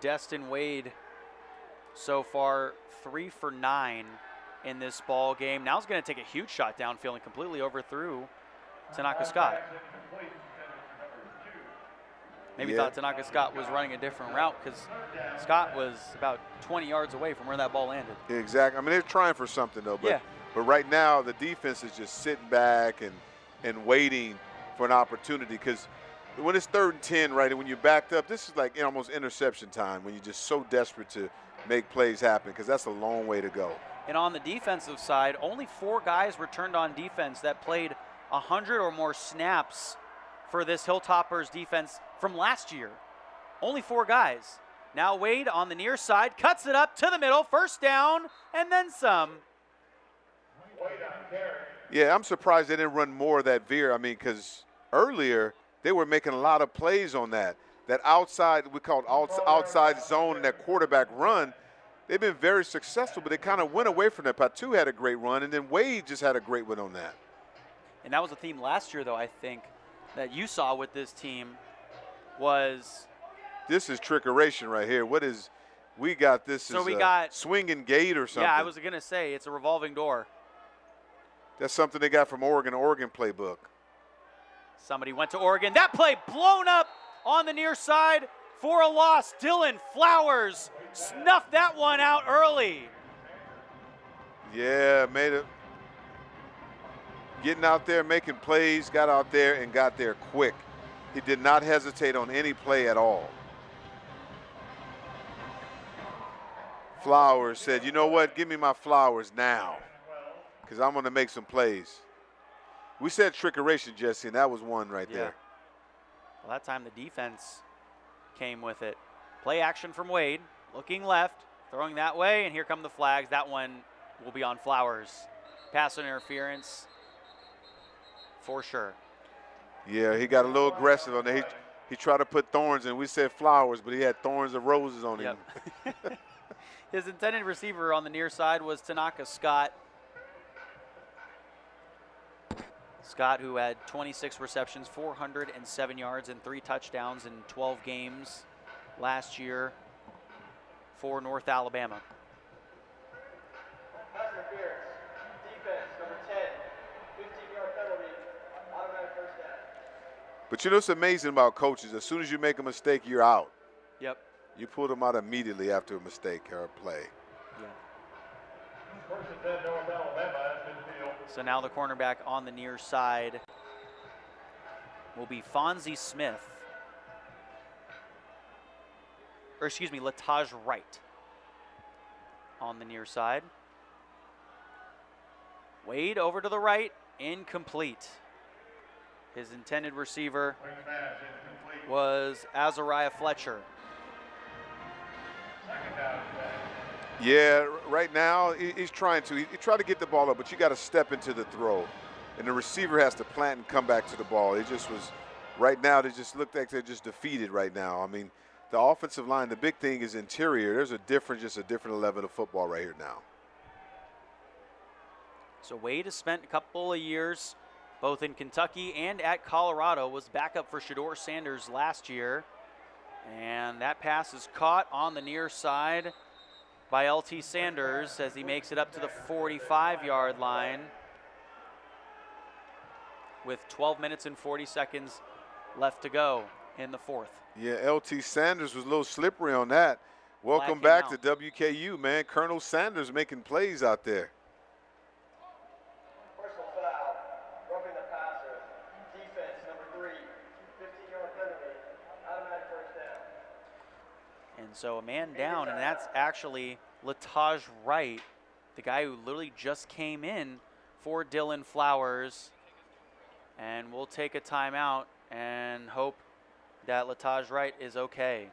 Destin Wade so far 3 for 9 in this ball game. Now he's going to take a huge shot downfield and completely overthrew Tanaka Scott. Maybe thought Tanaka Scott was running a different route because Scott was about 20 yards away from where that ball landed. Exactly. I mean, they're trying for something though. But right now the defense is just sitting back and waiting for an opportunity because when it's 3rd and 10, right, and when you're backed up, this is like almost interception time when you're just so desperate to make plays happen because that's a long way to go. And on the defensive side, only 4 guys returned on defense that played 100 or more snaps for this Hilltoppers defense from last year. Only 4 guys. Now Wade on the near side, cuts it up to the middle, first down, and then some. Yeah, I'm surprised they didn't run more of that veer. I mean, because earlier they were making a lot of plays on that. That outside, we call it outside zone and that quarterback run. They've been very successful, but they kind of went away from that. Patu had a great run, and then Wade just had a great one on that. And that was a theme last year, though, I think, that you saw with this team was. This is trickeration right here. What is, we got this so is we a got, swinging gate or something. Yeah, I was going to say, it's a revolving door. That's something they got from Oregon playbook. Somebody went to Oregon. That play blown up on the near side for a loss. Dylan Flowers snuffed that one out early. Yeah, made it. Getting out there, making plays, got out there and got there quick. He did not hesitate on any play at all. Flowers said, you know what, give me my flowers now because I'm going to make some plays. We said trickeration, Jesse, and that was one right there. Well, that time the defense came with it. Play action from Wade, looking left, throwing that way, and here come the flags. That one will be on Flowers. Pass interference for sure. Yeah, he got a little aggressive on there. He tried to put thorns in. We said flowers, but he had thorns and roses on him. His intended receiver on the near side was Tanaka Scott. Scott, who had 26 receptions, 407 yards, and 3 touchdowns in 12 games last year for North Alabama. But you know what's amazing about coaches? As soon as you make a mistake, you're out. Yep. You pull them out immediately after a mistake or a play. Yeah. So now the cornerback on the near side will be Fonzie Smith. Or excuse me, Lataj Wright on the near side. Wade over to the right, incomplete. His intended receiver was Azariah Fletcher. Yeah, right now he's trying to. He tried to get the ball up, but you got to step into the throw. And the receiver has to plant and come back to the ball. It just was, right now, they just looked like they're just defeated right now. I mean, the offensive line, the big thing is interior. There's a different, just a different level of football right here now. So Wade has spent a couple of years both in Kentucky and at Colorado, was backup for Shedeur Sanders last year. And that pass is caught on the near side by LT Sanders as he makes it up to the 45-yard line with 12 minutes and 40 seconds left to go in the fourth. Yeah, LT Sanders was a little slippery on that. Welcome back to WKU, man. Colonel Sanders making plays out there. Personal foul, roughing the passer. Defense, number 3, 15-yard penalty, automatic first down. And So a man down, and that's actually Lataj Wright, the guy who literally just came in for Dylan Flowers. And we'll take a timeout and hope that Lataj Wright is okay.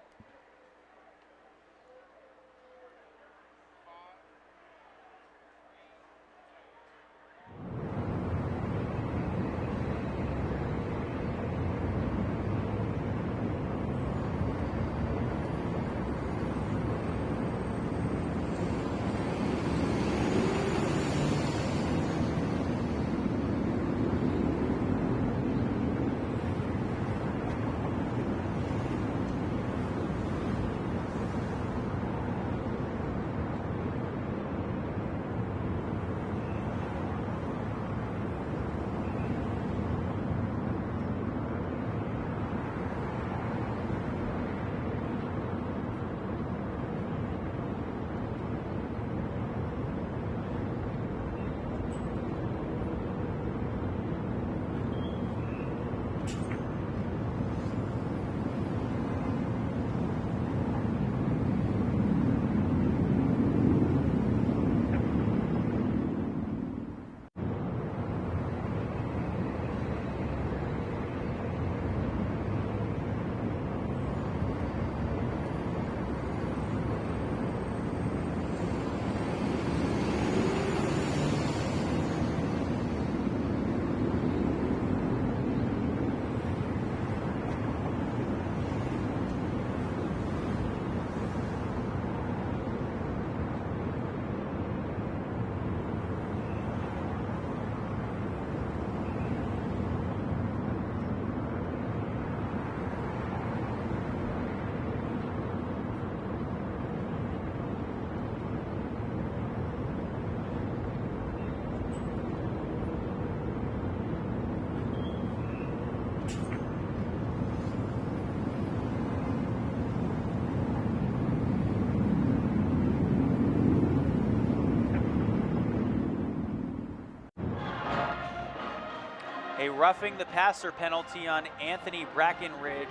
A roughing the passer penalty on Anthony Brackenridge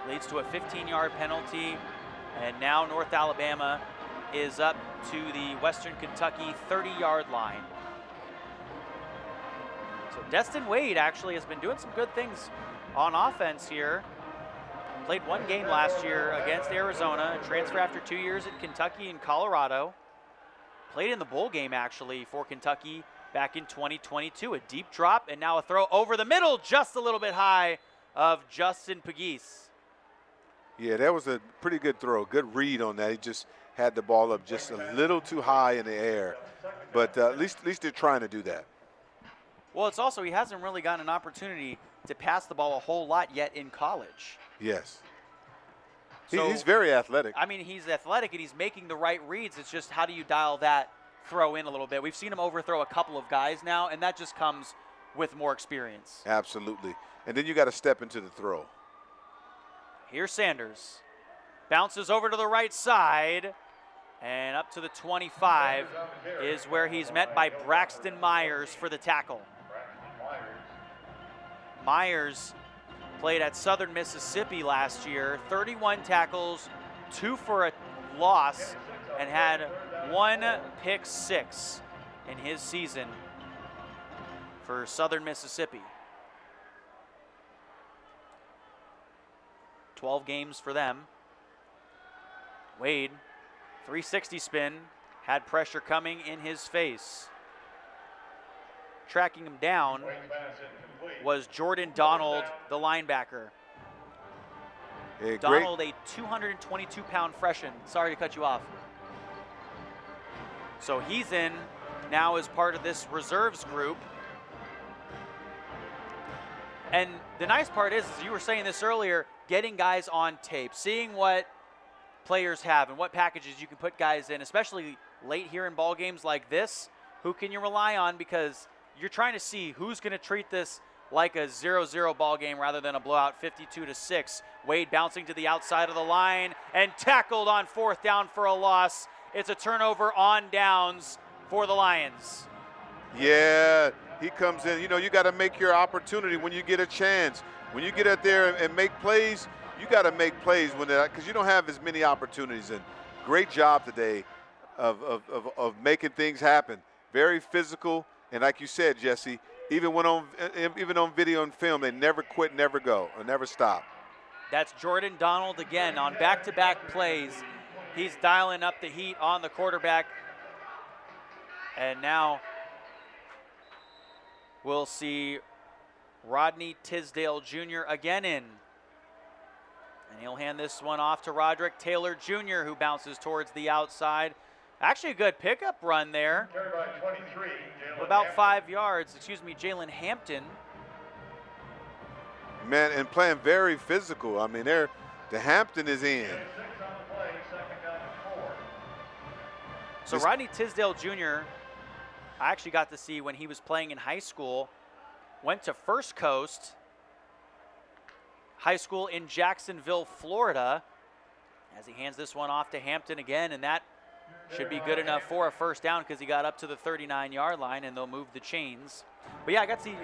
leads to a 15-yard penalty, and now North Alabama is up to the Western Kentucky 30-yard line. So Destin Wade actually has been doing some good things on offense here. Played one game last year against Arizona, transfer after 2 years at Kentucky and Colorado. Played in the bowl game actually for Kentucky back in 2022. A deep drop and now a throw over the middle, just a little bit high of Justin Pegues. Yeah, that was a pretty good throw. Good read on that. He just had the ball up just a little too high in the air. But at least they're trying to do that. Well, it's also he hasn't really gotten an opportunity to pass the ball a whole lot yet in college. Yes. So, he's very athletic. I mean, he's athletic and he's making the right reads. It's just how do you dial that throw in a little bit. We've seen him overthrow a couple of guys now, and that just comes with more experience. Absolutely. And then you got to step into the throw. Here's Sanders. Bounces over to the right side, and up to the 25 is where he's met by Braxton Myers for the tackle. Myers played at Southern Mississippi last year, 31 tackles, 2 for a loss, and had 1 pick 6 in his season for Southern Mississippi. 12 games for them. Wade, 360 spin, had pressure coming in his face. Tracking him down was Jordan Donald, the linebacker. Hey, Donald, a 222-pound freshman. Sorry to cut you off. So he's in now as part of this reserves group. And the nice part is, as you were saying this earlier, getting guys on tape, seeing what players have and what packages you can put guys in, especially late here in ball games like this. Who can you rely on? Because you're trying to see who's going to treat this like a 0-0 ball game rather than a blowout 52-6. Wade bouncing to the outside of the line and tackled on 4th down for a loss. It's a turnover on downs for the Lions. Yeah, he comes in. You know, you got to make your opportunity when you get a chance. When you get out there and make plays, you got to make plays when because you don't have as many opportunities. And great job today of making things happen. Very physical, and like you said, Jesse, even on video and film, they never quit, never go, or never stop. That's Jordan Donald again on back-to-back plays. He's dialing up the heat on the quarterback. And now we'll see Rodney Tisdale Jr. again in. And he'll hand this one off to Roderick Taylor Jr., who bounces towards the outside. Actually a good pickup run there. About 5 yards, Jalen Hampton. Man, and playing very physical. I mean, the Hampton is in. So Rodney Tisdale Jr., I actually got to see when he was playing in high school, went to First Coast High School in Jacksonville, Florida, as he hands this one off to Hampton again, and that should be good enough for a first down because he got up to the 39-yard line, and they'll move the chains. But yeah, I got to see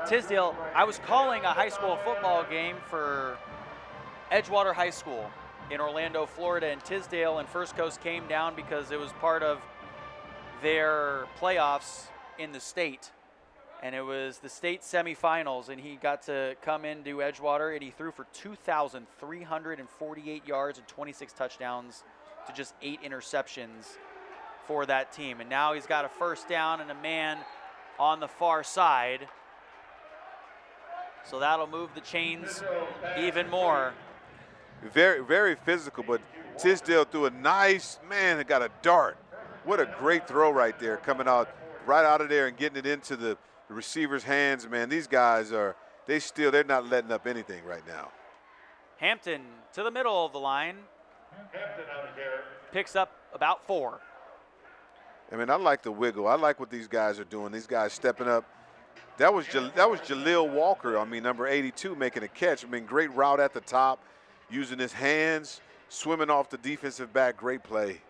Tisdale. I was calling a high school football game for Edgewater High School in Orlando, Florida, and Tisdale and First Coast came down because it was part of their playoffs in the state. And it was the state semifinals, and he got to come into Edgewater, and he threw for 2,348 yards and 26 touchdowns to just 8 interceptions for that team. And now he's got a first down and a man on the far side. So that'll move the chains even more. Very, very physical, but Tisdale threw a nice, man, it got a dart. What a great throw right there, coming out right out of there and getting it into the receiver's hands. Man, these guys they're not letting up anything right now. Hampton to the middle of the line. Picks up about 4. I mean, I like the wiggle. I like what these guys are doing. These guys stepping up. That was Jaleel Walker, number 82, making a catch. Great route at the top, using his hands, swimming off the defensive back. Great play.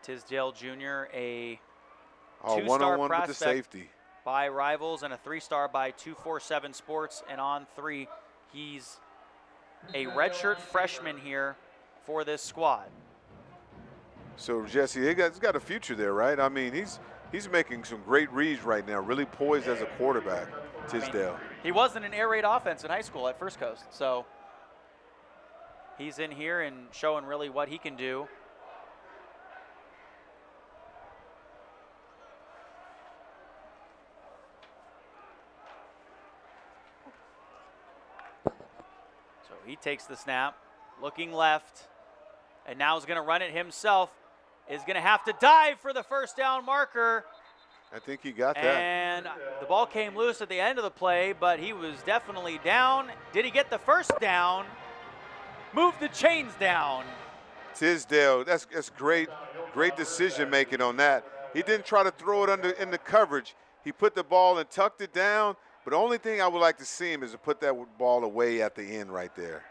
Tisdale Jr., a one-on-one two-star with the prospect safety by Rivals and a 3-star by 247 Sports. And on 3, he's a redshirt freshman here for this squad. So Jesse, he's got a future there, right? I mean, he's making some great reads right now. Really poised as a quarterback, Tisdale. He was in an air raid offense in high school at First Coast, so he's in here and showing really what he can do. So he takes the snap, looking left, and now is going to run it himself. Is going to have to dive for the first down marker. I think he got that. And the ball came loose at the end of the play, but he was definitely down. Did he get the first down? Move the chains down. Tisdale, that's great decision making on that. He didn't try to throw it in the coverage. He put the ball and tucked it down. But the only thing I would like to see him is to put that ball away at the end right there.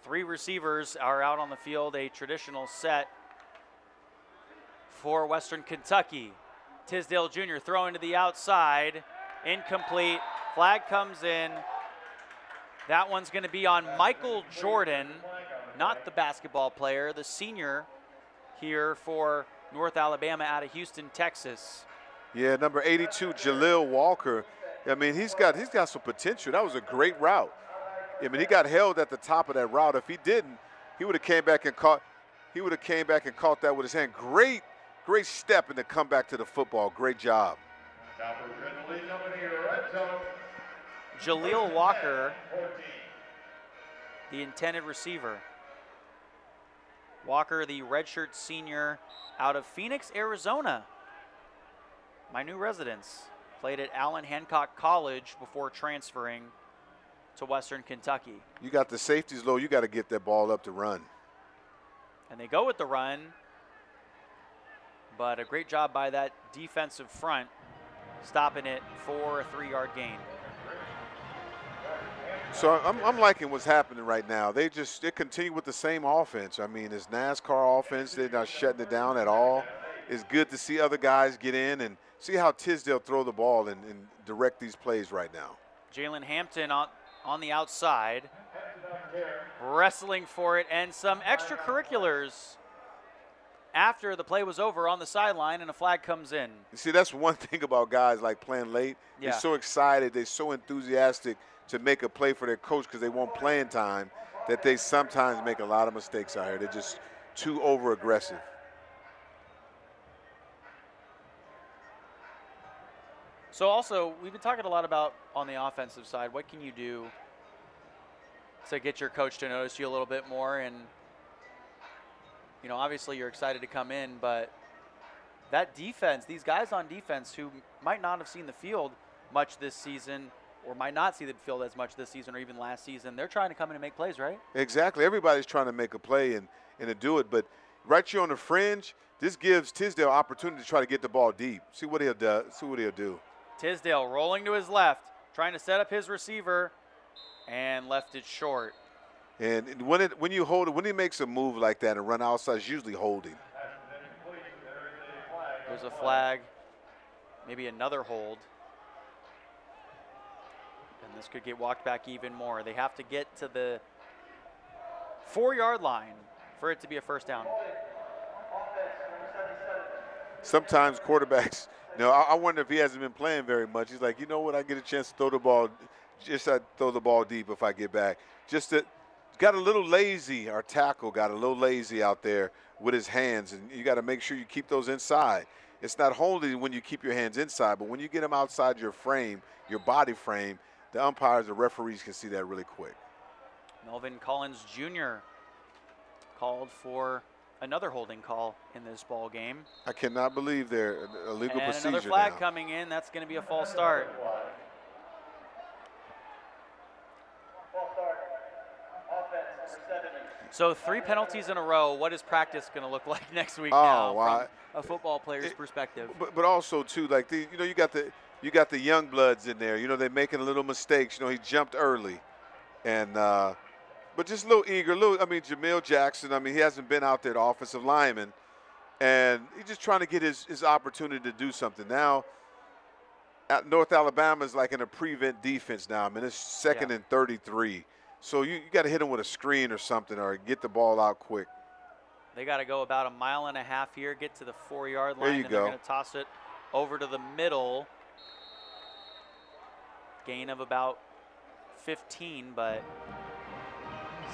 Three receivers are out on the field, a traditional set for Western Kentucky. Tisdale Jr. throwing to the outside, incomplete. Flag comes in. That one's going to be on Michael Jordan, not the basketball player, the senior here for North Alabama out of Houston, Texas. Yeah, number 82, Jaleel Walker. I mean, he's got some potential. That was a great route. I mean, he got held at the top of that route. If he didn't, he would have came back and caught. He would have came back and caught that with his hand. Great step in the comeback to the football. Great job. Jaleel Walker, the intended receiver. Walker, the redshirt senior out of Phoenix, Arizona. My new residence. Played at Allen Hancock College before transferring to Western Kentucky. You got the safeties low. You got to get that ball up to run. And they go with the run, but a great job by that defensive front, stopping it for a 3-yard gain. So I'm liking what's happening right now. They continue with the same offense. I mean, it's NASCAR offense. They're not shutting it down at all. It's good to see other guys get in and see how Tisdale throw the ball and direct these plays right now. Jalen Hampton on the outside, wrestling for it, and some extracurriculars after the play was over on the sideline, and a flag comes in. You see, that's one thing about guys like playing late. Yeah. They're so excited. They're so enthusiastic to make a play for their coach because they want playing time that they sometimes make a lot of mistakes out here. They're just too over-aggressive. So also, we've been talking a lot about on the offensive side, what can you do to get your coach to notice you a little bit more? And, you know, obviously you're excited to come in, but that defense, these guys on defense who might not have seen the field much this season or might not see the field as much this season or even last season, they're trying to come in and make plays, right? Exactly. Everybody's trying to make a play and to do it, but right here on the fringe, this gives Tisdale opportunity to try to get the ball deep. See what he'll do. Tisdale rolling to his left, trying to set up his receiver, and left it short. And when you hold it, when he makes a move like that and run outside, it's usually holding. There's a flag, maybe another hold. And this could get walked back even more. They have to get to the 4-yard line for it to be a first down. Sometimes quarterbacks, you know, I wonder if he hasn't been playing very much. He's like, you know what, I get a chance to throw the ball, throw the ball deep if I get back. Got a little lazy, our tackle got a little lazy out there with his hands, and you got to make sure you keep those inside. It's not holding when you keep your hands inside, but when you get them outside your frame, your body frame, the umpires, the referees can see that really quick. Melvin Collins Jr. called for another holding call in this ball game. I cannot believe they're illegal and procedure another flag now. coming in. That's going to be a false start. So 3 penalties in a row. What is practice going to look like next week now from a football player's perspective? But also too, like you got the young bloods in there. You know, they're making little mistakes. You know, he jumped early, and but just a little eager. I mean, Jamil Jackson. I mean, he hasn't been out there, the offensive lineman, and he's just trying to get his opportunity to do something. Now, at North Alabama is like in a prevent defense now. I mean, it's 2nd and 33. So you got to hit him with a screen or something or get the ball out quick. They got to go about 1.5 miles here, get to the 4-yard line, there you and go. They're going to toss it over to the middle. Gain of about 15, but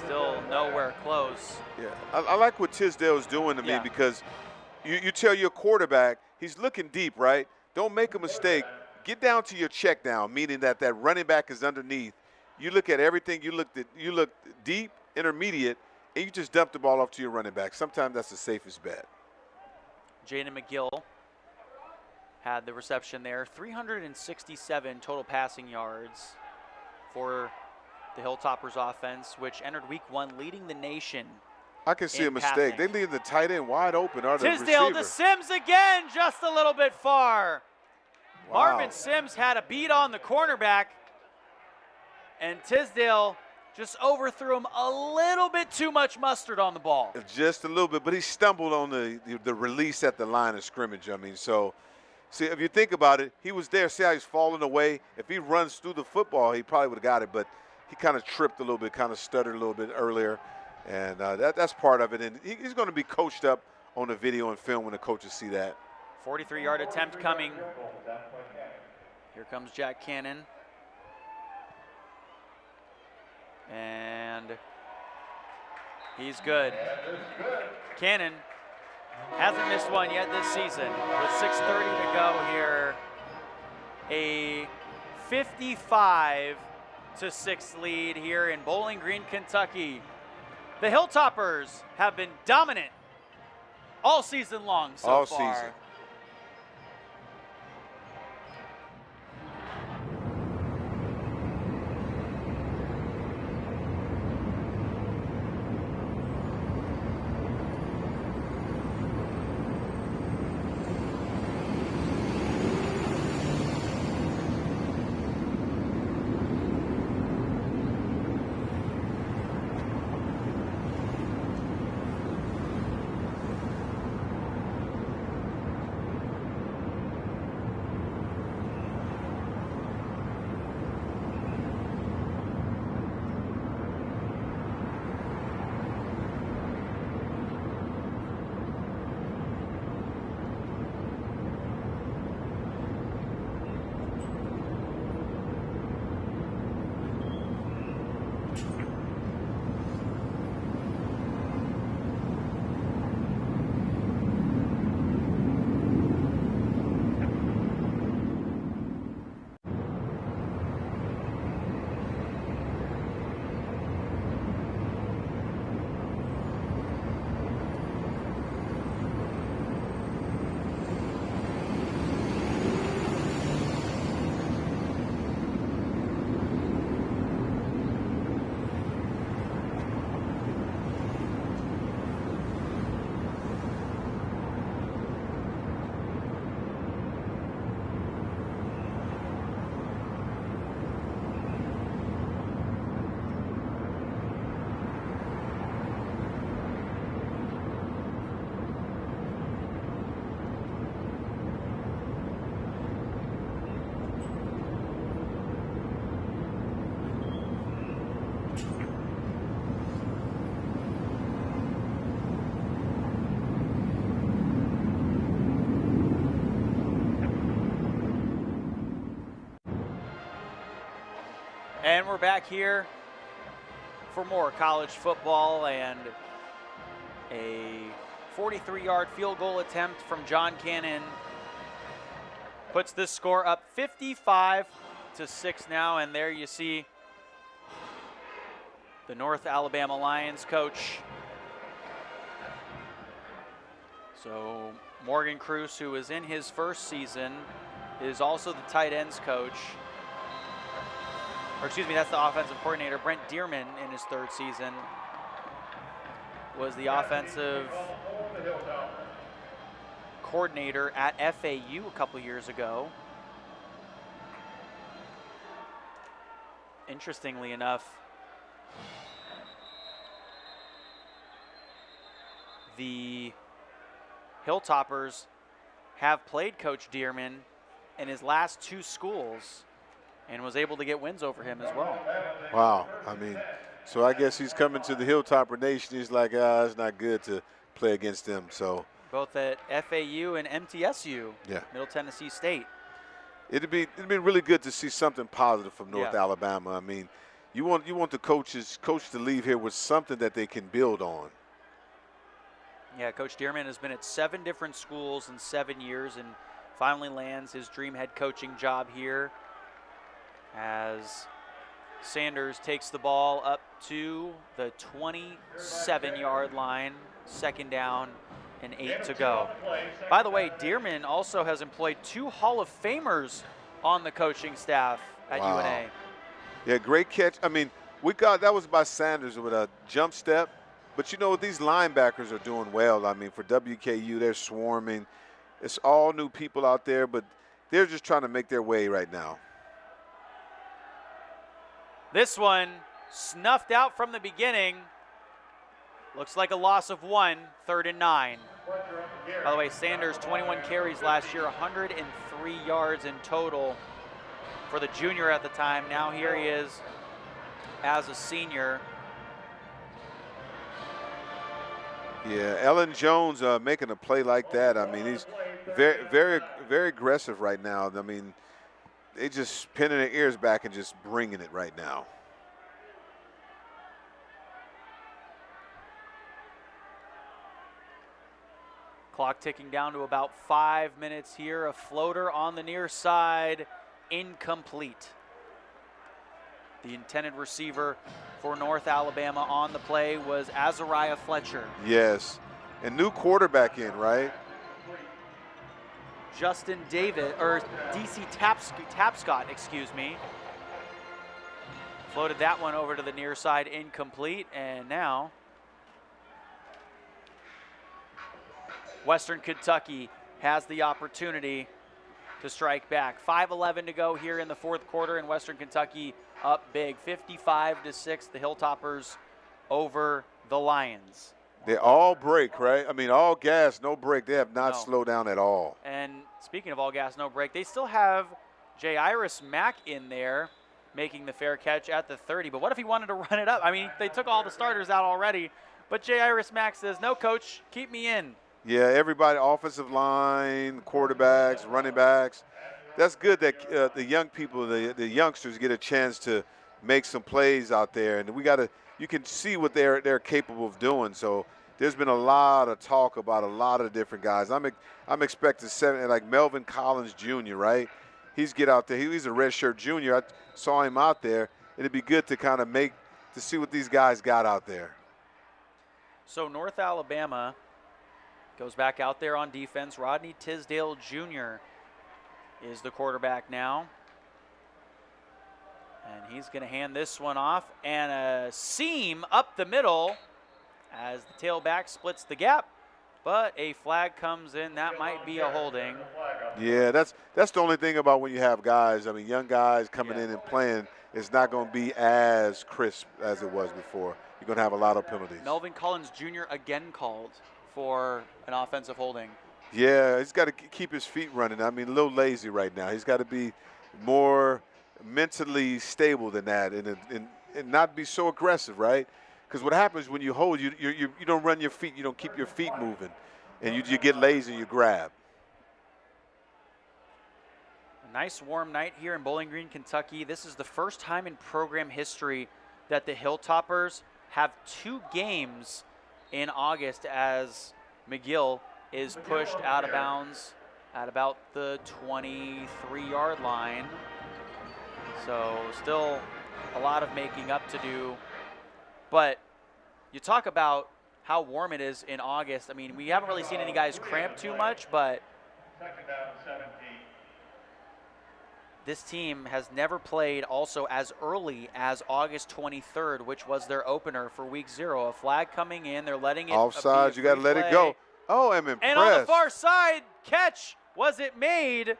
still nowhere close. Yeah, I like what Tisdale's doing to me because you tell your quarterback, he's looking deep, right? Don't make a mistake. Get down to your check down, meaning that running back is underneath. You look at everything. You look deep, intermediate, and you just dump the ball off to your running back. Sometimes that's the safest bet. Jaden McGill had the reception there. 367 total passing yards for the Hilltoppers offense, which entered week 1 leading the nation. I can see a mistake. They leave the tight end wide open. Or the Tisdale receiver. to Sims again, just a little bit far. Wow. Marvin Sims had a beat on the cornerback. And Tisdale just overthrew him a little bit too much mustard on the ball. Just a little bit, but he stumbled on the release at the line of scrimmage. I mean, so, see, if you think about it, he was there. See how he's falling away? If he runs through the football, he probably would have got it, but he kind of tripped a little bit, kind of stuttered a little bit earlier, and that's part of it. And he's going to be coached up on the video and film when the coaches see that. 43-yard attempt coming. Here comes Jack Cannon. And he's good. Cannon hasn't missed one yet this season. With 6:30 to go here, a 55-6 lead here in Bowling Green, Kentucky. The Hilltoppers have been dominant all season long so all far. Season. And we're back here for more college football, and a 43-yard field goal attempt from John Cannon puts this score up 55-6 now. And there you see the North Alabama Lions coach. So Morgan Cruz, who is in his first season, is also the tight ends coach. Or excuse me, that's the offensive coordinator. Brent Dearman, in his third season, was the offensive coordinator at FAU a couple years ago. Interestingly enough, the Hilltoppers have played Coach Dearman in his last 2 schools and was able to get wins over him as well. Wow. I mean, so I guess he's coming to the Hilltopper Nation. He's like, it's not good to play against them. So both at FAU and MTSU, yeah, Middle Tennessee State. It'd be really good to see something positive from North Alabama. I mean, you want the coach to leave here with something that they can build on. Yeah, Coach Dearman has been at 7 different schools in 7 years and finally lands his dream head coaching job here as Sanders takes the ball up to the 27-yard line, 2nd down and 8 to go. By the way, Dearman also has employed 2 Hall of Famers on the coaching staff at UNA. Yeah, great catch. I mean, that was by Sanders with a jump step. But you know what, these linebackers are doing well. I mean, for WKU, they're swarming. It's all new people out there, but they're just trying to make their way right now. This one snuffed out from the beginning. Looks like a loss of 1, 3rd and 9. By the way, Sanders, 21 carries last year, 103 yards in total for the junior at the time. Now here he is as a senior. Yeah, Ellen Jones making a play like that. I mean, he's very, very, very aggressive right now. I mean, they just pinning their ears back and just bringing it right now. Clock ticking down to about 5 minutes here. A floater on the near side, incomplete. The intended receiver for North Alabama on the play was Azariah Fletcher. Yes, and new quarterback in, right? Justin David, or DC Tapscott, excuse me. Floated that one over to the near side, incomplete, and now Western Kentucky has the opportunity to strike back. 5:11 to go here in the 4th quarter, and Western Kentucky up big, 55-6. The Hilltoppers over the Lions. They all break, right? I mean, all gas, no break. They have not slowed down at all. And speaking of all gas, no break, they still have Jairus Mack in there making the fair catch at the 30. But what if he wanted to run it up? I mean, they took all the starters out already, but Jairus Mack says, no, coach, keep me in. Yeah, everybody, offensive line, quarterbacks, running backs. That's good that the young people, the youngsters, get a chance to make some plays out there, and you can see what they're capable of doing. So there's been a lot of talk about a lot of different guys. I'm expecting like Melvin Collins Jr., right? He's get out there. He's a redshirt junior. I saw him out there. It'd be good to kind of to see what these guys got out there. So North Alabama goes back out there on defense. Rodney Tisdale Jr. is the quarterback now. And he's going to hand this one off. And a seam up the middle as the tailback splits the gap. But a flag comes in. That might be a holding. Yeah, that's the only thing about when you have guys, I mean, young guys coming in and playing, it's not going to be as crisp as it was before. You're going to have a lot of penalties. Melvin Collins Jr. again called for an offensive holding. Yeah, he's got to keep his feet running. I mean, a little lazy right now. He's got to be more mentally stable than that and not be so aggressive, right? Because what happens when you hold, you don't run your feet, you don't keep your feet moving, and you get lazy, you grab. Nice warm night here in Bowling Green, Kentucky. This is the first time in program history that the Hilltoppers have 2 games in August as McGill is pushed out of bounds at about the 23-yard line. So still a lot of making up to do. But you talk about how warm it is in August. I mean, we haven't really seen any guys cramp too much, but Second down, 17. this team has never played also as early as August 23rd, which was their opener for week 0. A flag coming in, they're letting it offsides, you got to let it go. Oh, I'm impressed. And on the far side, catch, was it made? There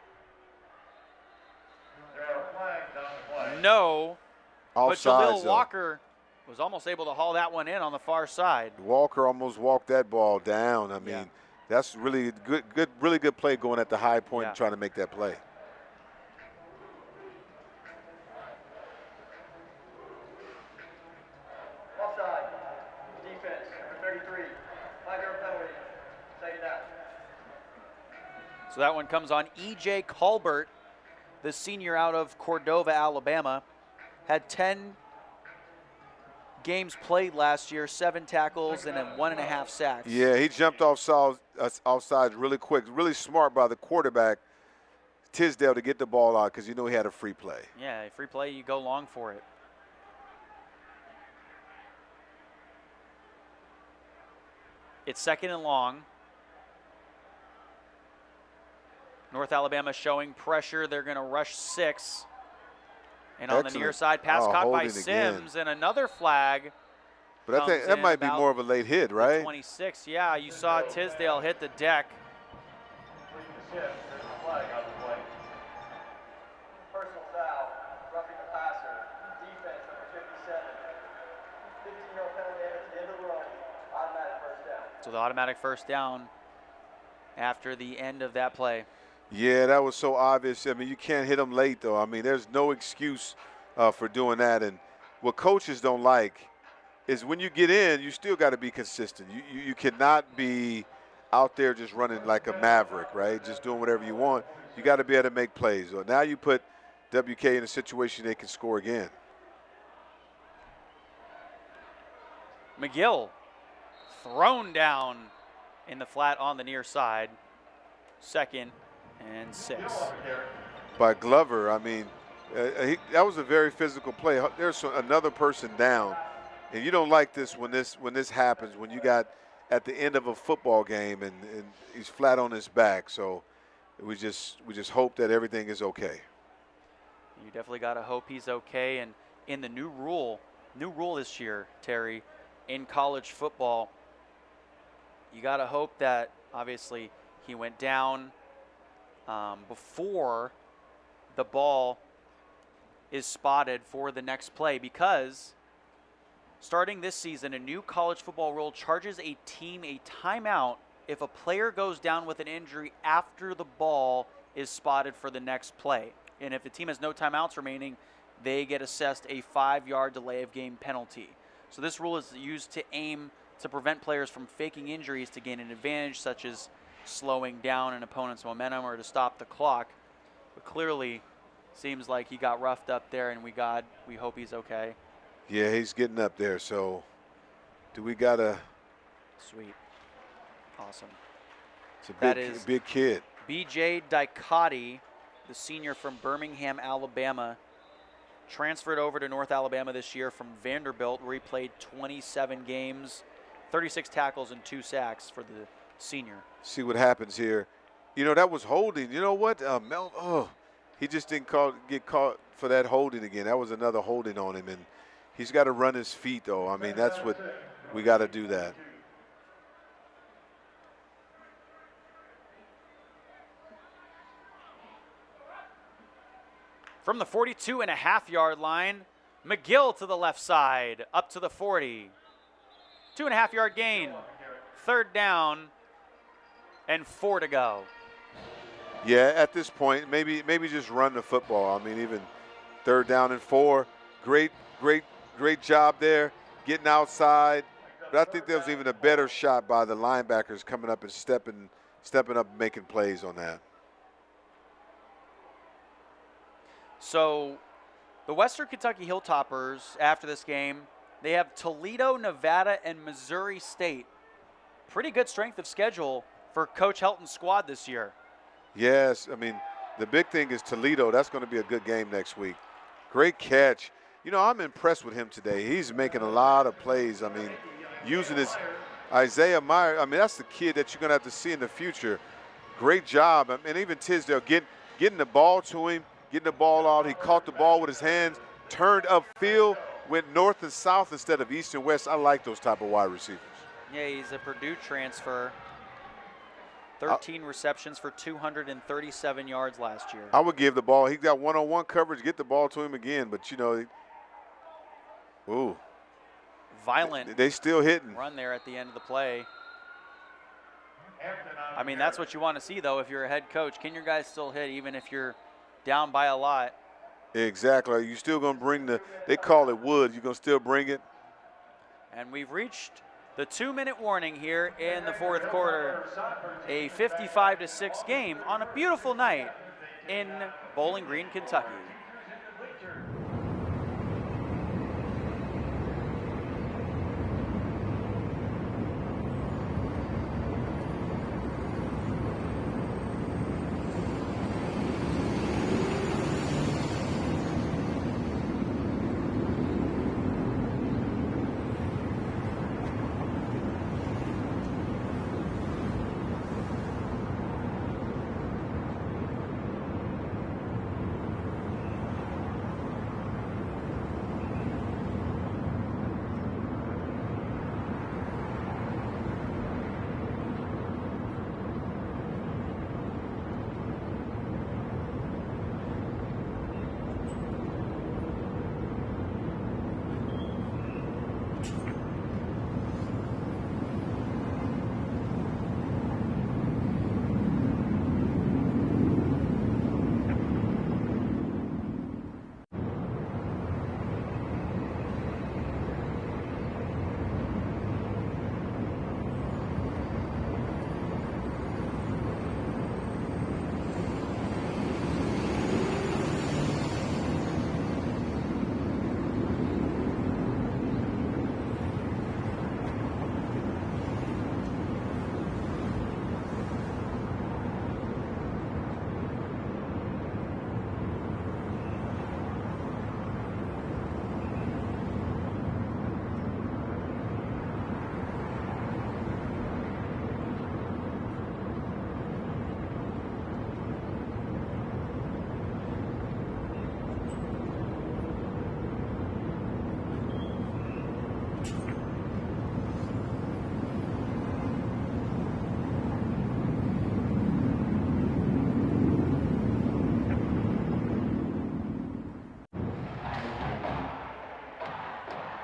are flags on the play. No. But Offsides, Jalil Walker was almost able to haul that one in on the far side. Walker almost walked that ball down. I mean, that's really really good play going at the high point and trying to make that play. Offside. Defense, number 33. 5-yard penalty. Second down. So that one comes on E.J. Colbert, the senior out of Cordova, Alabama. Had 10 games played last year, 7 tackles and 1.5 sacks. Yeah, he jumped offsides really quick. Really smart by the quarterback, Tisdale, to get the ball out because you know he had a free play. Yeah, free play, you go long for it. It's second and long. North Alabama showing pressure. They're going to rush 6. And on the near side, pass caught by Sims, and another flag. But I think that might be more of a late hit, right? 26, yeah. You saw Tisdale hit the deck. Personal foul, roughing the passer. Defense, number 57. 15-yard penalty at the end of the run. Automatic first down. So the automatic first down after the end of that play. Yeah, that was so obvious. I mean, you can't hit them late, though. I mean, there's no excuse for doing that. And what coaches don't like is when you get in, you still got to be consistent. You cannot be out there just running like a maverick, right? Just doing whatever you want. You got to be able to make plays. So now you put WK in a situation they can score again. McGill thrown down in the flat on the near side. 2nd and 6. By Glover, I mean, that was a very physical play. There's another person down, and you don't like this when this happens, when you got at the end of a football game and he's flat on his back. So we just hope that everything is okay. You definitely got to hope he's okay. And in the new rule this year, Terry, in college football, you got to hope that obviously he went down before the ball is spotted for the next play, because starting this season, a new college football rule charges a team a timeout if a player goes down with an injury after the ball is spotted for the next play. And if the team has no timeouts remaining, they get assessed a 5-yard delay of game penalty. So this rule is used to aim to prevent players from faking injuries to gain an advantage, such as slowing down an opponent's momentum or to stop the clock. But clearly seems like he got roughed up there, and we hope he's okay. Yeah, he's getting up there. So do we got a sweet, awesome. It's a big kid. BJ Dicotti, the senior from Birmingham, Alabama, transferred over to North Alabama this year from Vanderbilt, where he played 27 games, 36 tackles and 2 sacks for the senior. See what happens here. You know, that was holding. You know what? He just didn't get caught for that holding again. That was another holding on him, and he's got to run his feet, though. I mean, that's what we got to do that. From the 42.5-yard line, McGill to the left side, up to the 40. 2.5-yard gain, 3rd down, and 4 to go. Yeah, at this point, maybe just run the football. I mean, even 3rd down and 4, great job there, getting outside. But I think there was even a better shot by the linebackers coming up and stepping up and making plays on that. So the Western Kentucky Hilltoppers, after this game, they have Toledo, Nevada, and Missouri State. Pretty good strength of schedule for Coach Helton's squad this year. Yes, I mean, the big thing is Toledo. That's going to be a good game next week. Great catch. You know, I'm impressed with him today. He's making a lot of plays. I mean, using his Isaiah Meyer. I mean, that's the kid that you're going to have to see in the future. Great job. I mean, even Tisdale getting the ball to him, getting the ball out. He caught the ball with his hands, turned upfield, went north and south instead of east and west. I like those type of wide receivers. Yeah, he's a Purdue transfer. 13 receptions for 237 yards last year. I would give the ball. He got one-on-one coverage. Get the ball to him again. But, you know, ooh. Violent. They still hitting. Run there at the end of the play. I mean, that's what you want to see, though, if you're a head coach. Can your guys still hit even if you're down by a lot? Exactly. You're still going to bring they call it wood. You're going to still bring it. And we've reached the 2-minute warning here in the fourth quarter. A 55-6 game on a beautiful night in Bowling Green, Kentucky.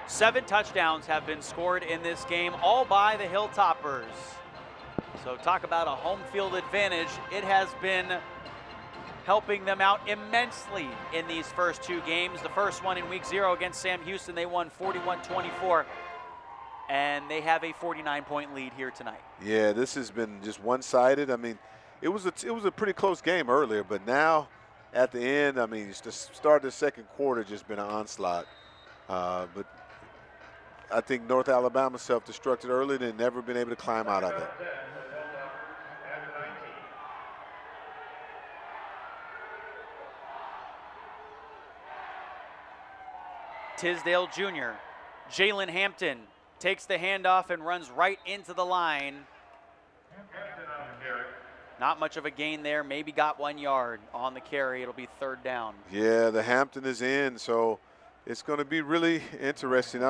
Seven touchdowns have been scored in this game, all by the Hilltoppers. So talk about a home field advantage. It has been helping them out immensely in these first two games. The first one in week 0 against Sam Houston, they won 41-24. And they have a 49-point lead here tonight. Yeah, this has been just one-sided. I mean, it was a pretty close game earlier, but now at the end, I mean, the start of the second quarter just been an onslaught. But I think North Alabama self-destructed early and never been able to climb out of it. Tisdale Jr., Jalen Hampton takes the handoff and runs right into the line. Not much of a gain there, maybe got 1 yard on the carry. It'll be third down. Yeah, the Hampton is in, so it's going to be really interesting.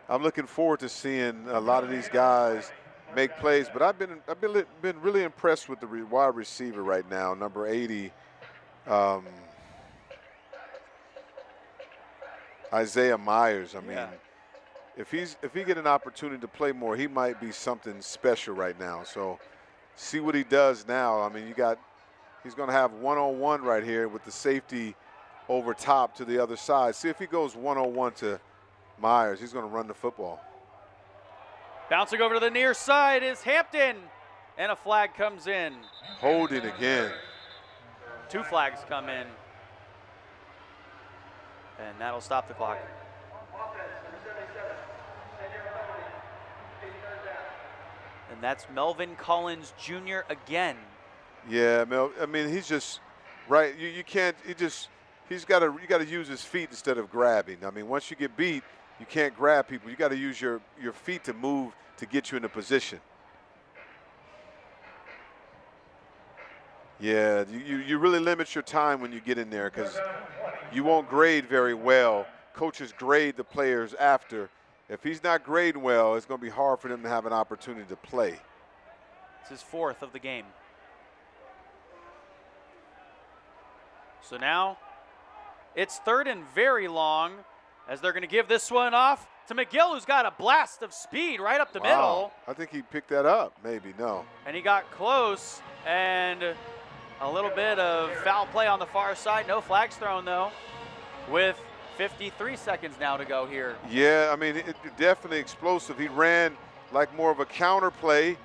I'm looking forward to seeing a lot of these guys make plays, but I've been really impressed with the wide receiver right now, number 80, Isaiah Myers. I mean, if he get an opportunity to play more, he might be something special right now. So see what he does now. I mean, he's going to have one-on-one right here with the safety over top to the other side. See if he goes one-on-one to Myers. He's going to run the football. Bouncing over to the near side is Hampton, and a flag comes in. Holding again. 2 flags come in. And that'll stop the clock. And that's Melvin Collins Jr. again. Yeah, I mean, he's just right. You can't. You got to use his feet instead of grabbing. I mean, once you get beat, you can't grab people. You got to use your feet to move to get you in a position. Yeah, you really limit your time when you get in there because you won't grade very well. Coaches grade the players after. If he's not grading well, it's going to be hard for them to have an opportunity to play. It's his 4th of the game. So now it's 3rd and very long as they're going to give this one off to McGill, who's got a blast of speed right up the middle. I think he picked that up. Maybe, no. And he got close, and a little bit of foul play on the far side. No flags thrown, though, with 53 seconds now to go here. Yeah, I mean, it definitely explosive. He ran like more of a counter play,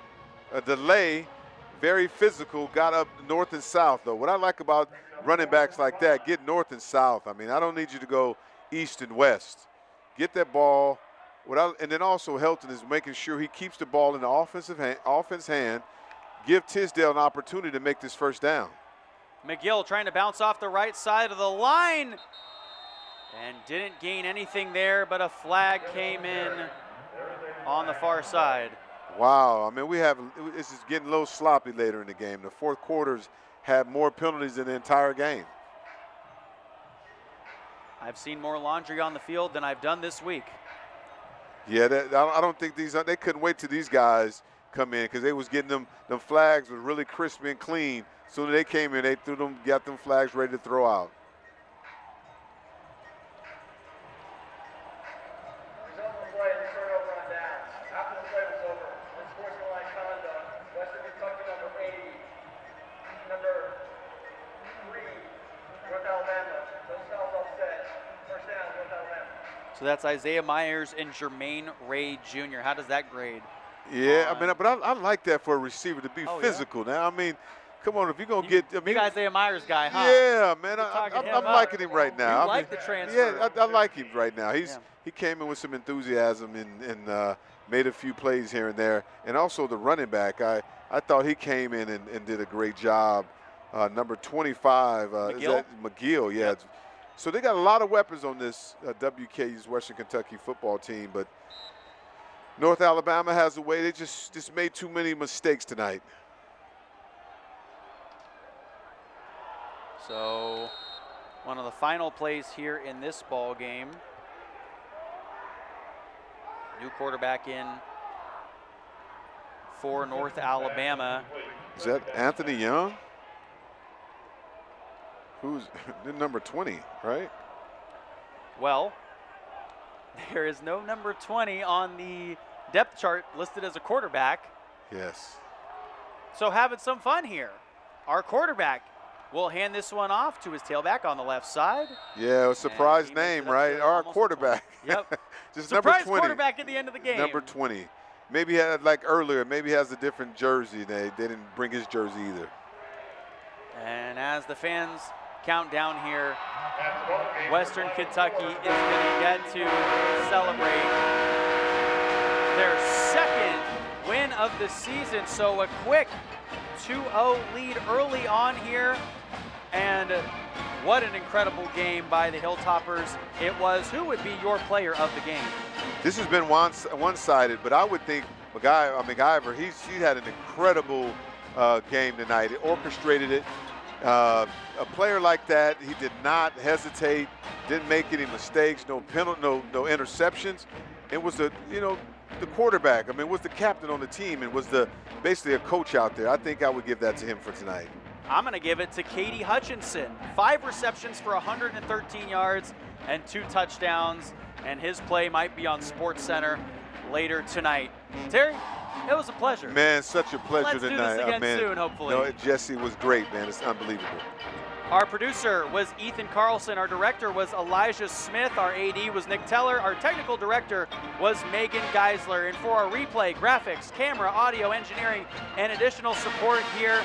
a delay, very physical, got up north and south, though. What I like about running backs like that, get north and south. I mean, I don't need you to go east and west. Get that ball. And then also Helton is making sure he keeps the ball in the offense hand. Give Tisdale an opportunity to make this first down. McGill trying to bounce off the right side of the line and didn't gain anything there, but a flag came in on the far side. Wow, I mean, this is getting a little sloppy later in the game. The fourth quarters had more penalties than the entire game. I've seen more laundry on the field than I've done this week. Yeah, I don't think they couldn't wait till these guys come in because they was getting them flags was really crispy and clean. Soon as they came in, they got them flags ready to throw out. So that's Isaiah Myers and Jermaine Ray Jr. How does that grade? Yeah, I mean, but I like that for a receiver to be physical. Yeah? Now, I mean, come on, if you're going to get – I mean, big Isaiah Myers guy, huh? Yeah, man, I'm liking him right now. You like the transfer. Yeah, I like him right now. He came in with some enthusiasm and made a few plays here and there. And also the running back, I thought he came in and did a great job. Number 25, is that McGill? Yeah. Yep. So they got a lot of weapons on this WKU's Western Kentucky football team, but North Alabama has a way. They just made too many mistakes tonight. So one of the final plays here in this ball game. New quarterback in for North Alabama. Is that Anthony Young? Who's number 20, right? Well, there is no number 20 on the depth chart listed as a quarterback. Yes. So having some fun here. Our quarterback will hand this one off to his tailback on the left side. Yeah, a surprise name, right? Our quarterback. Yep. Just surprise number 20. Quarterback at the end of the game. Number 20. Maybe he had, like earlier, maybe he has a different jersey. They didn't bring his jersey either. And as the fans count down here, Western Kentucky is going to get to celebrate their second win of the season. So a quick 2-0 lead early on here. And what an incredible game by the Hilltoppers it was. Who would be your player of the game? This has been one-sided, but I would think McIver, he had an incredible game tonight. He orchestrated it. A player like that, he did not hesitate, didn't make any mistakes, no penalty, no interceptions. It was the quarterback. I mean, was the captain on the team and was basically a coach out there. I think I would give that to him for tonight. I'm going to give it to Katie Hutchinson. 5 receptions for 113 yards and 2 touchdowns, and his play might be on SportsCenter later tonight. Terry, it was a pleasure. Man, such a pleasure Let's tonight. Do this again soon, hopefully. No, Jesse was great, man. It's unbelievable. Our producer was Ethan Carlson. Our director was Elijah Smith. Our AD was Nick Teller. Our technical director was Megan Geisler. And for our replay, graphics, camera, audio, engineering, and additional support here,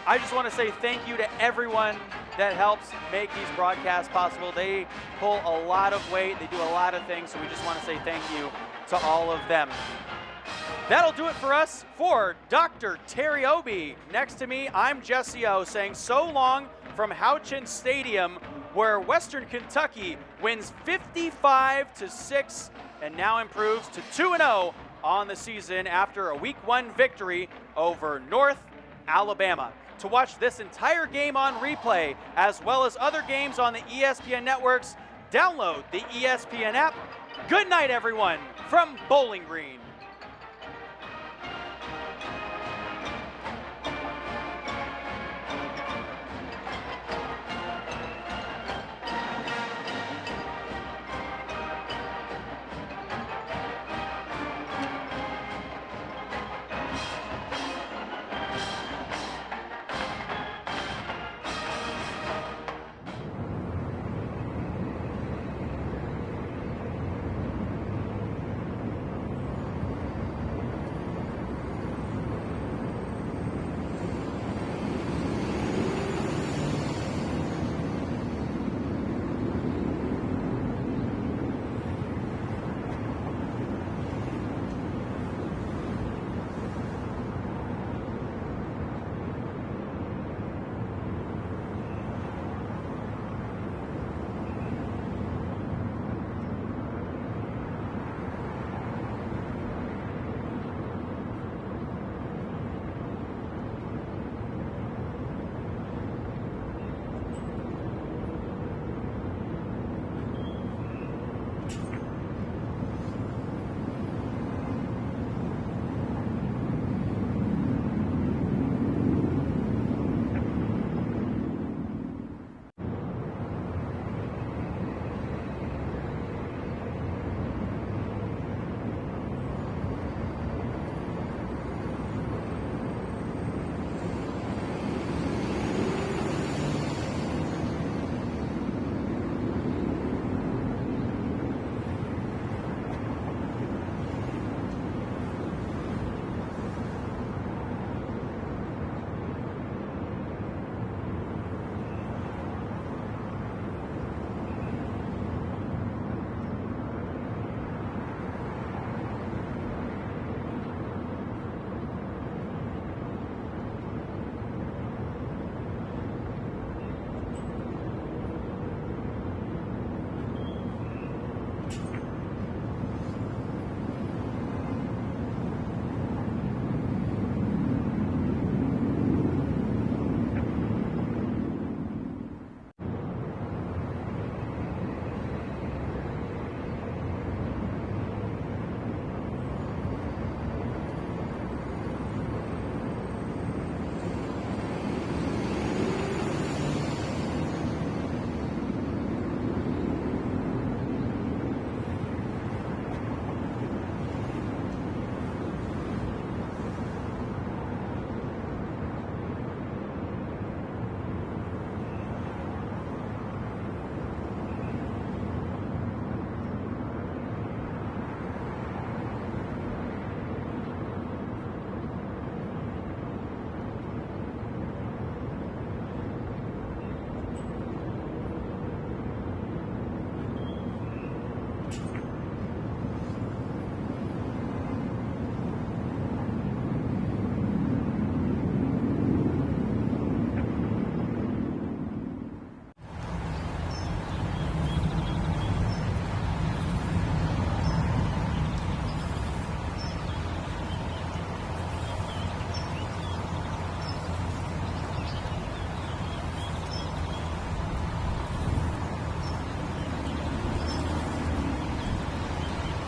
I just want to say thank you to everyone that helps make these broadcasts possible. They pull a lot of weight. They do a lot of things, so we just want to say thank you to all of them. That'll do it for us. For Dr. Terry Obie, next to me, I'm Jesse O, saying so long from Houchin Stadium, where Western Kentucky wins 55-6 and now improves to 2-0 on the season after a Week 1 victory over North Alabama. To watch this entire game on replay, as well as other games on the ESPN networks, download the ESPN app. Good night, everyone, from Bowling Green.